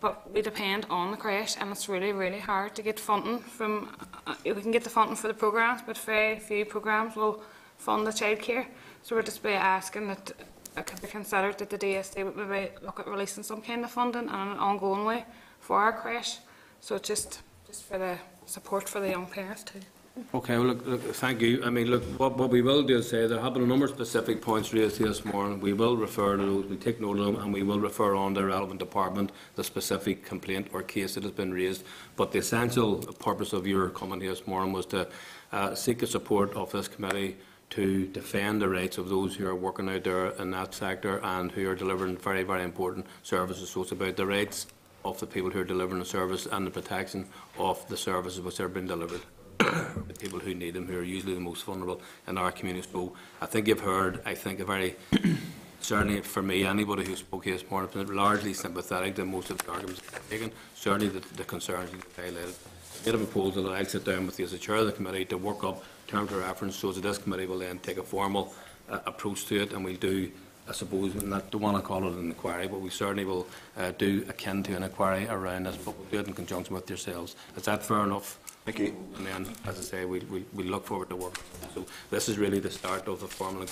Speaker 14: But we depend on the creche, and it's really, really hard to get funding from, we can get the funding for the programmes, but very few programmes will fund the childcare. So we're just asking that it could be considered that the DSD would maybe look at releasing some kind of funding in an ongoing way for our creche. So just for the support for the young parents too.
Speaker 1: Okay, well, look, thank you. What we will do is say there have been a number of specific points raised this morning. We will refer to those, we take note of them, and we will refer on to the relevant department the specific complaint or case that has been raised. But the essential purpose of your comment here this morning was to seek the support of this committee to defend the rights of those who are working out there in that sector and who are delivering very, very important services. So it's about the rights of the people who are delivering the service and the protection of the services which are being delivered. The people who need them, who are usually the most vulnerable in our community. So I think you've heard, a very, certainly for me, anybody who spoke here this morning has been largely sympathetic to most of the arguments taken, certainly the concerns you've highlighted. I made a proposal that I'll sit down with you as the chair of the committee to work up terms of reference so that this committee will then take a formal approach to it, and we'll do I suppose, not don't want to call it an inquiry, but we certainly will do akin to an inquiry around this, but we'll do it in conjunction with yourselves. Is that fair enough?
Speaker 10: Thank you.
Speaker 1: And then, as I say, we look forward to work. So this is really the start of the formal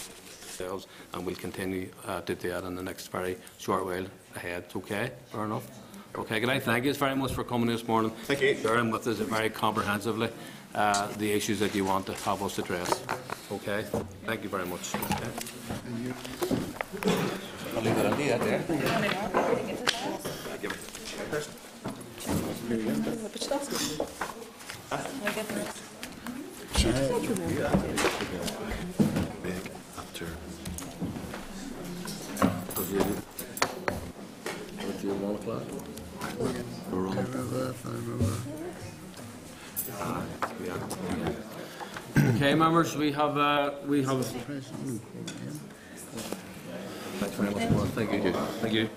Speaker 1: ourselves, and we'll continue to do that in the next very short while ahead. Okay, fair enough. Okay, good night. Thank you very much for coming this morning.
Speaker 10: Thank you.
Speaker 1: Sharing with us very comprehensively the issues that you want to have us address. Okay, thank you very much. Okay.
Speaker 7: I'll leave it on you, there.
Speaker 1: Okay, members, we have. Thanks very much, Warren. Thank you. Thank you.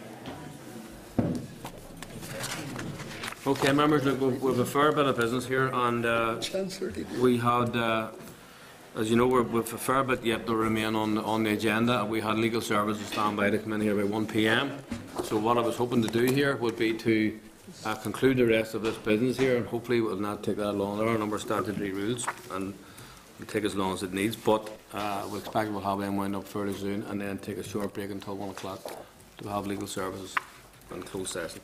Speaker 1: Okay, members, look, we have a fair bit of business here, and we had, as you know, we've a fair bit yet to remain on the agenda. We had legal services stand by to come in here by 1 p.m. So what I was hoping to do here would be to conclude the rest of this business here, and hopefully it will not take that long. There are a number of statutory rules, and it'll take as long as it needs, but we expect we'll have them wind up fairly soon, and then take a short break until 1 o'clock to have legal services and closed session.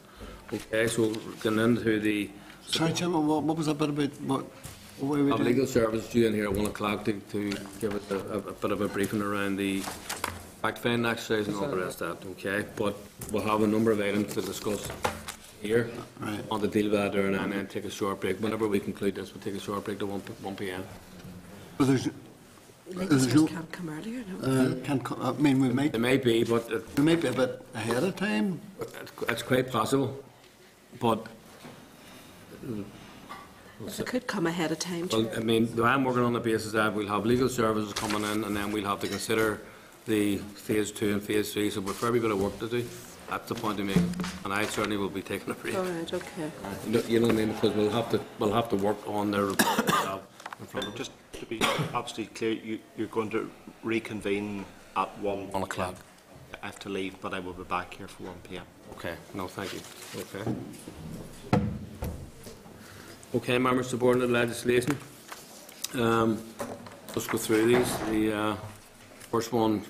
Speaker 1: Okay, so getting into the...
Speaker 9: Sorry, Chairman, what was that bit about? What were we doing?
Speaker 1: Legal services due in here at 1 o'clock to give it a bit of a briefing around the fact-finding exercise and all the rest of that, okay? But we'll have a number of items to discuss here.
Speaker 9: Right.
Speaker 1: On to deal with that there and then take a short break. Whenever we conclude this, we'll take a short break to 1 p.m.
Speaker 9: But there's no...
Speaker 13: Can't come earlier, no?
Speaker 9: I mean, we might...
Speaker 1: It may be, but...
Speaker 9: we might be a bit ahead of time.
Speaker 1: It's quite possible, but...
Speaker 13: It could come ahead of time.
Speaker 1: Well, I mean, I'm working on the basis that we'll have legal services coming in, and then we'll have to consider the phase 2 and phase 3, so we've very bit of work to do. That's the point of me, and I certainly will be taking a break.
Speaker 13: All right, okay.
Speaker 1: You know what I mean? Because we'll have to work on their report in front of us.
Speaker 15: Just to be absolutely clear, you're going to reconvene at 1
Speaker 1: o'clock.
Speaker 15: I have to leave, but I will be back here for 1 p.m.
Speaker 1: Okay, no, thank you. Okay. Okay, members, subordinate legislation. Let's go through these. The first one,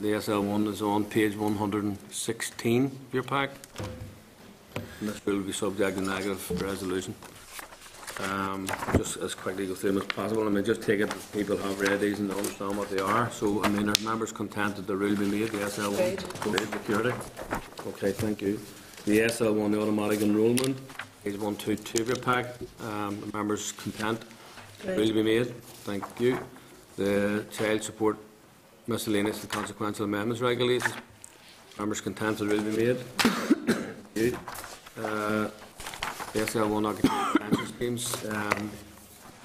Speaker 1: the SL1, is on page 116 of your pack. And this will be subject to negative resolution. Just as quickly go through them as possible. I mean, just take it that people have read these and understand what they are. So, I mean, are members content that the rule be made, the SL1? Security. Okay, thank you. The SL1, the automatic enrolment, page 122 of your pack. Members content, the rule be made. Thank you. The child support miscellaneous and consequential amendments regulations. Members content, the rule be made. Thank you. The SL1 occupational pension schemes.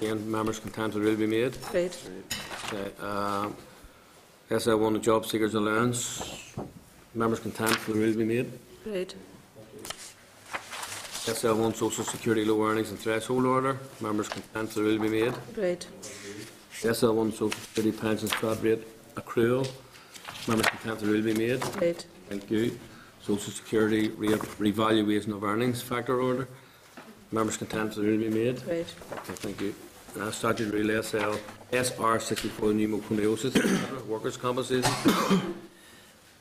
Speaker 1: Again, members content, the rule be made.
Speaker 13: Great.
Speaker 1: Okay. SL1 job seekers allowance. Members content, the rule be made.
Speaker 13: Great.
Speaker 1: SL1 social security low earnings and threshold order. Members content, the rule be made.
Speaker 13: Great.
Speaker 1: SL1 social security pensions flat rate accrual. Members content, the rule be made.
Speaker 13: Great.
Speaker 1: Thank you. Social security revaluation of earnings factor order. Members content, the rule be made.
Speaker 13: Great.
Speaker 1: Okay, thank you. Statute rule SR 64 pneumoconiosis workers' compensation.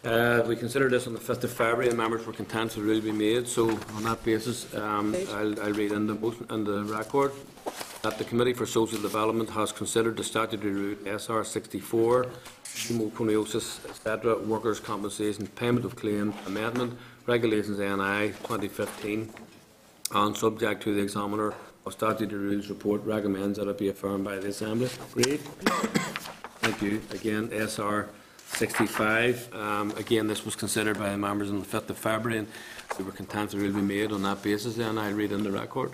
Speaker 1: We considered this on the 5th of February, and members were content the rule be made. So, on that basis, I'll read in the motion and the record that the Committee for Social Development has considered the statutory rule SR 64 pneumoconiosis, etc. workers' compensation payment of claim amendment regulations NI 2015, and subject to the examiner of statutory rules report recommends that it be affirmed by the Assembly. Agreed. Thank you. Again, SR 65. Again, this was considered by the members on the 5th of February, and we were content the rule be made on that basis. Then I read in the record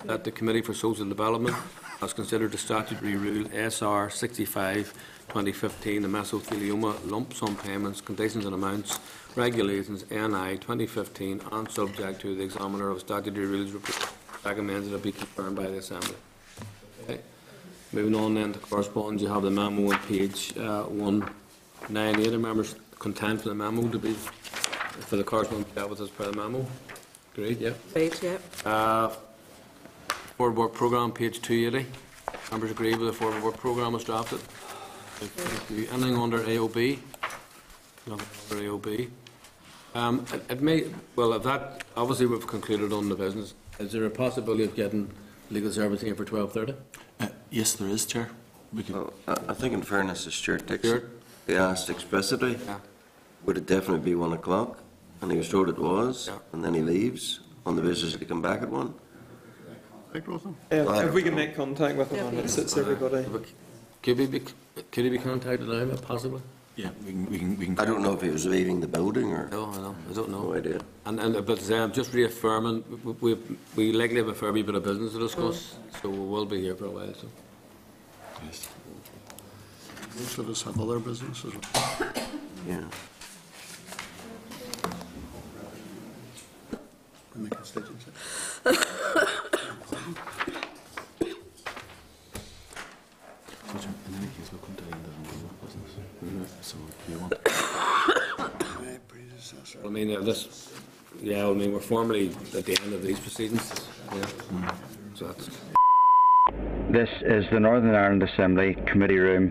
Speaker 1: that the Committee for Social Development has considered the statutory rule SR 65 2015, the mesothelioma lump sum payments, conditions and amounts, regulations NI 2015, and subject to the examiner of statutory rules report recommends that it be confirmed by the Assembly. Okay. Moving on then to correspondence, you have the memo on page 198. Members, content for the memo to be, for the correspondence dealt with as per the memo. Great, yeah.
Speaker 13: Great, yeah.
Speaker 1: Forward work programme, page 280. Members agree with the forward work programme as drafted. Anything under AOB? Nothing under AOB. It may, well, if that, obviously we've concluded on the business. Is there a possibility of getting legal service here for 12:30?
Speaker 16: Yes, there is, Chair.
Speaker 6: Well, I think in fairness to Stuart Dixon, he asked explicitly, would it definitely be 1 o'clock? And he was told it was, and then he leaves on the basis to come back at 1.
Speaker 8: If we can make contact with him and it suits everybody.
Speaker 1: Could he be contacted now, possibly?
Speaker 16: Yeah, we can.
Speaker 6: I don't know if he was leaving the building or.
Speaker 1: No, I don't know.
Speaker 6: No idea.
Speaker 1: But I'm just reaffirming, we likely have a fair wee bit of business to discuss, so we will be here for a while. So.
Speaker 16: Yes.
Speaker 9: Most of us have other businesses.
Speaker 6: Yeah.
Speaker 9: In the constituency.
Speaker 16: In any case, we'll come to the end of the business. So, you want?
Speaker 9: My predecessor.
Speaker 1: I mean, we're formally at the end of these proceedings. Yeah. So that's.
Speaker 17: This is the Northern Ireland Assembly Committee Room.